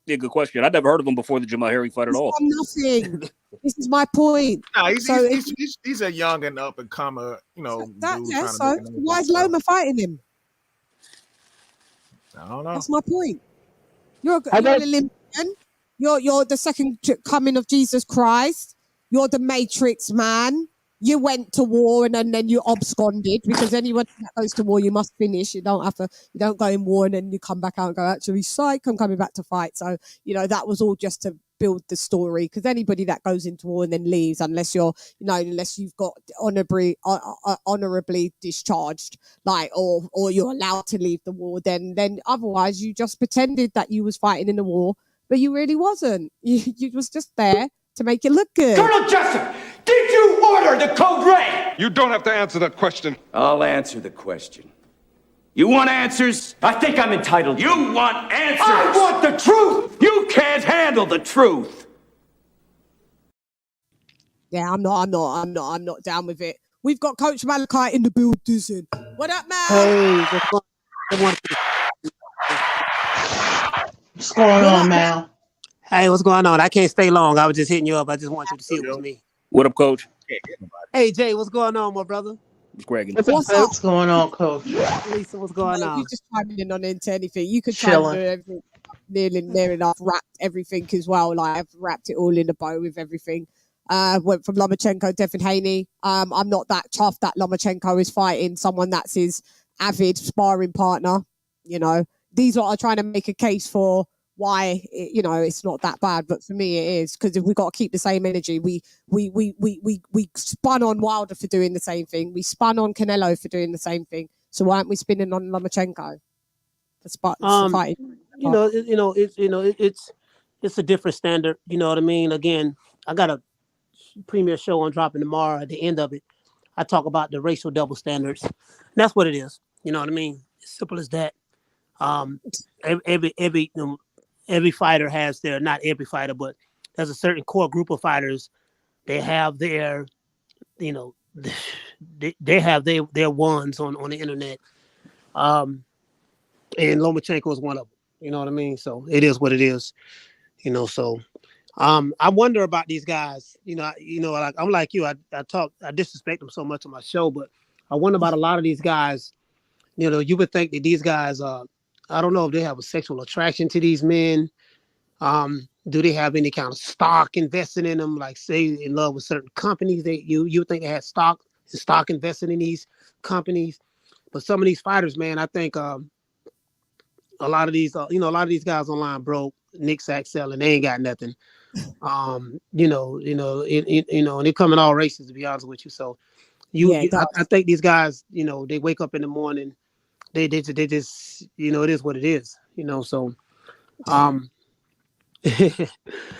Yeah, good question. I'd never heard of him before the Jamal Herring fight at all. Nothing. This is my point. No, he's a young and up and comer, so why is Loma fighting him? I don't know. That's my point. You're an Olympian. You're the second coming of Jesus Christ. You're the Matrix man. You went to war and then you absconded, because anyone that goes to war, you must finish. You don't go in war and then you come back out and go, actually, psych, I'm coming back to fight. So, that was all just to build the story, because anybody that goes into war and then leaves, unless you've got honorably discharged, or you're allowed to leave the war, then otherwise you just pretended that you was fighting in the war, but you really wasn't. You was just there to make it look good. Colonel Jessup, did you order the code red? You don't have to answer that question. I'll answer the question. You want answers? I think I'm entitled. You want answers? I want the truth! You can't handle the truth! Yeah, I'm not down with it. We've got Coach Malachi in the building. What up, man? Hey, what's going on, Mal? Hey, what's going on? I can't stay long. I was just hitting you up. I just want you to see it was me. What up, Coach? Hey, Jay, what's going on, my brother? It's Greg. What's going on, Coach? Lisa, what's going on? You just chiming in on into anything. You could try and do everything. Near enough wrapped everything as well. I've wrapped it all in a bow with everything. Went from Lomachenko, Devin Haney. I'm not that chuffed that Lomachenko is fighting someone that's his avid sparring partner. These are trying to make a case for why it's not that bad, but for me it is, because if we got to keep the same energy, we spun on Wilder for doing the same thing, we spun on Canelo for doing the same thing, so why aren't we spinning on Lomachenko for fighting? It's a different standard. You know what I mean? Again, I got a premiere show on dropping tomorrow. At the end of it, I talk about the racial double standards. And that's what it is. You know what I mean? It's simple as that. Every fighter has not every fighter, but there's a certain core group of fighters. They have their, they have their ones on the internet. And Lomachenko is one of them. You know what I mean? So it is what it is. I wonder about these guys. I'm like you. I disrespect them so much on my show, but I wonder about a lot of these guys. You would think that these guys I don't know if they have a sexual attraction to these men. Do they have any kind of stock invested in them? Like, say, in love with certain companies, you would think they had stock invested in these companies. But some of these fighters, man, I think a lot of these guys online broke, Nick Sack selling, they ain't got nothing. and they come in all races, to be honest with you. So I think these guys, they wake up in the morning, they just, it is what it is, So,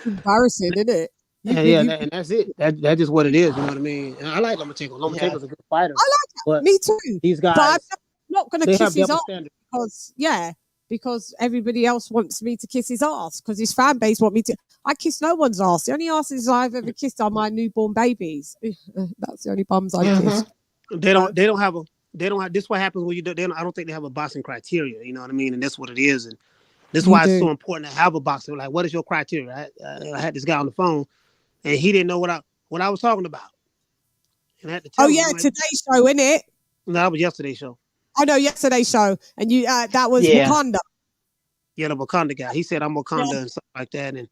embarrassing, isn't it? And that's it. That's just what it is. You know what I mean? And I like Lomachenko. Lomachenko's a good fighter. I like it. But Me too. These But I'm guys, not going to they kiss have his double ass standards. because everybody else wants me to kiss his ass because his fan base want me to. I kiss no one's ass. The only asses I've ever kissed are my newborn babies. That's the only bums I kissed. They don't have. This is what happens when you don't. I don't think they have a boxing criteria. You know what I mean? And that's what it is. And this is why it's so important to have a boxer. Like, what is your criteria? I had this guy on the phone, and he didn't know what I was talking about. And I had to tell him, like, today's show, isn't it? No, that was yesterday's show. I know, yesterday's show, and you that was Wakanda. Yeah, the Wakanda guy. He said I'm Wakanda and stuff like that, and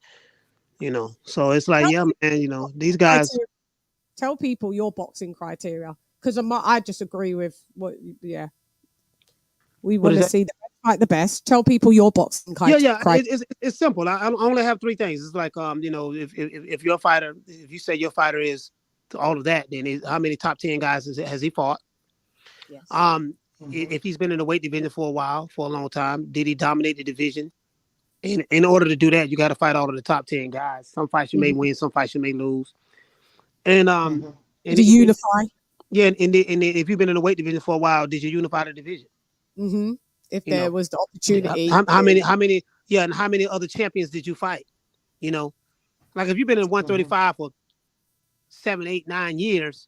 so it's like, man, these guys. Tell people your boxing criteria because I just agree with what. Yeah, we want to see the best fight the best. Tell people your boxing criteria. It's simple. I only have three things. It's like if your fighter, if you say your fighter is all of that, then how many top 10 guys has he fought? Yes. If he's been in the weight division for a while, for a long time, did he dominate the division? And in order to do that, you got to fight all of the top 10 guys. Some fights you may win, some fights you may lose. And and unify. Yeah, and if you've been in the weight division for a while, did you unify the division? Mm-hmm. If there was the opportunity. How many? Yeah, and how many other champions did you fight? Like if you've been in 135 for 7, 8, 9 years,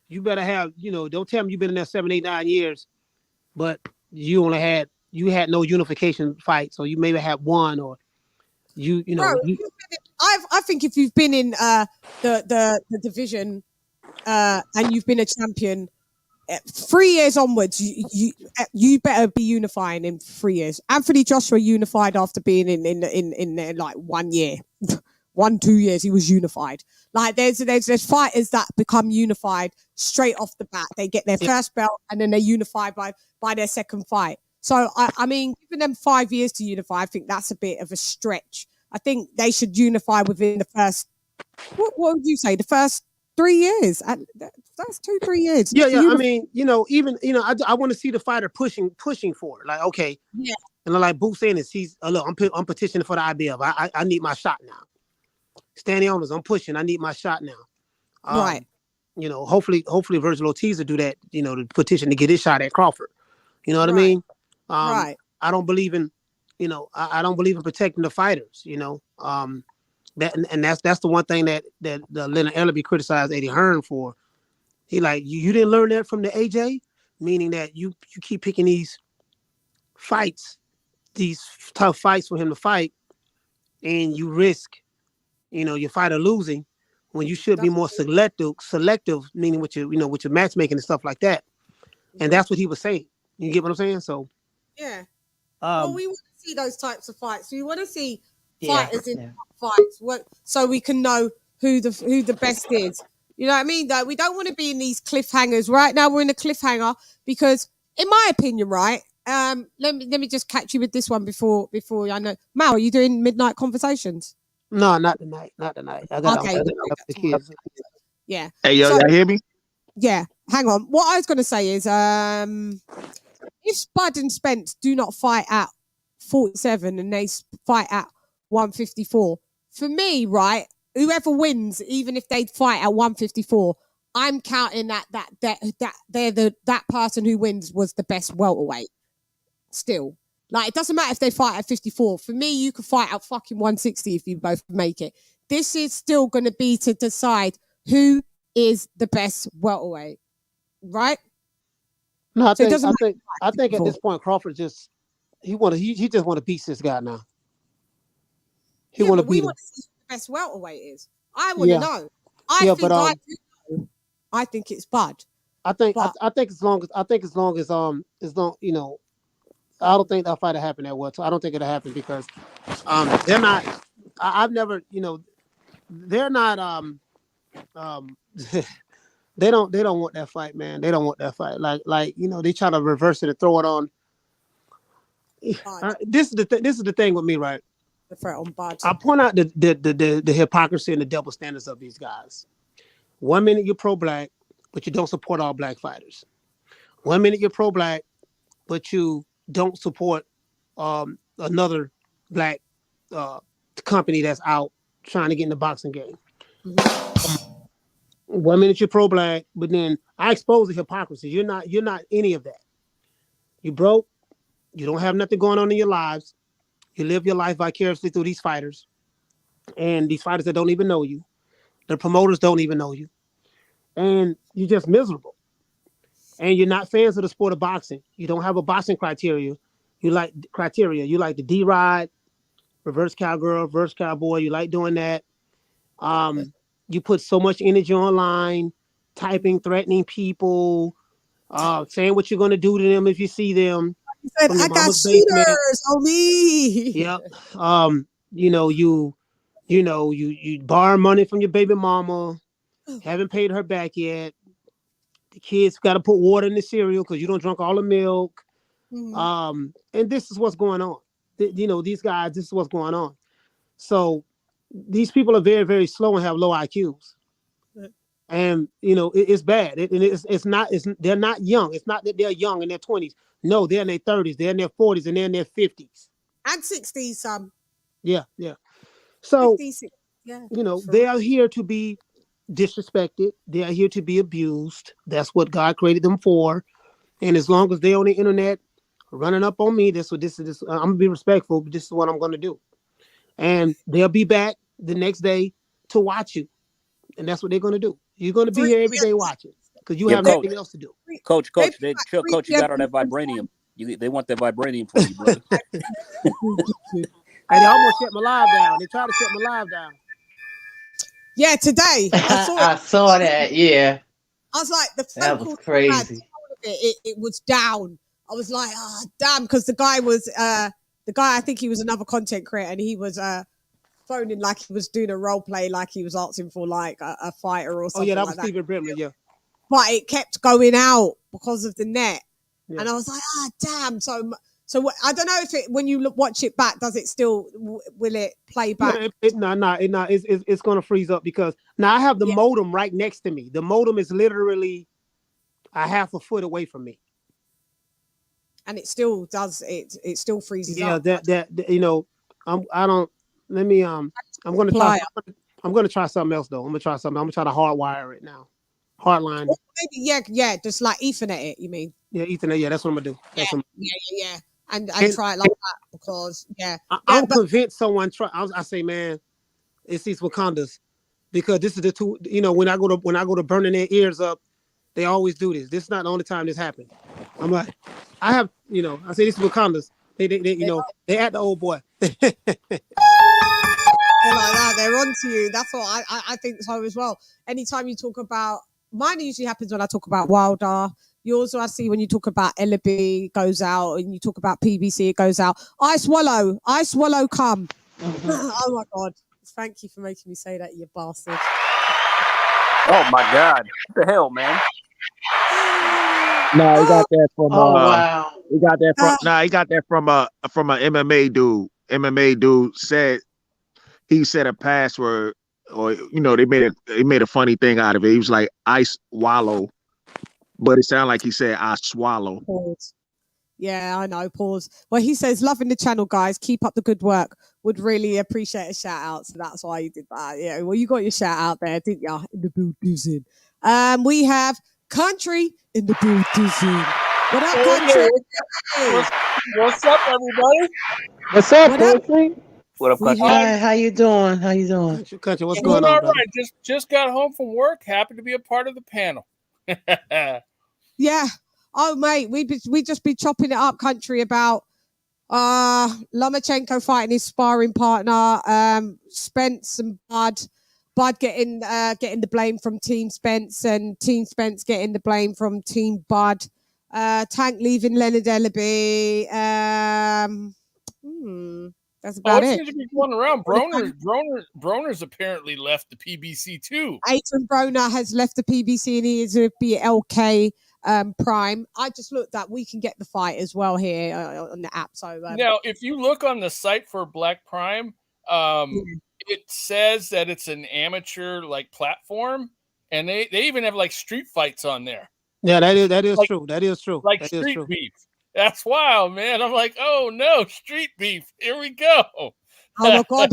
you better have, don't tell me you've been in there 7, 8, 9 years, but you had no unification fight, so you maybe had one, or I think if you've been in the division and you've been a champion 3 years onwards, you better be unifying in 3 years. Anthony Joshua unified after being in there like 1 year. 1-2 years he was unified. Like there's fighters that become unified straight off the bat. They get their first belt and then they're unified by their second fight. So I mean, giving them 5 years to unify, I think that's a bit of a stretch. I think they should unify within the first. What would you say? The first 3 years? That's 2-3 years. Yeah. I mean, even I want to see the fighter pushing for it. Like, okay, yeah. And like Boots saying this, look, I'm petitioning for the IBF. I need my shot now. Standing on us, I'm pushing. I need my shot now. Right. Hopefully Virgil Ortiz will do that. To petition to get his shot at Crawford. You know what I mean? Right. I don't believe in, I don't believe in protecting the fighters. That's the one thing that Leonard Ellerby criticized Eddie Hearn for. He like, you didn't learn that from the AJ, meaning that you keep picking these fights, these tough fights for him to fight, and you risk, your fighter losing when you should be more selective, meaning with your matchmaking and stuff like that. And that's what he was saying. You get what I'm saying? So yeah. Well, we want to see those types of fights. We want to see fighters in fights, so we can know who the best is. You know what I mean? Though we don't want to be in these cliffhangers. Right now, we're in a cliffhanger because, in my opinion, right. Let me just catch you with this one before I know. Mal, are you doing midnight conversations? No, not tonight. I got the kids. Yeah. Hey, y'all hear me? Yeah. Hang on. What I was going to say is, if Spud and Spence do not fight at 47 and they fight at 154, for me, right, whoever wins, even if they fight at 154, I'm counting that person who wins was the best welterweight. Still, like, it doesn't matter if they fight at 54. For me, you could fight at fucking 160 if you both make it. This is still going to be to decide who is the best welterweight, right? No, I think at this point Crawford he just want to beat this guy now. He want to beat him. Want to see who the best welterweight is. I want to know. I think it's Bud. I think as long as I don't think that fight will happen that well. So I don't think it'll happen because they're not. I've never, they're not. They don't want that fight, man. They don't want that fight. Like they try to reverse it and throw it on. This is the thing with me, right? The threat on Bud. I point out the hypocrisy and the double standards of these guys. 1 minute you're pro-black, but you don't support all black fighters. 1 minute you're pro-black, but you don't support another black company that's out trying to get in the boxing game. 1 minute you're pro-black, but then I expose the hypocrisy. You're not any of that. You broke. You don't have nothing going on in your lives. You live your life vicariously through these fighters, and these fighters that don't even know you. The promoters don't even know you, and you're just miserable. And you're not fans of the sport of boxing. You don't have a boxing criteria. You like the D-Ride, reverse cowgirl, reverse cowboy. You like doing that. You put so much energy online, typing, threatening people, saying what you're going to do to them if you see them. He said, I got cheaters on me. Yep. You borrow money from your baby mama, haven't paid her back yet. The kids got to put water in the cereal because you don't drink all the milk. And this is what's going on. These guys, this is what's going on. So these people are very, very slow and have low IQs. And it's bad. They're not young. It's not that they're young in their 20s. No, they're in their 30s, they're in their 40s, and they're in their 50s. And 60s, some. Yeah. So 50, yeah, they are here to be disrespected. They are here to be abused. That's what God created them for. And as long as they're on the internet running up on me, this. I'm gonna be respectful, but this is what I'm gonna do. And they'll be back the next day to watch you. And that's what they're gonna do. You're gonna be here every day watching because you have nothing else to do. Coach, you got all that vibranium. They want that vibranium for you, brother. And they almost shut my live down. They tried to shut my live down. Yeah, today I saw that. Yeah, I was like, that was crazy. It was down. I was like, oh damn, because the guy I think he was another content creator, and he was phoning like he was doing a role play, like he was asking for like a fighter or something. Oh yeah, that was Stephen Brimley, yeah. But it kept going out because of the net, yeah. And I was like, damn. So I don't know if when you watch it back, does it still will it play back? It's gonna freeze up because now I have the modem right next to me. The modem is literally a half a foot away from me, and it still does it still freezes up. I'm gonna try something else though. I'm gonna try to hardwire it now. Hardline. Well, maybe, yeah, just like Ethernet it, you mean? Yeah, Ethernet, yeah, that's what I'm gonna do. Yeah. And try it like that because I'm convinced someone try. I say, man, it's these Wakandas because this is the two. When I go to burning their ears up, they always do this. This is not the only time this happened. I'm like, I say these Wakandas. They at the old boy. They're like that. They're onto you. That's what I think so as well. Anytime you talk about, mine usually happens when I talk about Wilder. Yours, I see when you talk about Ellaby goes out, and you talk about PBC, it goes out. I swallow, come. Oh my God! Thank you for making me say that, you bastard. Oh my God! What the hell, man? No, he got that from. Wow. He got that from. He got that from an MMA dude. MMA dude said he said a password, or they made a funny thing out of it. He was like, "I swallow," but it sounded like he said, "I swallow." Pause. Yeah, I know. Pause. Well, he says, "Loving the channel, guys. Keep up the good work. Would really appreciate a shout out." So that's why you did that. Yeah. Well, you got your shout out there, didn't you? In the building. We have Country in the building. What up, Country? What's up, everybody? What's up, Country? What up, Country? Hi, how you doing? Country, what's going on? All right. Just got home from work. Happy to be a part of the panel. Yeah. Oh, mate, we just be chopping it up, Country, about Lomachenko fighting his sparring partner, Spence and Bud getting the blame from Team Spence, and Team Spence getting the blame from Team Bud. Tank leaving Leonard Ellaby. That's about it. Seems to be going around. Broner's apparently left the PBC too. Adrian Broner has left the PBC and he is with BLK. Prime. I just looked that we can get the fight as well here on the app. So now, if you look on the site for Black Prime, it says that it's an amateur like platform, and they even have like street fights on there. Yeah, that is Like- true. That is true. Like That is street true. beef. That's wild, man. I'm like, oh no, street beef. Here we go. Oh my God,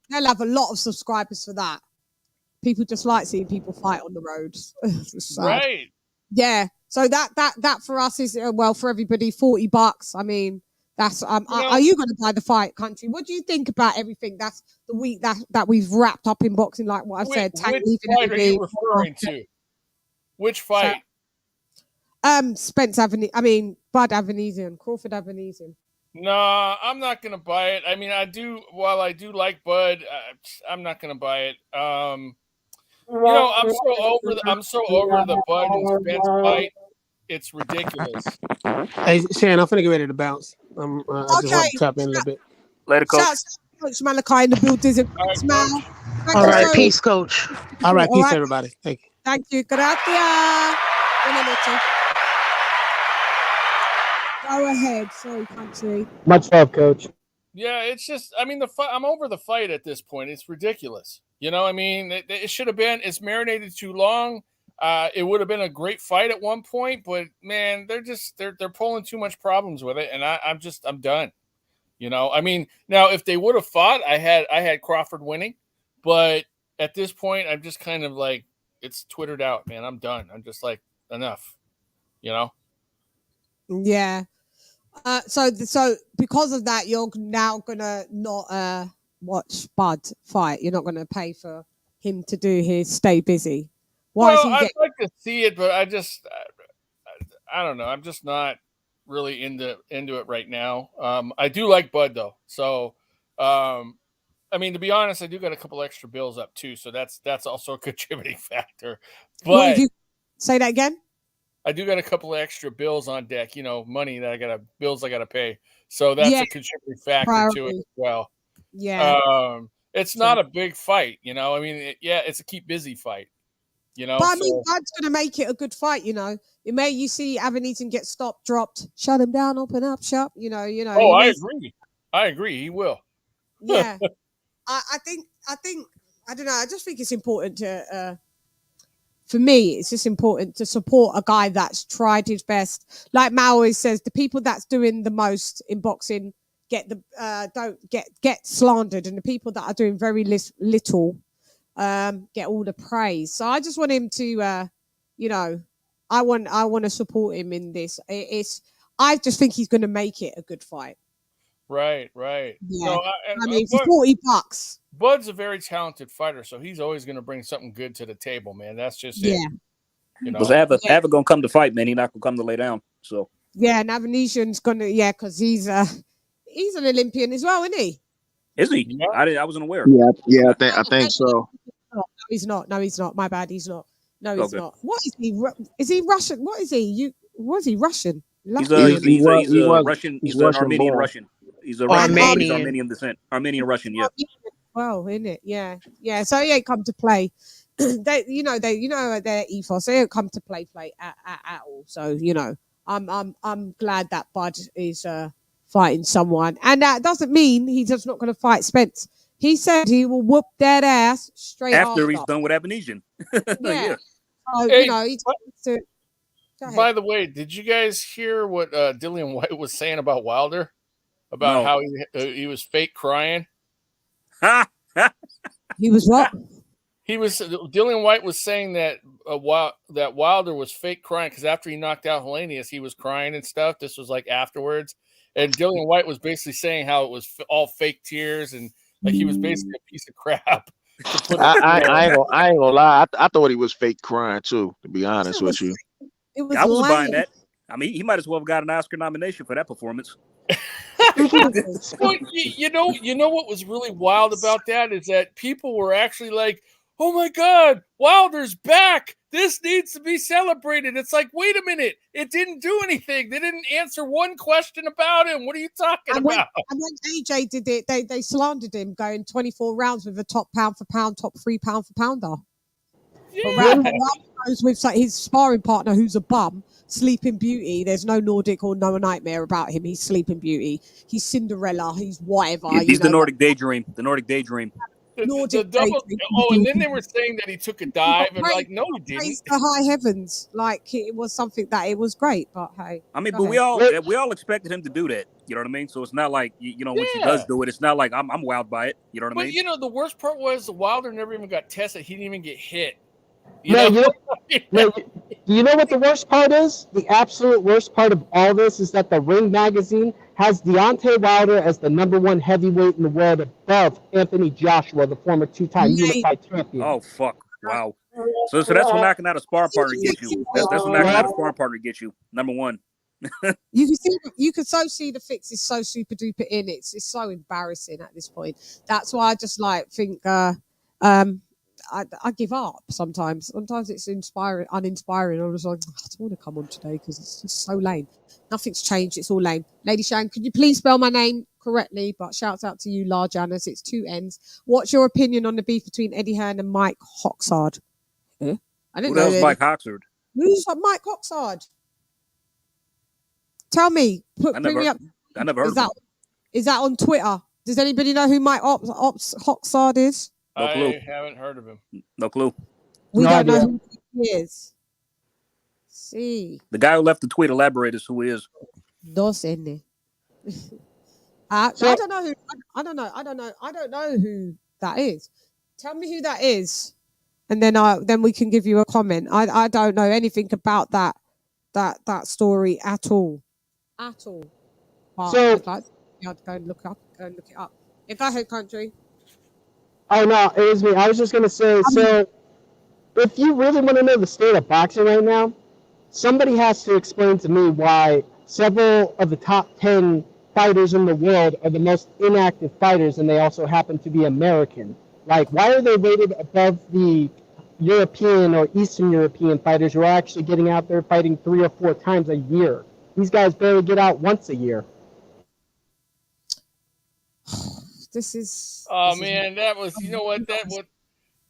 they'll have a lot of subscribers for that. People just like seeing people fight on the roads. It's sad. Right. Yeah. So that for us is well, for everybody, $40. I mean, that's are you going to buy the fight, country? What do you think about everything? That's the week that we've wrapped up in boxing, like what I've said. Which Tank leaving fight are you everybody. referring to? Which fight? Spence Avenue. Bud Avernesyan, Crawford Avernesyan. No, I'm not gonna buy it. I mean, while I do like Bud, I'm not gonna buy it. You know, I'm so over the Bud and Spence fight. It's ridiculous. Hey, Shan, I'm finna get ready to bounce. I just want to tap in a little bit. Later, Coach. Shouts to Coach Malachi in the building. Smile. All right, peace, Coach. All right, peace, All right. everybody. Thank you. Thank you. Gracias. Go ahead. Sorry, country. Much love, Coach. Yeah, it's just, I mean, the fight. I'm over the fight at this point. It's ridiculous. You know, I mean, it should have been. It's marinated too long. It would have been a great fight at one point, but man, they're pulling too much problems with it, and I'm done. You know, I mean, now if they would have fought, I had Crawford winning, but at this point, I'm just kind of like, it's twittered out, man. I'm done. I'm just like, enough. You know. Yeah. So because of that, you're now gonna not watch Bud fight. You're not gonna pay for him to do his stay busy. Why is he I'd like to see it, but I don't know. I'm just not really into it right now. I do like Bud though, so I mean, to be honest, I do got a couple extra bills up too, so that's also a contributing factor. But say that again. I do got a couple of extra bills on deck. You know, money that bills I got to pay, so that's a contributing factor to it as well. Yeah. It's not a big fight, you know. I mean, it's a keep busy fight. You know, but I mean, Bud's going to make it a good fight. You know, you see Avernesyan get stopped, dropped, shut him down, open up shop. You know. Oh, I agree. He will. Yeah, I think I don't know. I just think it's important to. For me, it's just important to support a guy that's tried his best. Like Mal always says, the people that's doing the most in boxing don't get slandered, and the people that are doing very little get all the praise. So I just want him to, I want to support him in this. I just think he's going to make it a good fight. Right. Yeah. No, I mean, for $40. Bud's a very talented fighter, so he's always going to bring something good to the table, man. That's just it. You know, Ava gonna come to fight, man. He's not gonna come to lay down. So yeah, and Avernesyan's gonna because he's an Olympian as well, isn't he? Is he? Yeah. I wasn't aware. Yeah, I think so. No, he's not. My bad. He's not. No, he's not. What is he? Is he Russian? What is he? Was he Russian? He's a Russian. He's an Armenian Russian. He's a Armenian descent. Armenian Russian. Yeah. Well, isn't it? Yeah. So he ain't come to play. Their ethos. They don't come to play at all. So I'm glad that Bud is fighting someone, and that doesn't mean he's just not going to fight Spence. He said he will whoop that ass straight after he's done with Avernesyan. Yeah. So, he's to. By the way, did you guys hear what Dillian White was saying about Wilder? About how he was fake crying? He was what? Dillian White was saying that that Wilder was fake crying because after he knocked out Helenius, he was crying and stuff. This was like afterwards. And Dillian White was basically saying how it was all fake tears and like he was basically a piece of crap. I ain't gonna lie. I thought he was fake crying too, to be honest with you. I was buying that. I mean, he might as well have got an Oscar nomination for that performance. Well, you know what was really wild about that is that people were actually like, "Oh my God, Wilder's back! This needs to be celebrated." It's like, wait a minute, it didn't do anything. They didn't answer one question about him. What are you talking about? And when AJ did it, they slandered him, going 24 rounds with a top pound for pound, top 3 pound for pounder. Yeah. But Wilder goes with his sparring partner, who's a bum, Sleeping Beauty. There's no Nordic or no nightmare about him. He's Sleeping Beauty. He's Cinderella. He's whatever. Yeah, you he's the know, Nordic Daydream. The Nordic Daydream. The Nordic double. Daydream. Oh, and then they were saying that he took a He dive, got and praised, like, no, he didn't. praised the high heavens. Like it was something that it was great. But hey, I mean, go but ahead. we all expected him to do that. You know what I mean? So it's not like you know, once he Yeah. does do it, it's not like I'm wowed by it. You know what I But mean? you know, the worst part was Wilder never even got tested. He didn't even get hit. No, you know what the worst part is? The absolute worst part of all this is that the Ring magazine has Deontay Wilder as the #1 heavyweight in the world above Anthony Joshua, the former two-time unified champion. Oh fuck! Wow. So that's what knocking out a sparring partner gets you. That's what knocking out a sparring partner gets you. #1. You can see, you can so see the fix is so super duper in. It's so embarrassing at this point. That's why I just like think I give up sometimes. Sometimes it's uninspiring. I was like, I don't want to come on today because it's just so lame. Nothing's changed. It's all lame. LadyChann, could you please spell my name correctly? But shouts out to you, LadyChann. It's 2 N's. What's your opinion on the beef between Eddie Hearn and Mike Hoxard? I didn't know. Who else? Mike Hoxard. Who's Mike Hoxard? Tell me. I Bring me up. never heard of him. Is that on Twitter? Does anybody know who Mike Hoxard is? No clue. I haven't heard of him. No clue. We don't know who he is. See. The guy who left the tweet elaborated who he is. No sé. I don't know who. I don't know who that is. Tell me who that is, and then we can give you a comment. I don't know anything about that story at all. But So- I'd like to go and look it up. Yeah, go ahead, country. Oh no, it was me. I was just gonna say, if you really want to know the state of boxing right now, somebody has to explain to me why several of the top 10 fighters in the world are the most inactive fighters, and they also happen to be American. Like, why are they rated above the European or Eastern European fighters who are actually getting out there fighting 3 or 4 times a year? These guys barely get out once a year. This is. Oh man, that was. You know what?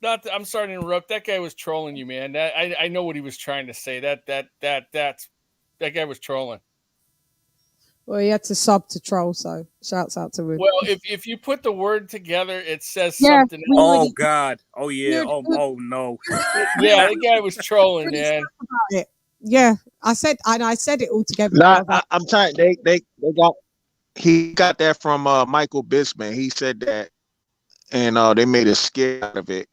I'm sorry to interrupt. That guy was trolling you, man. I know what he was trying to say. That guy was trolling. Well, he had to sub to troll, so shouts out to him. Well, if you put the word together, it says something. Oh God. Oh yeah. Oh no. Yeah, that guy was trolling, man. Yeah, I said it all together. Nah, I'm trying. They got. He got that from Michael Bisping. He said that, and they made a skit out of it.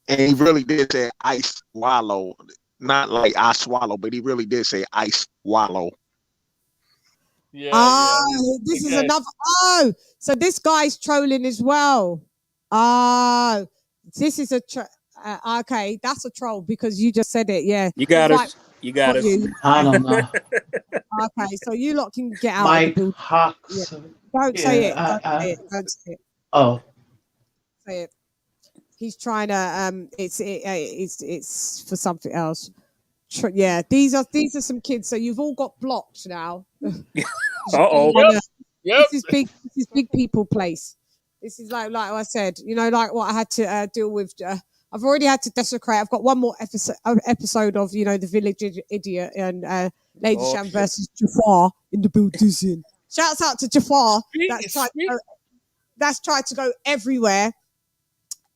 And he really did say "I swallow," not like "I swallow," but he really did say "I swallow." Yeah. This is another. Oh, so this guy's trolling as well. Oh, this is a okay. That's a troll because you just said it. Yeah, You got us. You got us. I don't know. Okay, so you lot can get out. Mike of the building. Hawks. Yeah. Don't say it. Yeah, Don't say it. Oh. Say it. He's trying to. It's for something else. Yeah, these are some kids. So you've all got blocked now. Uh-oh. Yep. This is big people place. This is like I said, like what I had to deal with. I've already had to desecrate. I've got one more episode of, the Village Idiot and LadyChann versus Jafar in the building. Shouts out to Jafar. That's tried to go everywhere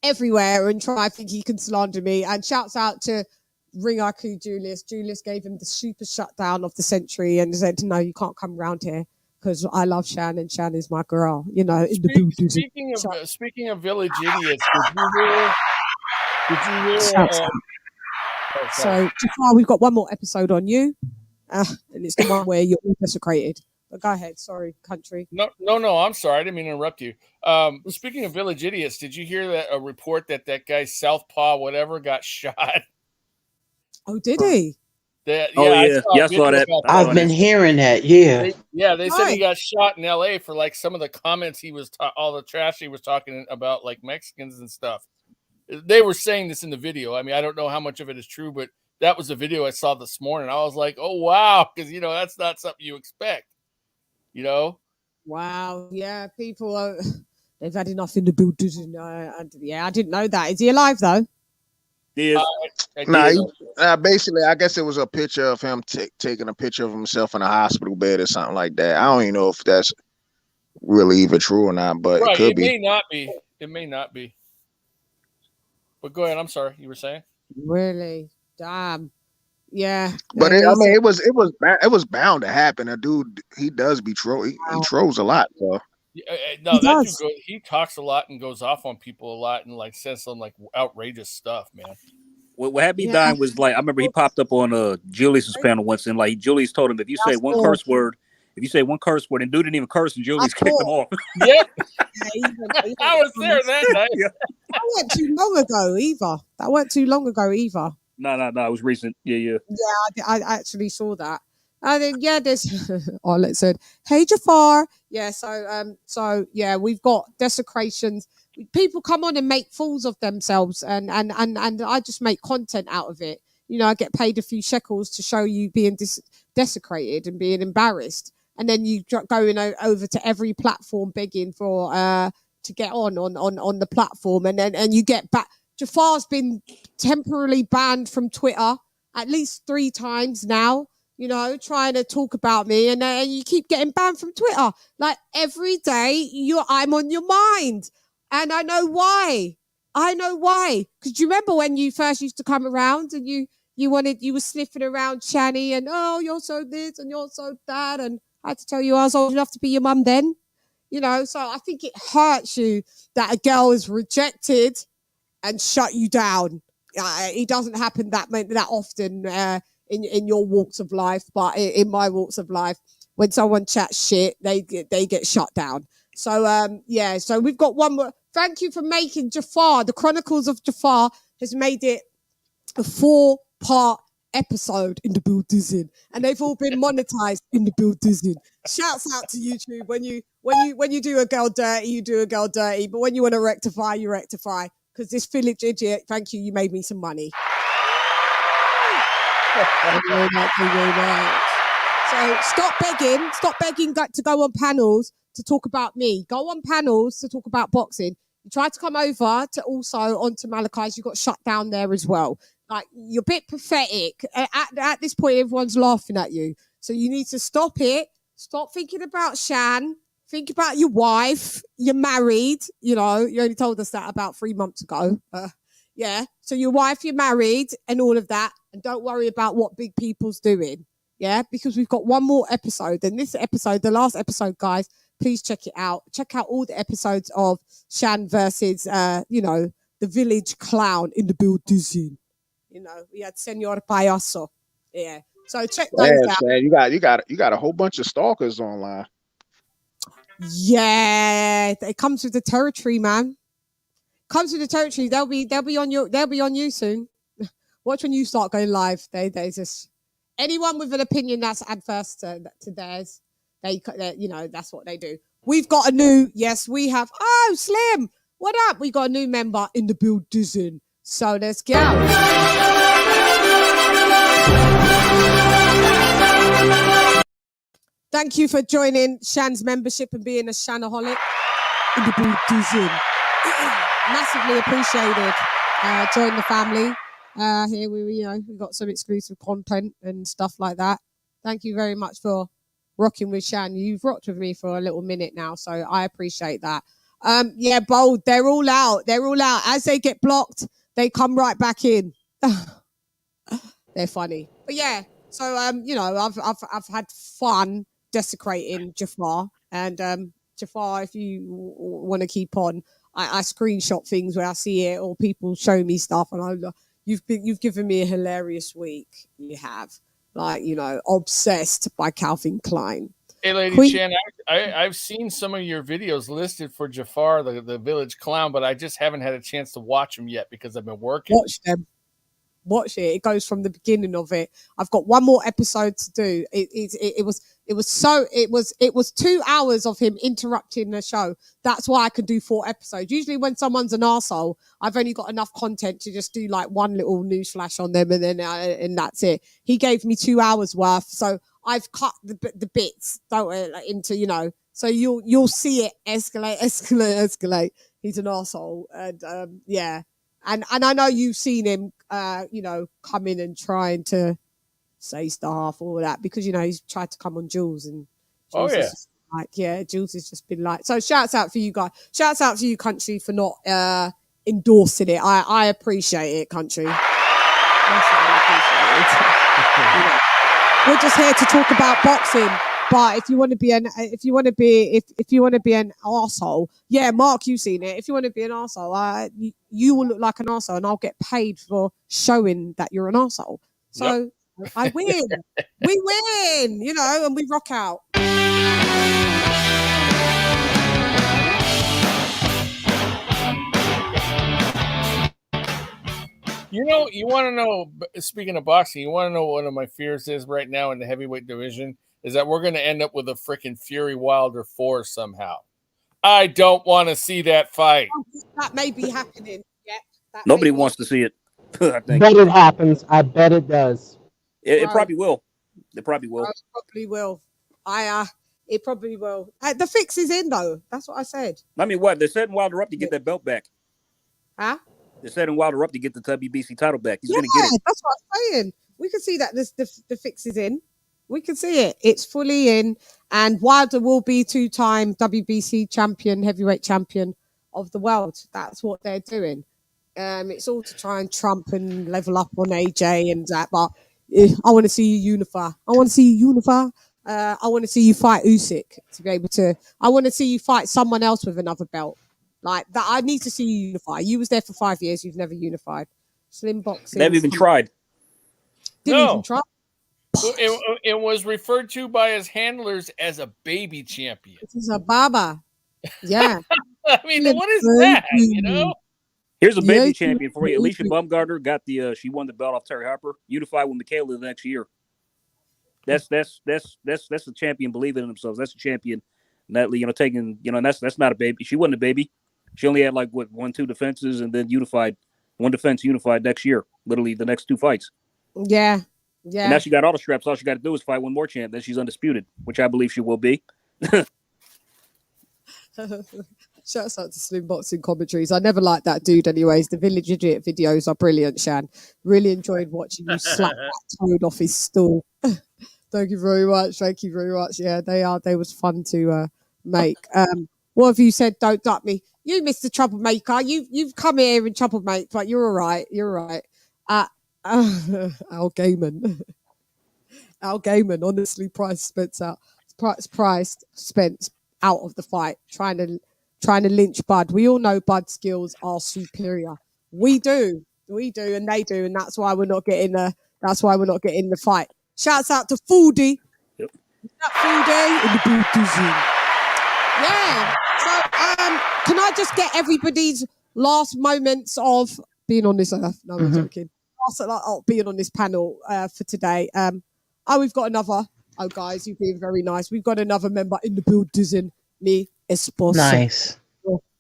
and try. I think he can slander me. And shouts out to Ring IQ Julius. Julius gave him the super shutdown of the century and said, "No, you can't come around here because I love Shan and Shan is my girl." In the building. Speaking of Village Idiots, did you hear? So Jafar, we've got one more episode on you, and it's the one where you're all desecrated. But go ahead, sorry, country. No. I'm sorry, I didn't mean to interrupt you. Speaking of Village Idiots, did you hear a report that guy Southpaw whatever got shot? Oh, did he? I saw that. I've been hearing that. Yeah. They said he got shot in L.A. for like some of the comments he was all the trash he was talking about, like Mexicans and stuff. They were saying this in the video. I mean, I don't know how much of it is true, but that was a video I saw this morning. I was like, oh, wow, because, that's not something you expect, Wow. Yeah, people, they've had enough in the building. I didn't know that. Is he alive, though? He is. Nah, basically, I guess it was a picture of him taking a picture of himself in a hospital bed or something like that. I don't even know if that's really even true or not, but it could It be. may not be. It may not be. But go ahead. I'm sorry. You were saying? Really? Damn. Yeah. But There is it was bound to happen. A dude, he does be troll. He trolls a lot. So No, that dude he talks a lot and goes off on people a lot and like says some like outrageous stuff, man. What had me dying was like I remember he popped up on Julius's panel once, and like Julius told him if you say one curse word, and dude didn't even curse, and Julius kicked him off. Yep. I was there that night. That wasn't too long ago either. No, it was recent. Yeah. Yeah, I actually saw that. And then there's Arlette said, "Hey Jafar." Yeah, so yeah, we've got desecrations. People come on and make fools of themselves, and I just make content out of it. You know, I get paid a few shekels to show you being desecrated and being embarrassed, and then you going over to every platform begging for to get on the platform, and you get back. Jafar's been temporarily banned from Twitter at least 3 times now, you know, trying to talk about me, and you keep getting banned from Twitter. Like every day, I'm on your mind, and I know why. Because you remember when you first used to come around and you were sniffing around Channy and you're so this and you're so that, and I had to tell you I was old enough to be your mum then, you know. So I think it hurts you that a girl is rejected and shut you down. It doesn't happen that often in your walks of life, but in my walks of life, when someone chats shit, they get shut down. So so we've got one more. Thank you for making Jafar. The Chronicles of Jafar has made it a 4-part episode in the building, and they've all been monetized in the building. Shouts out to YouTube. When you do a girl dirty, you do a girl dirty, but when you want to rectify, you rectify. Because this village idiot, thank you made me some money. Thank you very much. So stop begging to go on panels to talk about me. Go on panels to talk about boxing. You tried to come over to also onto Malachi's, you got shut down there as well. Like, you're a bit pathetic. At this point, everyone's laughing at you. So you need to stop it. Stop thinking about Shan. Think about your wife. You're married. You know, you only told us that about 3 months ago. So your wife, you're married and all of that. And don't worry about what big people's doing. Yeah, because we've got one more episode. And this episode, the last episode, guys, please check it out. Check out all the episodes of Shan versus, the village clown in the building. You know, we had Senor Payaso. Yeah. So check those out. Man, you got a whole bunch of stalkers online. Yeah, it comes with the territory, man. Comes with the territory. They'll be on you soon. Watch when you start going live. They just anyone with an opinion that's adverse to theirs. They that's what they do. We've got a new. Yes, we have. Oh, Slim, what up? We got a new member in the building. So let's go. Thank you for joining Shan's membership and being a Shanaholic in the building. Massively appreciated. Join the family. Here we got some exclusive content and stuff like that. Thank you very much for rocking with Shan. You've rocked with me for a little minute now, so I appreciate that. Bold. They're all out. As they get blocked, they come right back in. They're funny, but yeah. So I've had fun desecrating Jafar, and Jafar, if you want to keep on, I screenshot things where I see it or people show me stuff, and you've given me a hilarious week. You have, obsessed by Calvin Klein. Hey, LadyChann, I've seen some of your videos listed for Jafar, the village clown, but I just haven't had a chance to watch them yet because I've been working. Watch them. Watch it. It goes from the beginning of it. I've got one more episode to do. It was 2 hours of him interrupting the show. That's why I could do 4 episodes. Usually when someone's an arsehole, I've only got enough content to just do like one little news flash on them and then and that's it. He gave me 2 hours worth, so I've cut the bits into so you'll see it escalate. He's an arsehole, and And I know you've seen him come in and trying to say stuff, all that, because he's tried to come on Jules and Jules is just Jules has just been like. So shouts out for you guys. Shouts out to you, country, for not endorsing it. I appreciate it, country. We're just here to talk about boxing. But if you want to be an arsehole, yeah, Mark, you've seen it. If you want to be an arsehole, you will look like an arsehole, and I'll get paid for showing that you're an arsehole. So I win. We win, and we rock out. You want to know, speaking of boxing, you want to know what one of my fears is right now in the heavyweight division is that we're going to end up with a freaking Fury Wilder 4 somehow. I don't want to see that fight. That may be happening. Yeah. Nobody wants to see it. I think. Bet it happens. I bet it does. It probably will. It probably will. It probably will. It probably will. The fix is in, though. That's what I said. I mean, what? They're setting Wilder up to get that belt back. Huh? They're setting Wilder up to get the WBC title back. He's going to get it. That's what I'm saying. We can see that the fix is in. We can see it. It's fully in. And Wilder will be 2-time WBC champion, heavyweight champion of the world. That's what they're doing. It's all to try and trump and level up on AJ and that. But I want to see you unify. I want to see you fight Usyk to be able to. I want to see you fight someone else with another belt. Like that, I need to see you unify. You was there for 5 years. You've never unified. Slim boxing. Never even tried. Didn't even try. It was referred to by his handlers as a baby champion. This is a baba. Yeah. I mean, what is that? Here's a baby champion for you. Alicia Baumgartner got she won the belt off Terry Harper. Unified with Michaela the next year. That's a champion believing in themselves. That's a champion that taking that's not a baby. She wasn't a baby. She only had 1-2 defenses and then unified. One defense unified next year. Literally the next 2 fights. Yeah. Yeah. And now she got all the straps. All she got to do is fight one more champ. Then she's undisputed, which I believe she will be. Shouts out to Slim Boxing commentaries. I never liked that dude anyways. The Village Idiot videos are brilliant, Shan. Really enjoyed watching you slap that toad off his stool. Thank you very much. Thank you very much. Yeah, they was fun to make. What have you said? Don't duck me. You, Mr. Troublemaker. You've come here and troublemaker, but you're all right. You're all right. Al Gaiman. Al Gaiman honestly priced Spence out. Priced Spence out of the fight, trying to lynch Bud. We all know Bud's skills are superior. We do, and they do, and that's why we're not getting the fight. Shouts out to Foodie. Yep. Foodie in the building. Yeah. So, can I just get everybody's last moments of being on this earth? No, I'm joking. Being on this panel for today. We've got another. Oh, guys, you've been very nice. We've got another member in the building. Me esposo. Nice.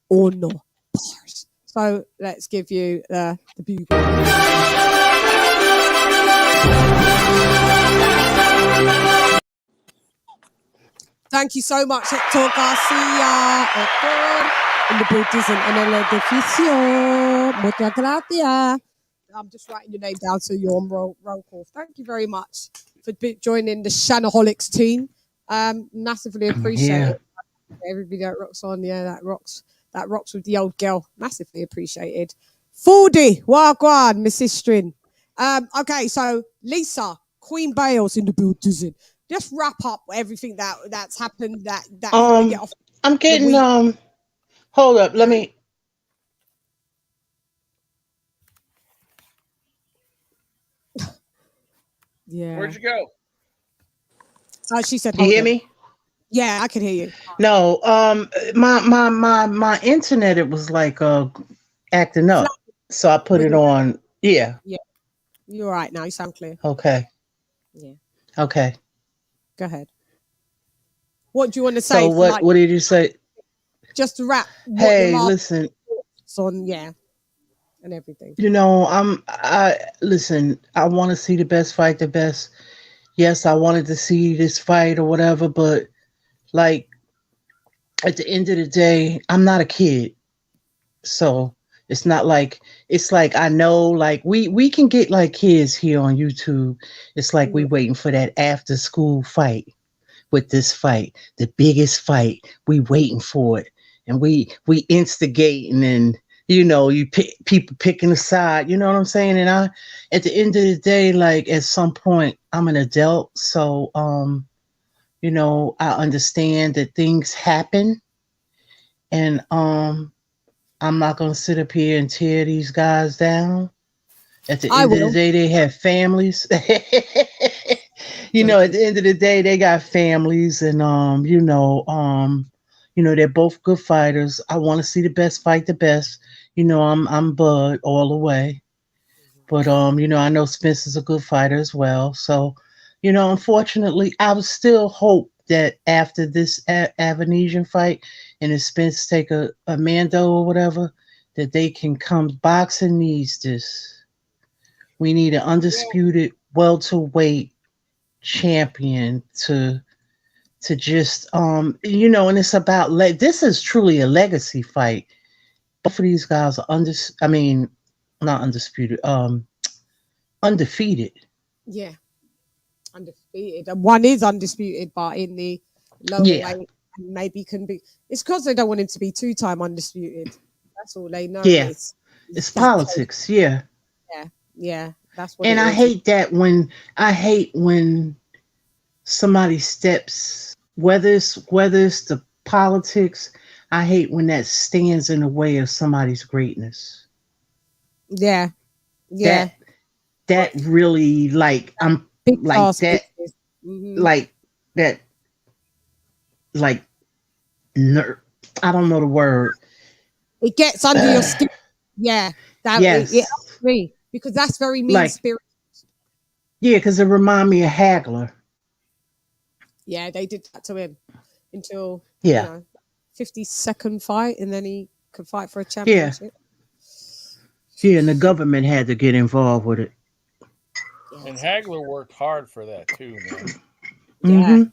Or no bars. So let's give you the bugle. Thank you so much, Hector Garcia. In the building en el edificio. Muchas gracias. I'm just writing your name down so you're on roll call. Thank you very much for joining the Shannaholics team. Massively appreciate it. Everybody that rocks on, that rocks with the old girl. Massively appreciated. 40, wagwan, Miss Istrin. Okay, so Lisa, Queen Bales in the building. Just wrap up everything that's happened. That get off. I'm getting hold up, let me. Yeah. Where'd you go? She said, "Do you hear me?" Yeah, I can hear you. No, my internet, it was acting up, so I put it on. Yeah. Yeah. You're all right now. You sound clear. Okay. Yeah. Okay. Go ahead. What do you want to say? So what did you say? Just to wrap. Hey, listen. On and everything. Listen. I want to see the best fight the best. Yes, I wanted to see this fight or whatever, but at the end of the day, I'm not a kid. So, It's not like it's like I know like we can get like kids here on YouTube. It's like we waiting for that after school fight with this fight, the biggest fight. We waiting for it, and we instigating, and you pick people picking a side. You know what I'm saying? And I, at the end of the day, like at some point, I'm an adult, so I understand that things happen, and I'm not gonna sit up here and tear these guys down. At the I end of the will. day, they have families. At the end of the day, they got families, and they're both good fighters. I want to see the best fight the best. I'm Bud all the way. But I know Spence is a good fighter as well. So, unfortunately, I would still hope that after this Avernesyan fight and if Spence take a Mando or whatever, that they can come. Boxing needs this. We need an undisputed welterweight champion to just and it's about this is truly a legacy fight. Both of these guys are not undisputed, undefeated. Yeah, undefeated, and one is undisputed, but in the lower weight, and maybe can be. It's because they don't want him to be 2-time undisputed. That's all they know. Yeah, it's politics. Yeah, that's what. And I hate when somebody steps, whether it's the politics. I hate when that stands in the way of somebody's greatness. Yeah. That really I'm big like that, like that, like I don't know the word. It gets under your skin. Yeah, Yes. It helps me because that's very mean spirit. Yeah, because it reminds me of Hagler. Yeah, they did that to him until 52nd fight, and then he could fight for a championship. Yeah, and the government had to get involved with it. And Hagler worked hard for that too, man. Yeah,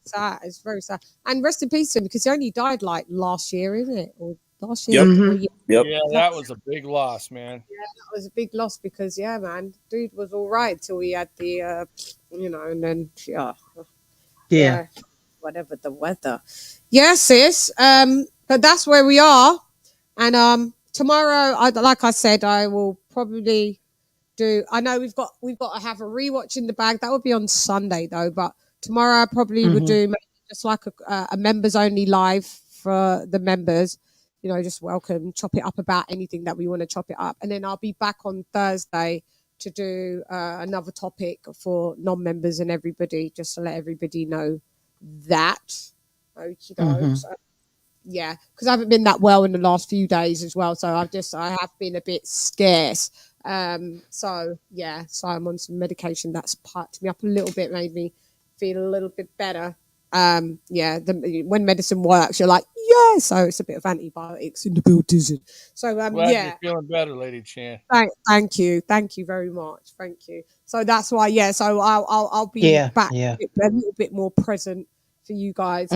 sad. It's very sad. And rest in peace to him because he only died like last year, isn't it? Or last year? Yep. Yeah, that was a big loss, man. Yeah, that was a big loss because man, dude was all right till he had the, and then whatever the weather. Yeah, sis. But that's where we are, and tomorrow, like I said, I will probably do. I know we've got to have a rewatch in the bag. That would be on Sunday though. But tomorrow I probably would do maybe just like a members only live for the members. Just welcome, chop it up about anything that we want to chop it up, and then I'll be back on Thursday to do another topic for non-members and everybody, just to let everybody know that. Yeah, because I haven't been that well in the last few days as well, so I have been a bit scarce. So I'm on some medication that's parked me up a little bit, made me feel a little bit better. When medicine works, you're like, so it's a bit of antibiotics in the building. So Glad you're feeling better, LadyChann. Thank you very much. Thank you. So that's why, so I'll be back a little bit more present for you guys.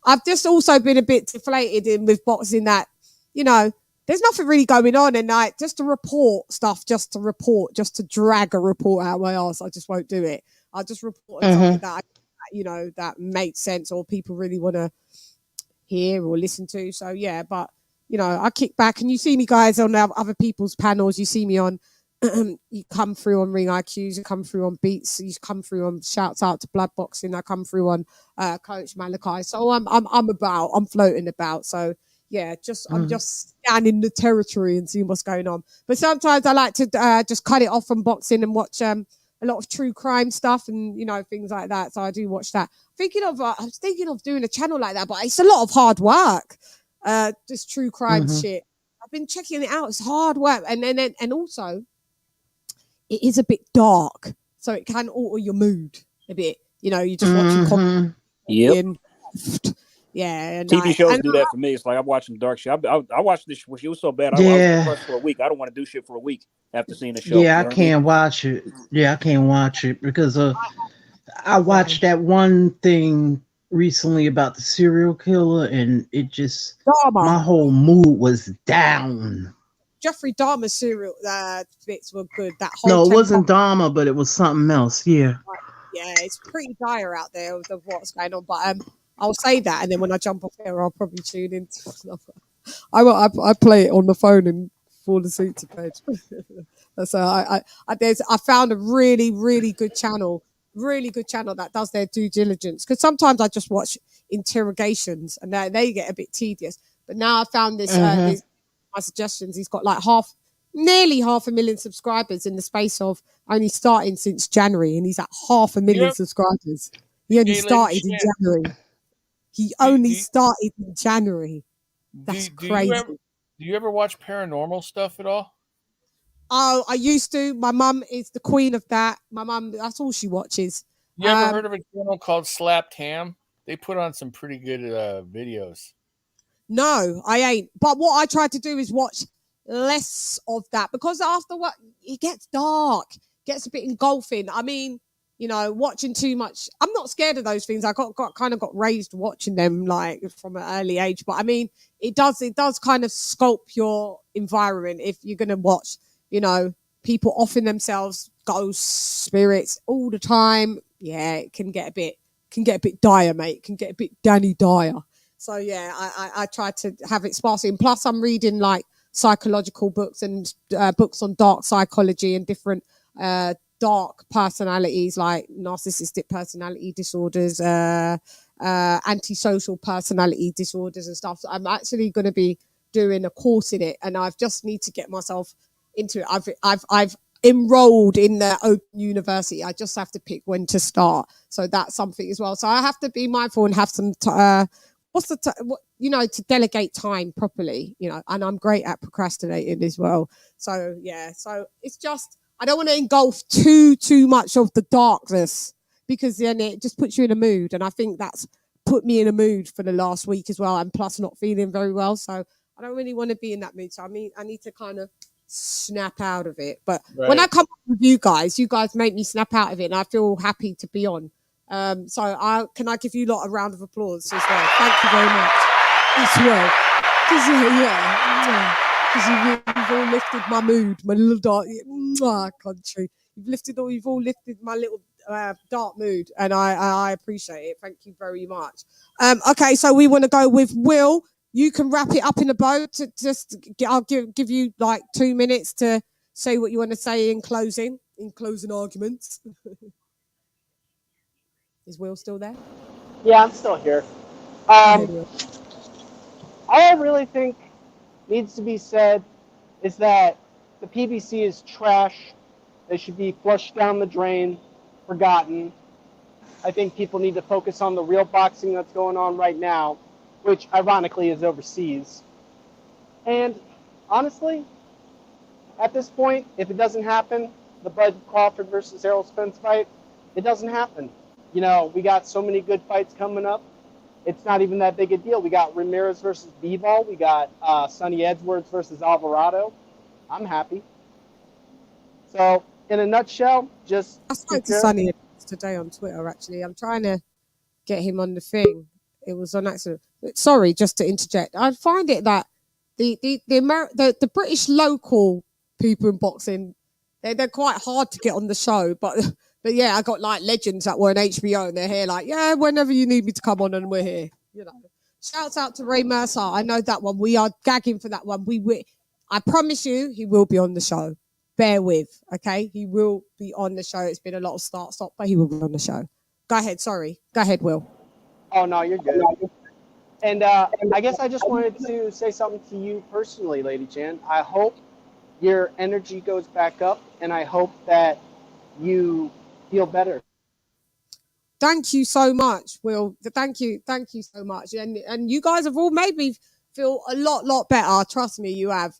I've just also been a bit deflated with boxing that, there's nothing really going on, and just to report stuff, just to drag a report out my ass, I just won't do it. I'll just report on something that that makes sense or people really want to hear or listen to. So but I kick back, and you see me guys on other people's panels. You see me on you come through on Ring IQs, you come through on Beats, you come through on Shouts Out to Blood Boxing, I come through on Coach Malachi. So I'm floating about. So I'm just scanning the territory and seeing what's going on. But sometimes I like to just cut it off from boxing and watch a lot of true crime stuff and things like that. So I do watch that. I was thinking of doing a channel like that, but it's a lot of hard work. Just true crime shit. I've been checking it out. It's hard work, and also it is a bit dark, so it can alter your mood a bit. You just watching comedy. And TV shows do that for me. It's like I'm watching dark shit. I watched this. It was so bad. I was depressed for a week. I don't want to do shit for a week after seeing the show. Yeah, I can't watch it. Yeah, I can't watch it because I watched that one thing recently about the serial killer, and it just Dahmer. my whole mood was down. Jeffrey Dahmer's serial bits were good. That whole No, it 10 wasn't Dahmer, but it was something else. Yeah. yeah, it's pretty dire out there with what's going on. But I'll say that, and then when I jump off here, I'll probably tune in. I play it on the phone and fall asleep to bed. So I found a really good channel that does their due diligence, because sometimes I just watch interrogations and they get a bit tedious. But now I found this. My suggestions. He's got like nearly 500,000 subscribers in the space of only starting since January, and he's at 500,000 subscribers. He only started in January. He only started in January. That's crazy. Do you ever watch paranormal stuff at all? Oh, I used to. My mum is the queen of that. My mum, that's all she watches. You ever heard of a channel called Slapped Ham? They put on some pretty good videos. No, I ain't. But what I try to do is watch less of that, because after what it gets dark, gets a bit engulfing. I mean, you know, watching too much. I'm not scared of those things. I got raised watching them like from an early age. But I mean, it does kind of sculpt your environment if you're gonna watch, you know, people offering themselves ghosts, spirits all the time. Yeah, it can get a bit dire, mate. It can get a bit Danny Dyer. So yeah, I try to have it sparsely. And plus I'm reading like psychological books and books on dark psychology and different dark personalities, like narcissistic personality disorders, antisocial personality disorders and stuff. So I'm actually going to be doing a course in it, and I just need to get myself into it. I've enrolled in the Open University. I just have to pick when to start. So that's something as well. So I have to be mindful and have some to delegate time properly, you know, and I'm great at procrastinating as well. So yeah, so it's just, I don't want to engulf too much of the darkness, because then it just puts you in a mood. And I think that's put me in a mood for the last week as well. And plus not feeling very well. So I don't really want to be in that mood. So I need to kind of snap out of it. But when I come up with you guys make me snap out of it, and I feel happy to be on. So can I give you a lot of round of applause as well? Thank you very much as well. Because you've all lifted my mood, my little dark country. You've all lifted my little dark mood, and I appreciate it. Thank you very much. Okay, so we want to go with Will. You can wrap it up in a bow. I'll give you like 2 minutes to say what you want to say in closing arguments. Is Will still there? Yeah, I'm still here. All I really think needs to be said is that the PBC is trash. They should be flushed down the drain, forgotten. I think people need to focus on the real boxing that's going on right now, which ironically is overseas. And honestly, at this point, if it doesn't happen, the Bud Crawford versus Errol Spence fight, it doesn't happen. You know, we got so many good fights coming up. It's not even that big a deal. We got Ramirez versus Bivol. We got Sonny Edwards versus Alvarado. I'm happy. So, in a nutshell, I spoke to Sonny Edwards today on Twitter, actually. I'm trying to get him on the thing. It was on accident. Sorry, just to interject. I find it that the British local people in boxing, they're quite hard to get on the show, but yeah, I got like legends that were on HBO, and they're here like, yeah, whenever you need me to come on, and we're here. You know, shouts out to Ray Mercer. I know that one. We are gagging for that one. I promise you, he will be on the show. Bear with, okay? He will be on the show. It's been a lot of start-stop, but he will be on the show. Go ahead. Sorry. Go ahead, Will. Oh no, you're good. And I guess I just wanted to say something to you personally, LadyChann. I hope your energy goes back up, and I hope that you feel better. Thank you so much, Will. Thank you so much. And you guys have all made me feel a lot better. Trust me, you have.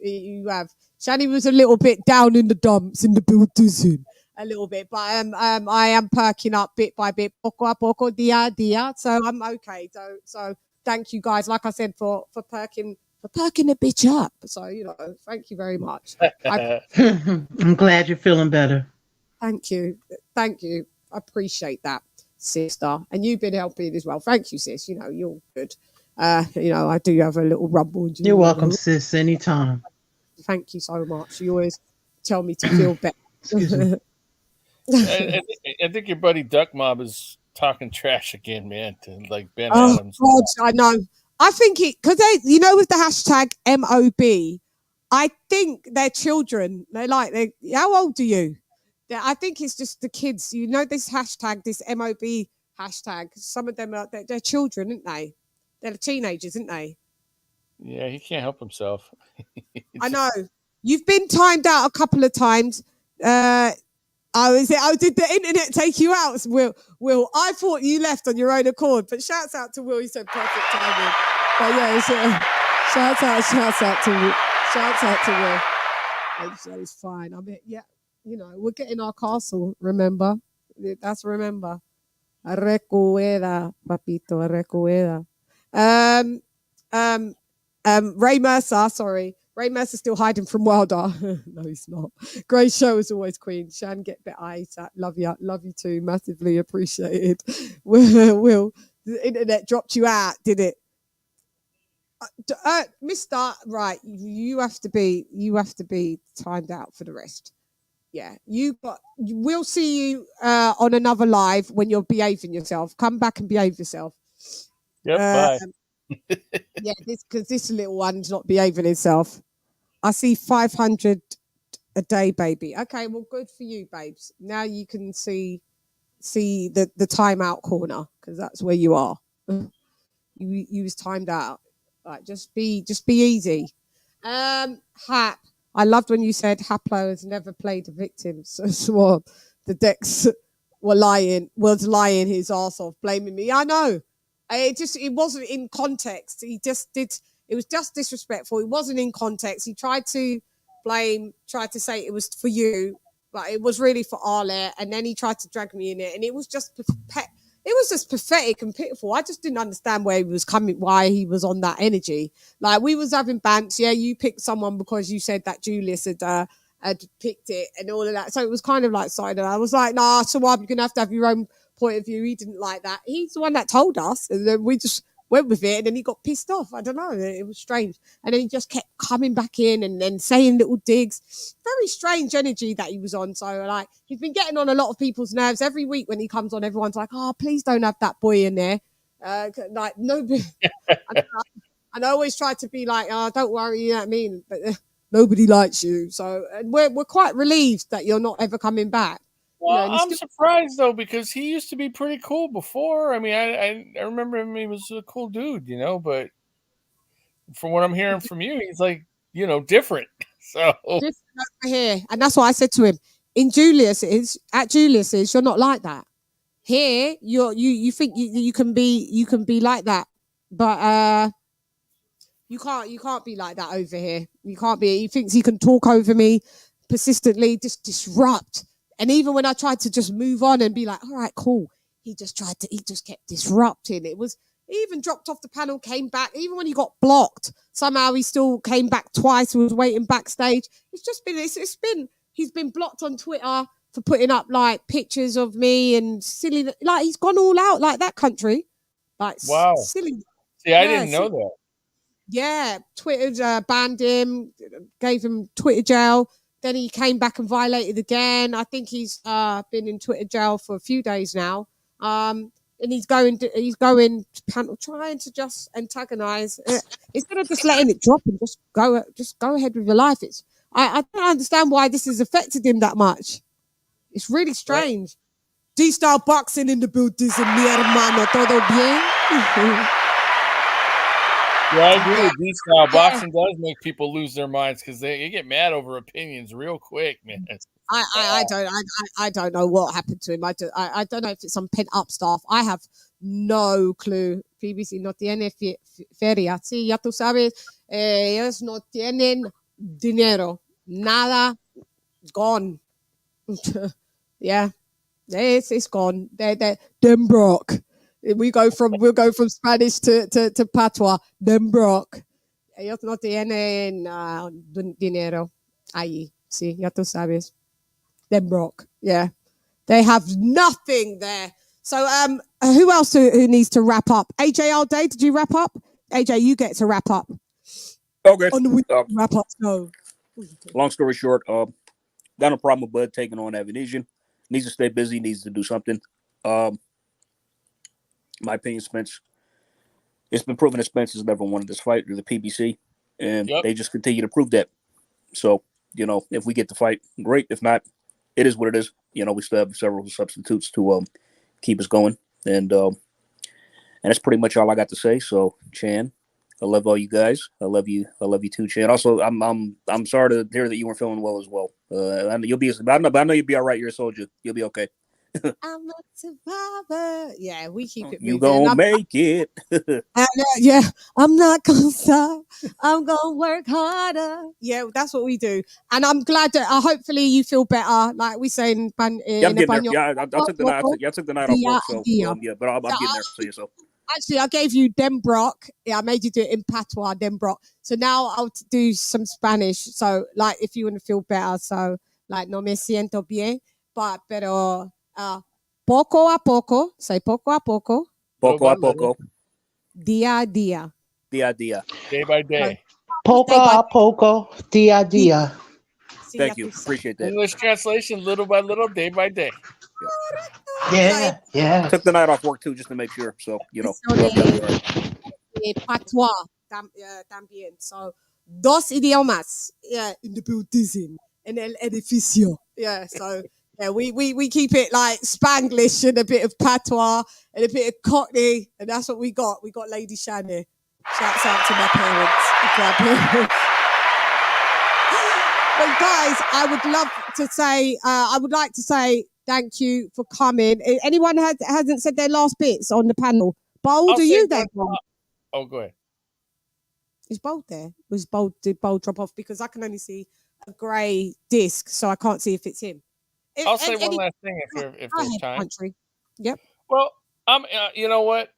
Shani was a little bit down in the dumps in the building, a little bit, but I am perking up bit by bit, poco a poco, dia dia. So I'm okay. So thank you guys, like I said, for perking a bitch up. So thank you very much. I'm glad you're feeling better. Thank you. I appreciate that. sister, and you've been helping as well. Thank you, sis. You know, you're good. I do have a little rumble. You're welcome, sis. Anytime. Thank you so much. You always tell me to feel better. Excuse me. I think your buddy Duck Mob is talking trash again, man, to like Ben Oh Adams. God, I know. I think because with the hashtag MOB, I think they're children. How old are you? I think it's just the kids. You know this hashtag, this MOB hashtag. Some of them they're children, aren't they? They're teenagers, aren't they? Yeah, he can't help himself. I know. You've been timed out a couple of times. Did the internet take you out, Will? I thought you left on your own accord, but shouts out to Will. He said perfect timing. But yeah, shouts out to Will. It's fine. I mean, yeah, we're getting our castle. Remember, remember. Recuerda, papito, recuerda. Ray Mercer, sorry. Ray Mercer's still hiding from Wilder. No, he's not. Great show as always, Queen. Shan, get better ASAP. Love you too. Massively appreciated. Will, the internet dropped you out, did it? Mr. Right, you have to be timed out for the rest. Yeah, we'll see you on another live when you're behaving yourself. Come back and behave yourself. Yep, bye. Yeah, because this little one's not behaving himself. I see 500 a day, baby. Okay, well, good for you, babes. Now you can see the timeout corner because that's where you are. You was timed out. Right, just be easy. Hap, I loved when you said Haplo has never played a victim, so the decks was lying his arse off, blaming me. I know. It wasn't in context. He just did. It was just disrespectful. It wasn't in context. He tried to say it was for you, but it was really for Arlette. And then he tried to drag me in it, and it was just pathetic and pitiful. I just didn't understand where he was coming, why he was on that energy. Like we was having bants. Yeah, you picked someone because you said that Julius had picked it and all of that. So it was kind of like side. And I was like, nah, so you're gonna have to have your own point of view. He didn't like that. He's the one that told us, and then we just went with it, and then he got pissed off. I don't know. It was strange. And then he just kept coming back in and then saying little digs. Very strange energy that he was on. So like he's been getting on a lot of people's nerves. Every week when he comes on, everyone's like, oh, please don't have that boy in there. Like nobody. And I always try to be like, oh, don't worry, you know what I mean? But nobody likes you. So and we're quite relieved that you're not ever coming back. Well, I'm surprised though because he used to be pretty cool before. I mean, I remember him; he was a cool dude, But from what I'm hearing from you, he's like, different. So different over here, and that's what I said to him. At Julius's, you're not like that. Here, you think you can be like that, but you can't be like that over here. You can't be. He thinks he can talk over me persistently, just disrupt. And even when I tried to just move on and be like, all right, cool, he just kept disrupting. He even dropped off the panel, came back. Even when he got blocked, somehow he still came back twice. He was waiting backstage. He's been blocked on Twitter for putting up like pictures of me and silly, like he's gone all out like that country. Like wow. Silly. See, I didn't know that. Yeah, Twitter banned him, gave him Twitter jail. Then he came back and violated again. I think he's been in Twitter jail for a few days now. And he's going to panel trying to just antagonize instead of just letting it drop and just go ahead with your life. I don't understand why this has affected him that much. It's really strange. D-Style Boxing in the building, mi hermano, todo bien? Yeah, I agree with D-Style. Boxing does make people lose their minds because they get mad over opinions real quick, man. I don't know what happened to him. I don't know if it's some pent up stuff. I have no clue. PBC no tiene feria. Sí, ya tú sabes. Ellos no tienen dinero. Nada. Gone. Yeah. It's gone. They're them broke. We'll go from Spanish to Patois. Them broke. Ellos no tienen dinero. Ahí. Sí, ya tú sabes. Them broke. Yeah. They have nothing there. So who else who needs to wrap up? AJ all day, did you wrap up? AJ, you get to wrap up. Okay. On the wrap up. No. Long story short, got no problem with Bud taking on Avernesyan. Needs to stay busy, needs to do something. My opinion, Spence. It's been proven that Spence has never wanted this fight or the PBC, and they just continue to prove that. So, if we get the fight, great. If not, it is what it is. We still have several substitutes to keep us going, and that's pretty much all I got to say. So, Chan, I love all you guys. I love you too, Chan. Also, I'm sorry to hear that you weren't feeling well as well. I know you'll be all right. You're a soldier. You'll be okay. I'm a survivor. Yeah, we keep it moving. You gonna make it. Yeah, I'm not gonna stop. I'm gonna work harder. Yeah, that's what we do. And I'm glad that hopefully you feel better. Like we say in I'm getting there. Yeah, I took the night. I took the night off work, so but I'm getting there. So yourself. Actually, I gave you Dembrock. Yeah, I made you do it in patois, Dembrock. So now I'll do some Spanish. So like, if you want to feel better, so like, no me siento bien, pero poco a poco. Say poco a poco. Poco a poco. Día a día. Día a día. Day by day. Poco a poco. Día a día. Thank you. Appreciate that. English translation, little by little, day by day. Yeah. Took the night off work too, just to make sure. So Patois también. So dos idiomas. Yeah, in the Buddhism and el edificio. Yeah. So yeah, we keep it like Spanglish and a bit of patois and a bit of Cockney, and that's what we got. We got LadyChann here. Shouts out to my parents. But guys, I would like to say thank you for coming. Anyone hasn't said their last bits on the panel? Bold, are you there? Oh, go ahead. Is Bold there? Did Bold drop off? Because I can only see a grey disc, so I can't see if it's him. I'll say one last thing if there's time. Country. Yep. Well, you know what?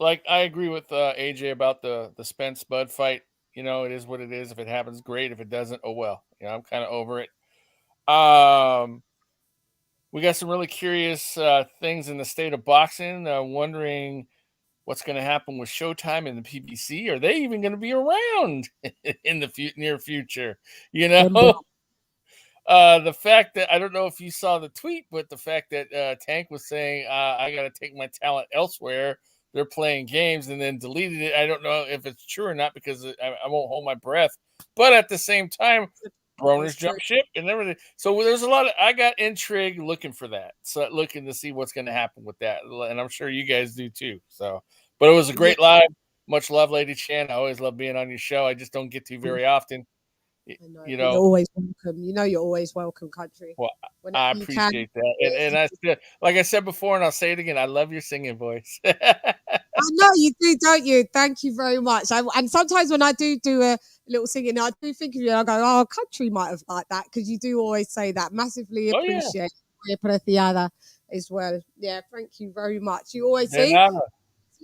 Like I agree with AJ about the Spence Bud fight. It is what it is. If it happens, great. If it doesn't, oh well. I'm kind of over it. We got some really curious things in the state of boxing. Wondering what's going to happen with Showtime and the PBC. Are they even going to be around in the near future? The fact that I don't know if you saw the tweet, but the fact that Tank was saying I got to take my talent elsewhere. They're playing games and then deleted it. I don't know if it's true or not because I won't hold my breath. But at the same time, Broner's jump ship and everything. So there's a lot of, I got intrigue looking for that. So looking to see what's going to happen with that. And I'm sure you guys do too. So, but it was a great live. Much love, LadyChann. I always love being on your show. I just don't get to very often. You're always welcome. You're always welcome, country. Well, I appreciate that. And I still, like I said before, and I'll say it again, I love your singing voice. I know you do, don't you? Thank you very much. And sometimes when I do a little singing, I do think of you. I go, "Oh, country might have liked that," because you do always say that. Massively appreciate apreciada as well. Yeah, thank you very much. You always see.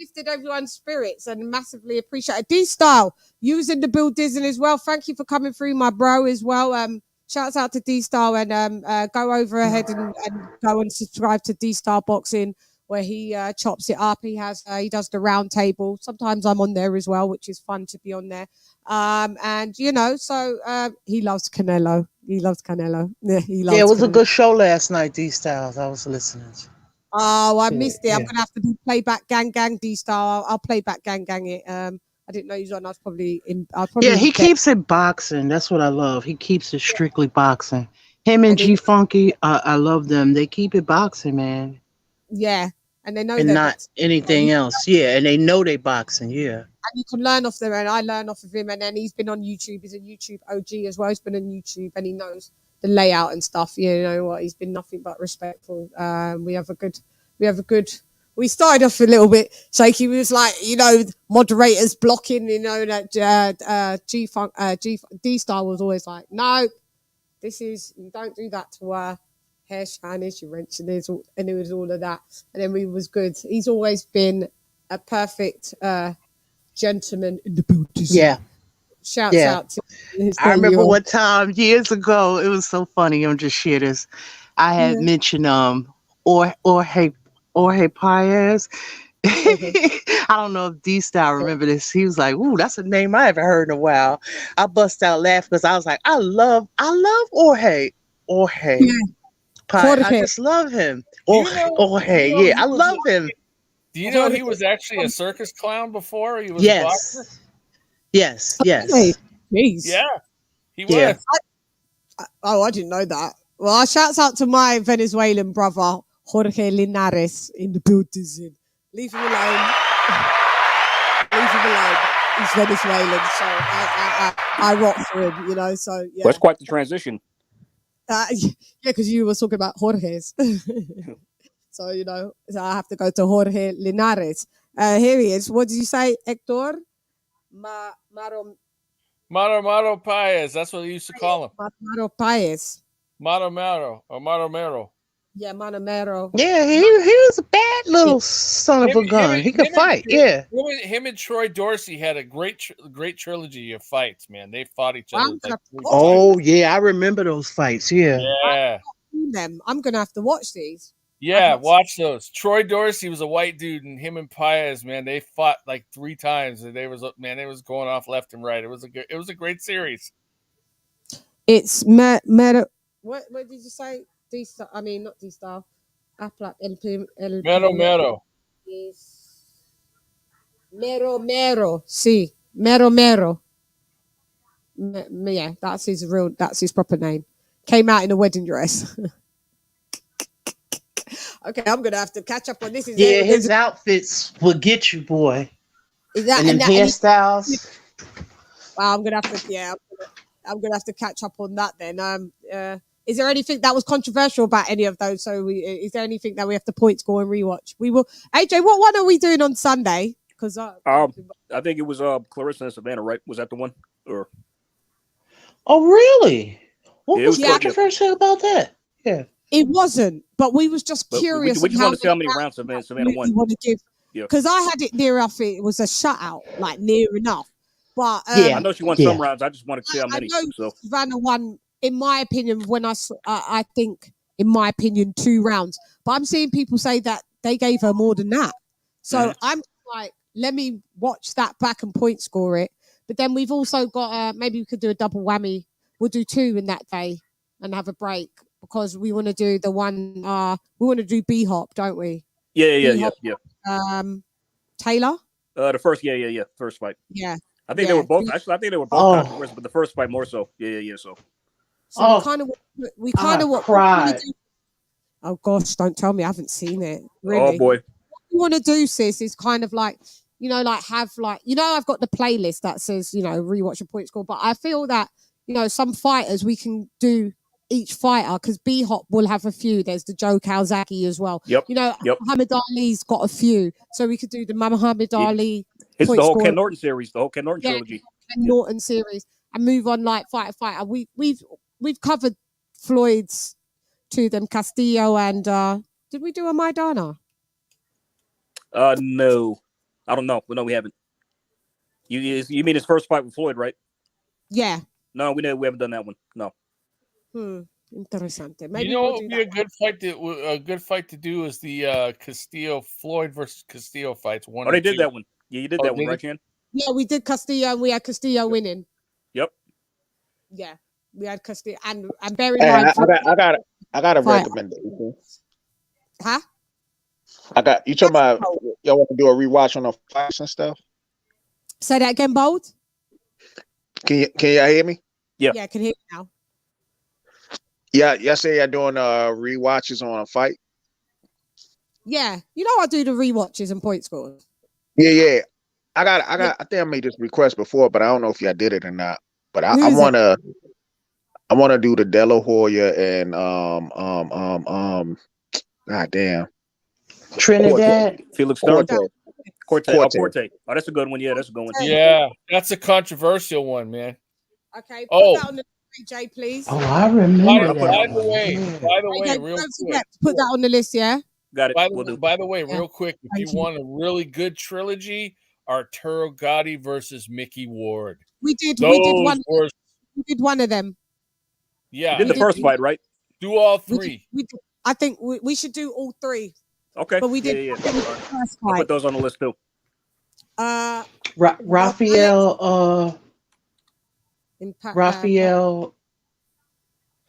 Lifted everyone's spirits and massively appreciate it. D-Style, you was in the Bill Disney as well. Thank you for coming through, my bro, as well. Shouts out to D-Style and go over ahead and go and subscribe to D-Style Boxing, where he chops it up. He does the round table. Sometimes I'm on there as well, which is fun to be on there. And so he loves Canelo. He loves Canelo. Yeah, it was Canelo. A good show last night, D-Styles. I was listening to. Oh, I missed it. I'm gonna have to do playback gang D-Style. I'll play back gang it. I didn't know you was on. I was probably in. He keeps it boxing. That's what I love. He keeps it strictly boxing. Him and G Funky, I love them. They keep it boxing, man. Yeah, and they know and not anything else. Yeah, and they know they boxing. Yeah, and you can learn off them, and I learn off of him. And then he's been on YouTube. He's a YouTube OG as well. He's been on YouTube, and he knows the layout and stuff. You know what? He's been nothing but respectful. We started off a little bit shaky. We was like, moderators blocking, that D-Style was always like, no, you don't do that to her. Hair shinish, you wrench, and it was all of that. And then we was good. He's always been a perfect gentleman in the building. Yeah. Shouts out to I remember one time years ago, it was so funny. I'm just share this. I had mentioned Jorge Paez. I don't know if D Style remember this. He was like, "Ooh, that's a name I haven't heard in a while." I bust out laughing because I was like, "I love Jorge Paez. I just love him. Jorge, yeah, I love him." Do you know he was actually a circus clown before he was a boxer? Yes. Jeez. Yeah, he was. Yeah. I didn't know that. Well, shouts out to my Venezuelan brother, Jorge Linares, in the building. Leave him alone. Leave him alone. He's Venezuelan, so I rock for him, you know. So yeah. Well, that's quite the transition. Yeah, because you were talking about Jorge's. So you know, so I have to go to Jorge Linares. Here he is. What did you say, Hector? Maro Paez. That's what they used to call him. Maro Paez. Maro. Yeah, Maro. Yeah, he was a bad little son of a gun. He could fight. Yeah. Him and Troy Dorsey had a great trilogy of fights, man. They fought each other. Yeah, I remember those fights. Yeah. Yeah. I'm gonna have to watch these. Yeah, watch those. Troy Dorsey was a white dude, and him and Paez, man, they fought like 3 times, and they was going off left and right. It was a great series. It's Mero. What did you say? D-Star. I mean, not D-Star. Aplak Mero. Mero. See, Mero. Yeah, that's his proper name. Came out in a wedding dress. Okay, I'm gonna have to catch up on this. His outfits will get you, boy. Is that and hairstyles? Wow, I'm gonna have to catch up on that then. Is there anything that was controversial about any of those? So, is there anything that we have to point score and rewatch? We will. AJ, what one are we doing on Sunday? Because I think it was Clarissa and Savannah, right? Was that the one? Or oh, really? What was controversial about that? Yeah. It wasn't, but we was just curious. We just want to see how many rounds Savannah won. Because I had it near enough. It was a shutout, like near enough. But I know she won some rounds. I just want to see how many. I know Savannah won, in my opinion, I think, in my opinion, 2 rounds. But I'm seeing people say that they gave her more than that. So I'm like, let me watch that back and point score it. But then we've also got maybe we could do a double whammy. We'll do 2 in that day and have a break. Because we want to do the one, we want to do B-Hop, don't we? Yeah. Taylor? The first, first fight. Yeah. I think they were both. Actually, I think they were both controversial, but the first fight more so. Yeah. So we kind of cried. Oh gosh, don't tell me I haven't seen it. Really? Oh boy. What we want to do, sis, is kind of like, you know, like have like, you know, I've got the playlist that says, you know, rewatch a point score, but I feel that, you know, some fighters we can do each fighter, because B-Hop will have a few. There's the Joe Calzaghe as well. Yep. You know, Muhammad Ali's got a few. So we could do the Muhammad Ali. It's the whole Ken Norton series, the whole Ken Norton trilogy. Ken Norton series. And move on like fighter. We've covered Floyd's to them, Castillo, and did we do a Maidana? No. I don't know. No, we haven't. You mean his first fight with Floyd, right? Yeah. No, we haven't done that one. No. Interessante. Maybe you know what would be a good fight to do is the Castillo Floyd versus Castillo fights. They did that one. Yeah, you did that one, right, Chan? Yeah, we did Castillo, and we had Castillo winning. Yep. Yeah, we had Castillo, and bear in mind. I got a recommendation. Huh? You talking about y'all want to do a rewatch on the fights and stuff? Say that again, Bold. Can y'all hear me? Yeah, I can hear you now. Yeah, y'all say y'all doing rewatches on a fight? Yeah, you know I do the rewatches and point scores. Yeah. I think I made this request before, but I don't know if y'all did it or not. But I wanna do the De La Hoya and God damn. Trinidad. Felix Corte. Oh, that's a good one. Yeah, that's a good one. Yeah, that's a controversial one, man. Okay, put that on the AJ, please. Oh, I remember that. By the way, real quick. Put that on the list, yeah? Got it. By the way, real quick, if you want a really good trilogy, Arturo Gatti versus Mickey Ward. We did one of them. Yeah. You did the first fight, right? Do all three. I think we should do all three. Okay. But we did. Yeah. I think we did the first I'll fight. put those on the list too.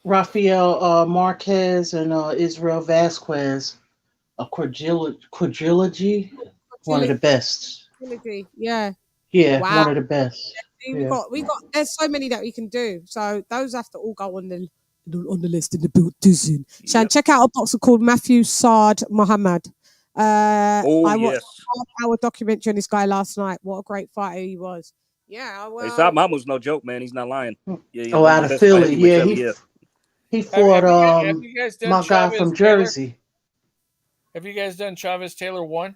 Rafael Marquez and Israel Vasquez, a quadrilogy, one of the best. Yeah. Yeah, Wow. one of the best. We got. There's so many that we can do. So those have to all go on the list in the build soon. Shan, check out a boxer called Matthew Saad Muhammad. I watched a 4-hour documentary on this guy last night. What a great fighter he was. Yeah, well, Saad Mahmoud's no joke, man. He's not lying. Yeah, out of Philly. Yeah, he fought have you guys done my guy Chavez from Taylor? Jersey. Have you guys done Chavez Taylor 1?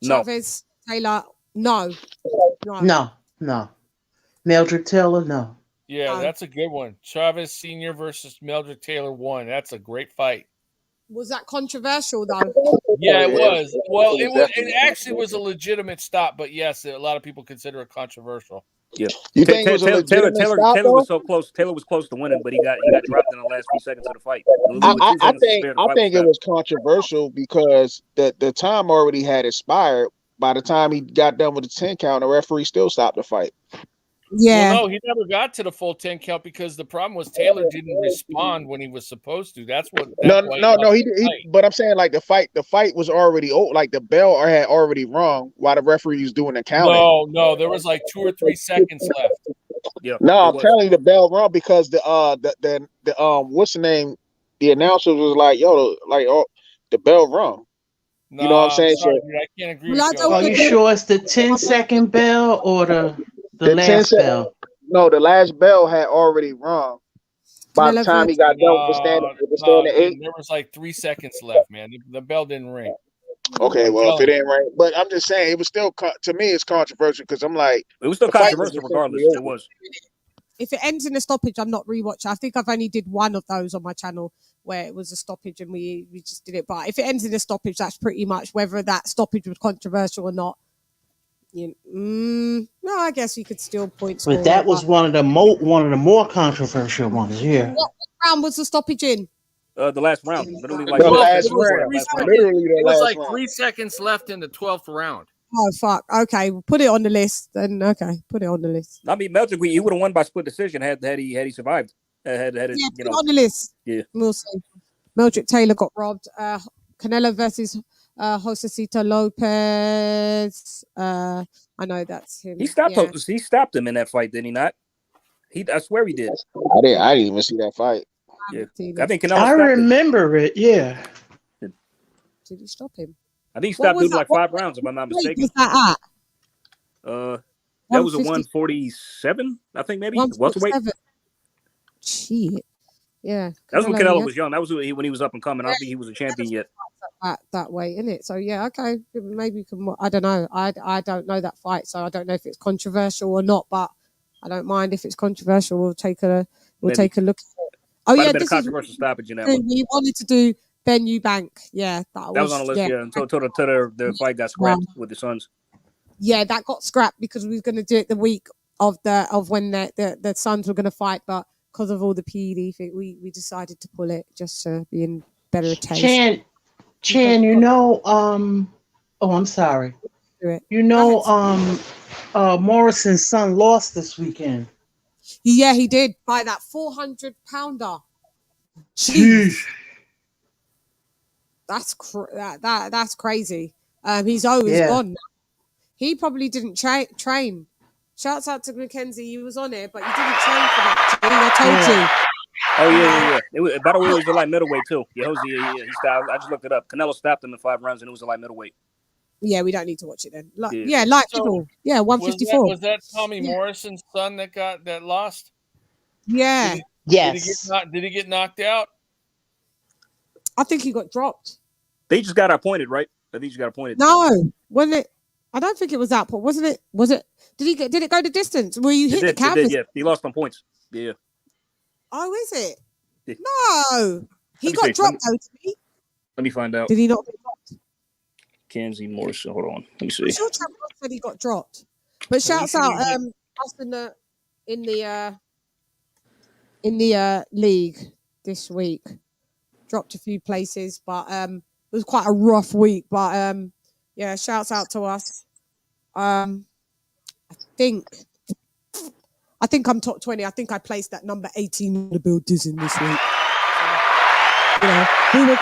No. Chavez Taylor, no. Mildred Taylor, no. Yeah, that's a good one. Chavez Sr. versus Mildred Taylor 1. That's a great fight. Was that controversial though? Yeah, it was. Well, it actually was a legitimate stop, but yes, a lot of people consider it controversial. Yeah. You think it was a legitimate stop, Taylor was so close. Taylor was close to winning, but he got dropped in the last few seconds of the fight. I think it was controversial because the time already had expired. By the time he got done with the 10 count, the referee still stopped the fight. Yeah. Well, no, he never got to the full 10 count because the problem was Taylor didn't respond when he was supposed to. That's what. No. He but I'm saying like the fight was already old. Like the bell had already rung while the referee was doing the counting. No, there was like 2 or 3 seconds left. Yeah. No, I'm telling you, the bell rung because the what's the name? The announcer was like, the bell rung. No, you know what I'm saying? sorry, dude, I can't agree with you. Are you sure it's the 10-second bell or the last bell? No, the last bell had already rung. By the time he got done with the standing 8, there was like 3 seconds left, man. The bell didn't ring. Okay, well, if it ain't right, but I'm just saying it was still to me it's controversial because I'm like it was still controversial regardless. It was. If it ends in a stoppage, I'm not rewatching. I think I've only did one of those on my channel where it was a stoppage and we just did it. But if it ends in a stoppage, that's pretty much whether that stoppage was controversial or not. No, I guess you could still point. But that was one of the more controversial ones. Yeah. What round was the stoppage in? The last round, literally like the last round. Literally the It was last like round. 3 seconds left in the 12th round. Oh fuck! Okay, we'll put it on the list. Then put it on the list. I mean, Mildred, he would have won by split decision had he survived. Put it on the list. Yeah, we'll see. Mildred Taylor got robbed. Canelo versus Josecito Lopez. I know that's him. He stopped him in that fight, did he not? I swear he did. I didn't even see that fight. Yeah, I think Canelo. I remember it. Yeah. Did he stop him? I think he stopped doing like 5 rounds, if I'm not mistaken. Was that at? That was a 147, I think maybe. 147. Shit. Yeah. That was when Canelo was young. That was when he was up and coming. I don't think he was a champion yet. That way, isn't it? So yeah, okay. Maybe you can. I don't know. I don't know that fight, so I don't know if it's controversial or not. But I don't mind if it's controversial. We'll take a look at it. Oh yeah, this is a controversial stoppage in that one. We wanted to do Ben Eubank. Yeah, that was on the list. Yeah, until the fight got scrapped with the Suns. Yeah, that got scrapped because we were going to do it the week of when the Suns were going to fight, but because of all the PED thing, we decided to pull it just to be in better taste. Chan, I'm sorry. Morrison's son lost this weekend. Yeah, he did by that 400-pounder. Jeez. That's crazy. He's always gone now. He probably didn't train. Shouts out to Mackenzie. He was on it, but he didn't train for that. I told you. Oh yeah. It was, by the way, it was a light middleweight too. He stopped. I just looked it up. Canelo stopped him in 5 rounds, and it was a light middleweight. Yeah, we don't need to watch it then. Light middle. Yeah, 154. Was that Tommy Morrison's son that lost? Yeah. Yes. Did he get knocked out? I think he got dropped. They just got appointed, right? I think he just got appointed. No, wasn't it? I don't think it was output, wasn't it? Was it? Did it go the distance? Were you hit the canvas? Yeah, he lost on points. Yeah. Oh, is it? Yeah. No, he got dropped. Let me find out. Did he not get dropped? Kenzie Morrison. Hold on. Let me see. I'm sure Trevor said he got dropped. But shouts out us in the in the league this week. Dropped a few places, but it was quite a rough week. But yeah, shouts out to us. I think I'm top 20. I think I placed at number 18 in the Bill Dizzy this week. So, you know, we'll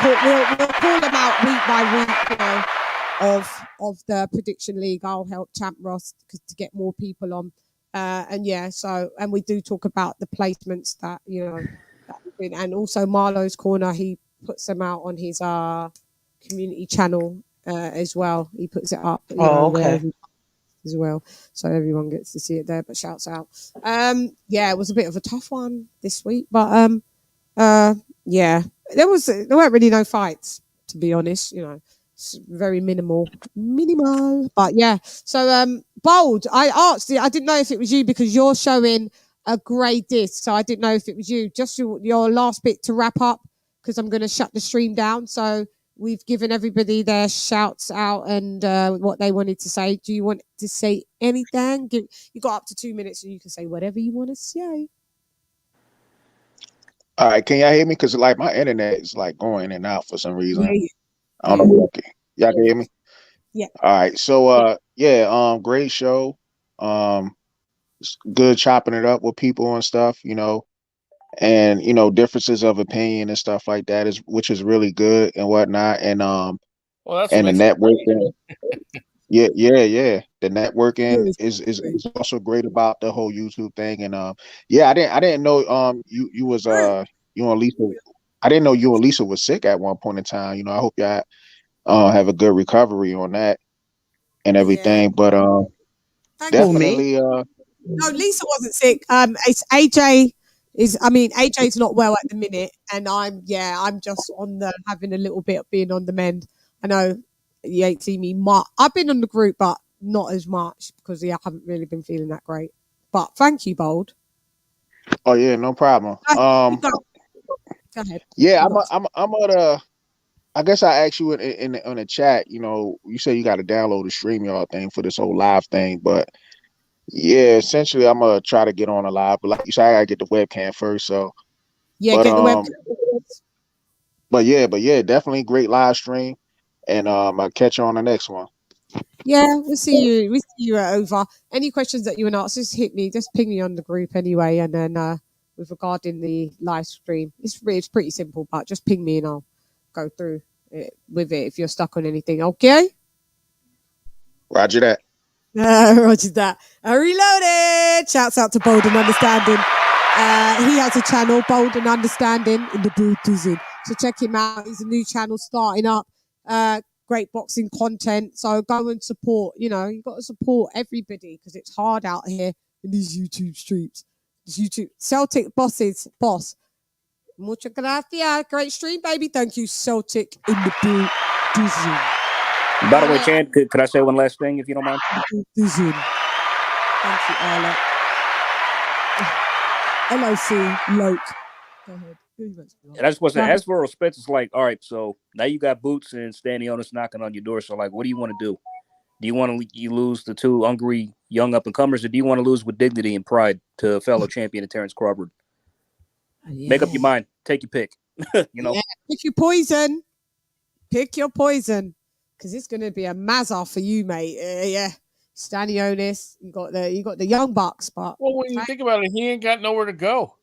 call them out week by week, you know, of the prediction league. I'll help Champ Ross to get more people on. And yeah, so, and we do talk about the placements that, you know, and also Marlowe's Corner, he puts them out on his community channel as well. He puts it up, you know, where he as well, so everyone gets to see it there. But shouts out. Yeah, it was a bit of a tough one this week, but yeah, there weren't really no fights, to be honest. You know, it's very minimal, but yeah. So Bold, I asked, I didn't know if it was you because you're showing a grey disc, so I didn't know if it was you. Just your last bit to wrap up, because I'm going to shut the stream down. So we've given everybody their shouts out and what they wanted to say. Do you want to say anything? You got up to 2 minutes, so you can say whatever you want to say. All right, can y'all hear me? Because like my internet is like going in and out for some reason. Yeah. I don't know. Okay. Y'all can hear me? Yeah. All right. So yeah, great show. It's good chopping it up with people and stuff, you know, and you know, differences of opinion and stuff like that which is really good and whatnot. And well, that's and the networking. Yeah. The networking Yeah. is also great about the whole YouTube thing. And yeah, I didn't know you was you and Lisa. I didn't know you and Lisa was sick at one point in time. You know, I hope y'all have a good recovery on that and everything. But definitely no, Lisa wasn't sick. It's AJ AJ's not well at the minute, and I'm just on the having a little bit of being on the mend. I know you ain't seen me much. I've been on the group, but not as much because I haven't really been feeling that great. But thank you, Bold. Oh yeah, no problem. Go ahead. Yeah, I'm gonna. I guess I asked you on the chat. You know, you say you got to download the StreamYard thing for this whole live thing, but yeah, essentially I'm gonna try to get on a live. But like you said, I gotta get the webcam first. So yeah, get the webcam. But yeah, definitely great live stream, and I'll catch you on the next one. Yeah, we'll see you. We see you at over. Any questions that you want to ask, just hit me. Just ping me on the group anyway, and then with regarding the live stream, it's pretty simple. But just ping me and I'll go through it with it if you're stuck on anything. Okay. Roger that. Roger that. Reloaded. Shouts out to Bold and Understanding. He has a channel, Bold and Understanding, in the Bill Dizzy. So check him out. He's a new channel starting up. Great boxing content. So go and support. You know, you've got to support everybody because it's hard out here in these YouTube streams. This YouTube Celtic boss. Muchas gracias. Great stream, baby. Thank you, Celtic in the Bill Dizzy. By the way, Chan, could I say one last thing if you don't mind? Thank you, Arla. LOC, Loke. Go ahead. And I just want to say, as for Errol Spence, it's like, all right, so now you got Boots and Stanionis knocking on your door. So, like, what do you want to do? Do you want to lose the two hungry young up-and-comers, or do you want to lose with dignity and pride to fellow champion Terrence Crawford? Yeah. Make up your mind. Take your pick. You know? Yeah, pick your poison. Pick your poison. Because it's going to be a mazza for you, mate. Yeah. Stanionis, you got the young bucks, but well, when you think about it, he ain't got nowhere to go.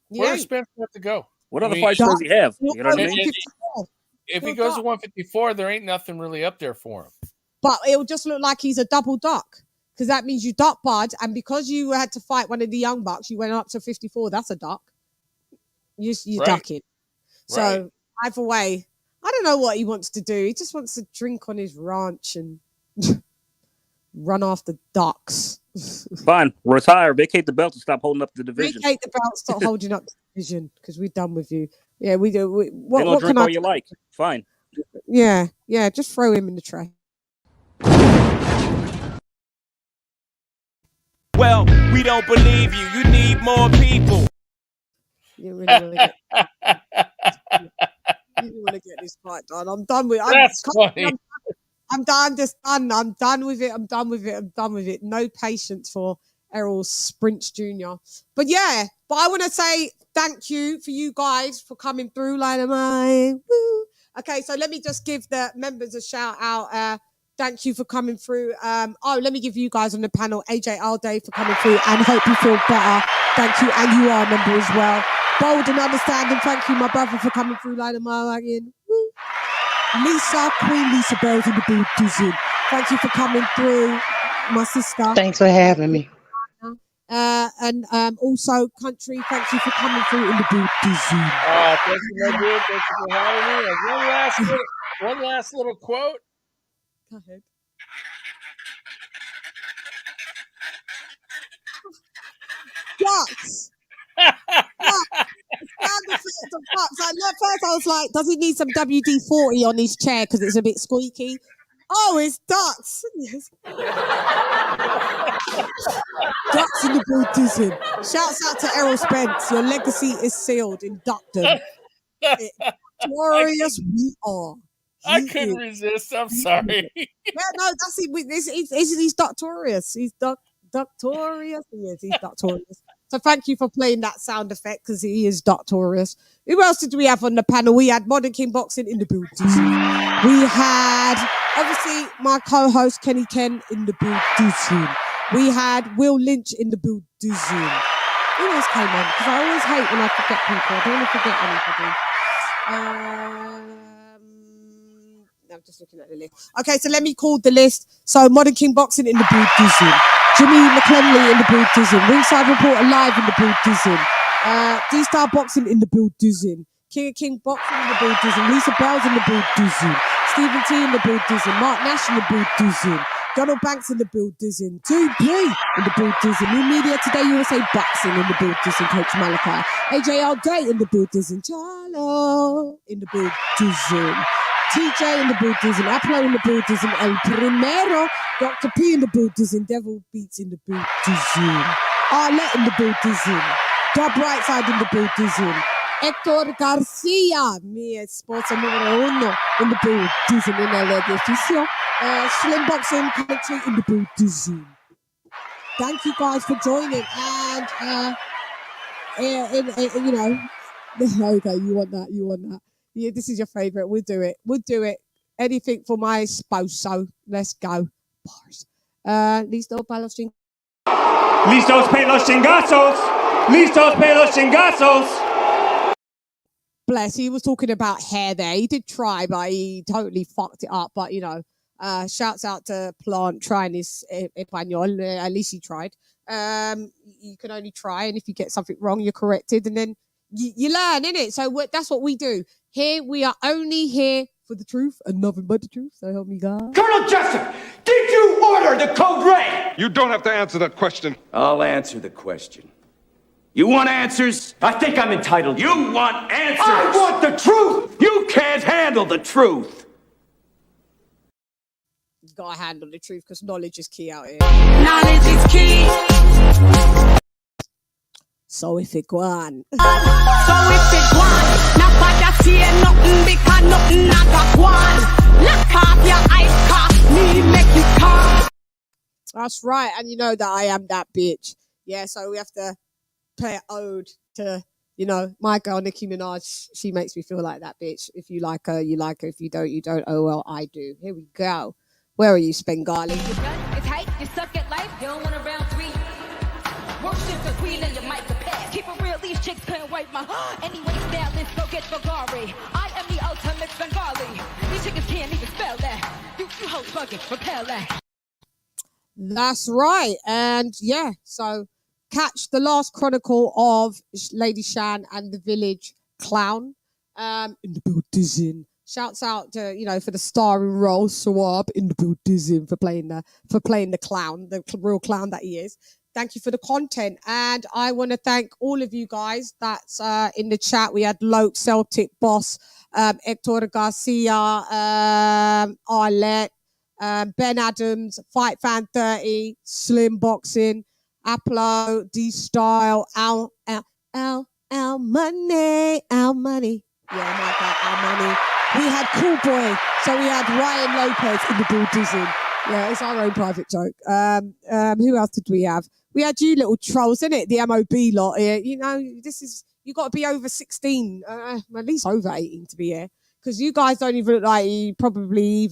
Where does Spence have to go? What other fights does he have? You know what I mean? If he goes to 154, there ain't nothing really up there for him. But it'll just look like he's a double duck, because that means you duck Bud, and because you had to fight one of the young bucks, you went up to 54. That's a duck. You duck it. So either way, I don't know what he wants to do. He just wants to drink on his ranch and run after ducks. Fine, retire, vacate the belt, and stop holding up the division. Vacate the belt, stop holding up the division, because we're done with you. Yeah, we do. What drink all you like? Fine. Yeah, just throw him in the tray. Well, we don't believe you. You need more people. You really want to get this fight done. I'm done with it. I'm done. Just done. I'm done with it. I'm done with it. No patience for Errol Spence Jr. But I want to say thank you for you guys for coming through, like mine. Woo. Okay, so let me just give the members a shout out. Thank you for coming through. Let me give you guys on the panel, AJ Alday for coming through, and hope you feel better. Thank you, and you are a member as well. Bold and understanding. Thank you, my brother, for coming through, like mine. Lisa, Queen Lisa Bells in the booth. Thank you for coming through, my sister. Thanks for having me. And also, Country, thank you for coming through in the booth. Thank you, my dude. Thank you for having me. One last little quote. Go ahead. Ducks. At first I was like, does he need some WD-40 on his chair because it's a bit squeaky? Oh, it's ducks. Yes. Ducks in the Buddhism. Shouts out to Errol Spence. Your legacy is sealed in duckdom. Glorious we are. I couldn't resist. I'm sorry. Yeah, no, that's it. He's doctorious. He's doctorious. Yes, he's doctorious. So thank you for playing that sound effect because he is doctorious. Who else did we have on the panel? We had Modern King Boxing in the building. We had, obviously, my co-host Kenny Ken in the building. We had Will Lynch in the building. Who else came on? Because I always hate when I forget people. I don't want to forget anybody. I'm just looking at the list. Okay, so let me call the list. So Modern King Boxing in the building. Jimmy McClendley in the building. Ringside Reporter live in the building. D-Star Boxing in the building. King Boxing in the building. Lisa Bells in the building. Stephen T in the building. Mark Nash in the building. Donald Banks in the building. 2B in the building. New Media Today USA Boxing in the building. Coach Malachi. AJ Alday in the building. Charlo in the building. TJ in the building, Apollo in the building, El Primero, Dr. P in the building, Devil Beats in the building, Arlette in the building, Dub Brightside in the building, Hector Garcia, mi esposa numero uno, in the building, in el edificio, Slim Boxing Commentary in the building. Thank you guys for joining, and, you know, okay, you want that. Yeah, this is your favorite. We'll do it. Anything for my sposo. Let's go. Bars. Listos para los chingazos. Listos para los chingazos. Listos para los chingazos. Bless. He was talking about hair there. He did try, but he totally fucked it up. But, you know, shouts out to Plant trying his español. At least he tried. You can only try, and if you get something wrong, you're corrected, and then you learn, innit? So that's what we do. Here, we are only here for the truth and nothing but the truth. So help me God. Colonel Jessup, did you order the code red? You don't have to answer that question. I'll answer the question. You want answers? I think I'm entitled. You want answers? I want the truth! You can't handle the truth! You gotta handle the truth because knowledge is key out here. Knowledge is key. So if it go on. Not bad see nothing because nothing not got one. Lock off your eyes, cock me, make you come. That's right, and you know that I am that bitch. Yeah, so we have to pay an ode to, you know, my girl Nicki Minaj. She makes me feel like that bitch. If you like her, you like her. If you don't, you don't. Oh well, I do. Here we go. Where are you, Spengali? It's tight, you suck at life, you don't want a round three. Worship the queen and your mic to pass. Keep it real, these chicks couldn't wipe my anyway, now let's go get Bulgari. I am the ultimate Bengali. These chickens can't even spell that. You hoes bugging, repel that. That's right. And yeah, so catch the last chronicle of LadyChann and the Village Clown in the building. Shouts out to, you know, for the starring role, Swab in the building for playing the clown, the real clown that he is. Thank you for the content. And I want to thank all of you guys that's in the chat. We had Loke, Celtic Boss, Hector Garcia, Arlette, Ben Adams, Fight Fan 30, Slim Boxing, Aplo, D-Style, Al Money. Yeah, my God, Al Money. We had Cool Boy. So we had Ryan Lopez in the building. Yeah, it's our own private joke. Who else did we have? We had you little trolls, innit? The MOB lot here. You know, this is You got to be over 16, at least over 18 to be here. Because you guys don't even look like you're probably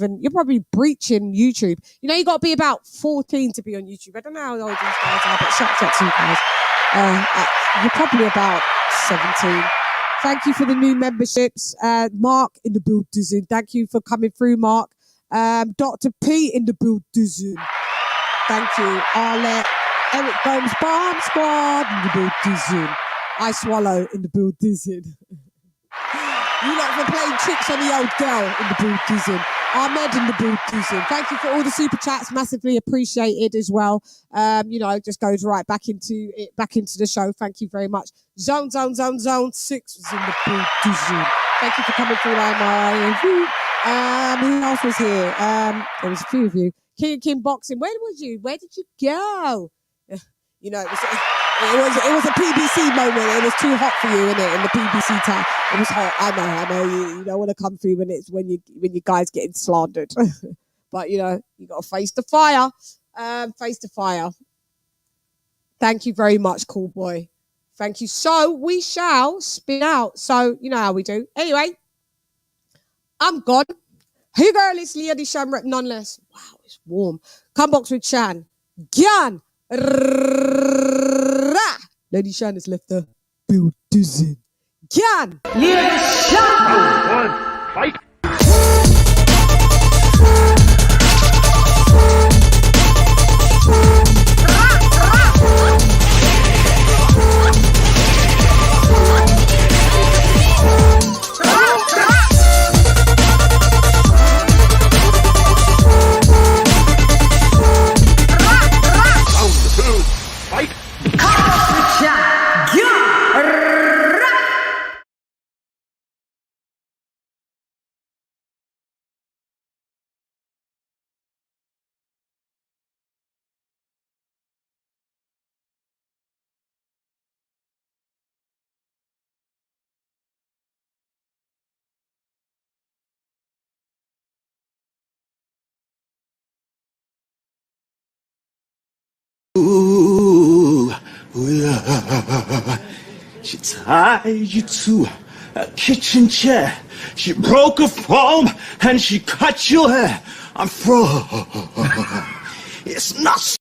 breaching YouTube. You know, you got to be about 14 to be on YouTube. I don't know how old these guys are, but shout out to you guys. You're probably about 17. Thank you for the new memberships. Mark in the building. Thank you for coming through, Mark. Dr. P in the building. Thank you. Arlette. Eric Gomes, Bomb Squad in the building. I Swallow in the building. You lot for playing tricks on the old girl in the building. Ahmed in the building. Thank you for all the super chats. Massively appreciated as well. You know, it just goes right back into the show. Thank you very much. Zone 6 was in the building. Thank you for coming through, who else was here? There was a few of you. King Boxing. Where was you? Where did you go? You know, it was a PBC moment. It was too hot for you, innit? In the PBC time, it was hot. I know. You don't want to come through when you guys getting slandered. But you know, you got to face the fire. Face the fire. Thank you very much, cool boy. Thank you. So we shall spin out. So you know how we do. Anyway, I'm gone. Hey girl, it's LadyChann rep nonetheless. Wow, it's warm. Come box with Chan. Gyan. LadyChann has left the building. Gyan. LadyChann. Fight. Ooh, yeah. She tied you to a kitchen chair. She broke a foam and she cut your hair. I'm froze. It's not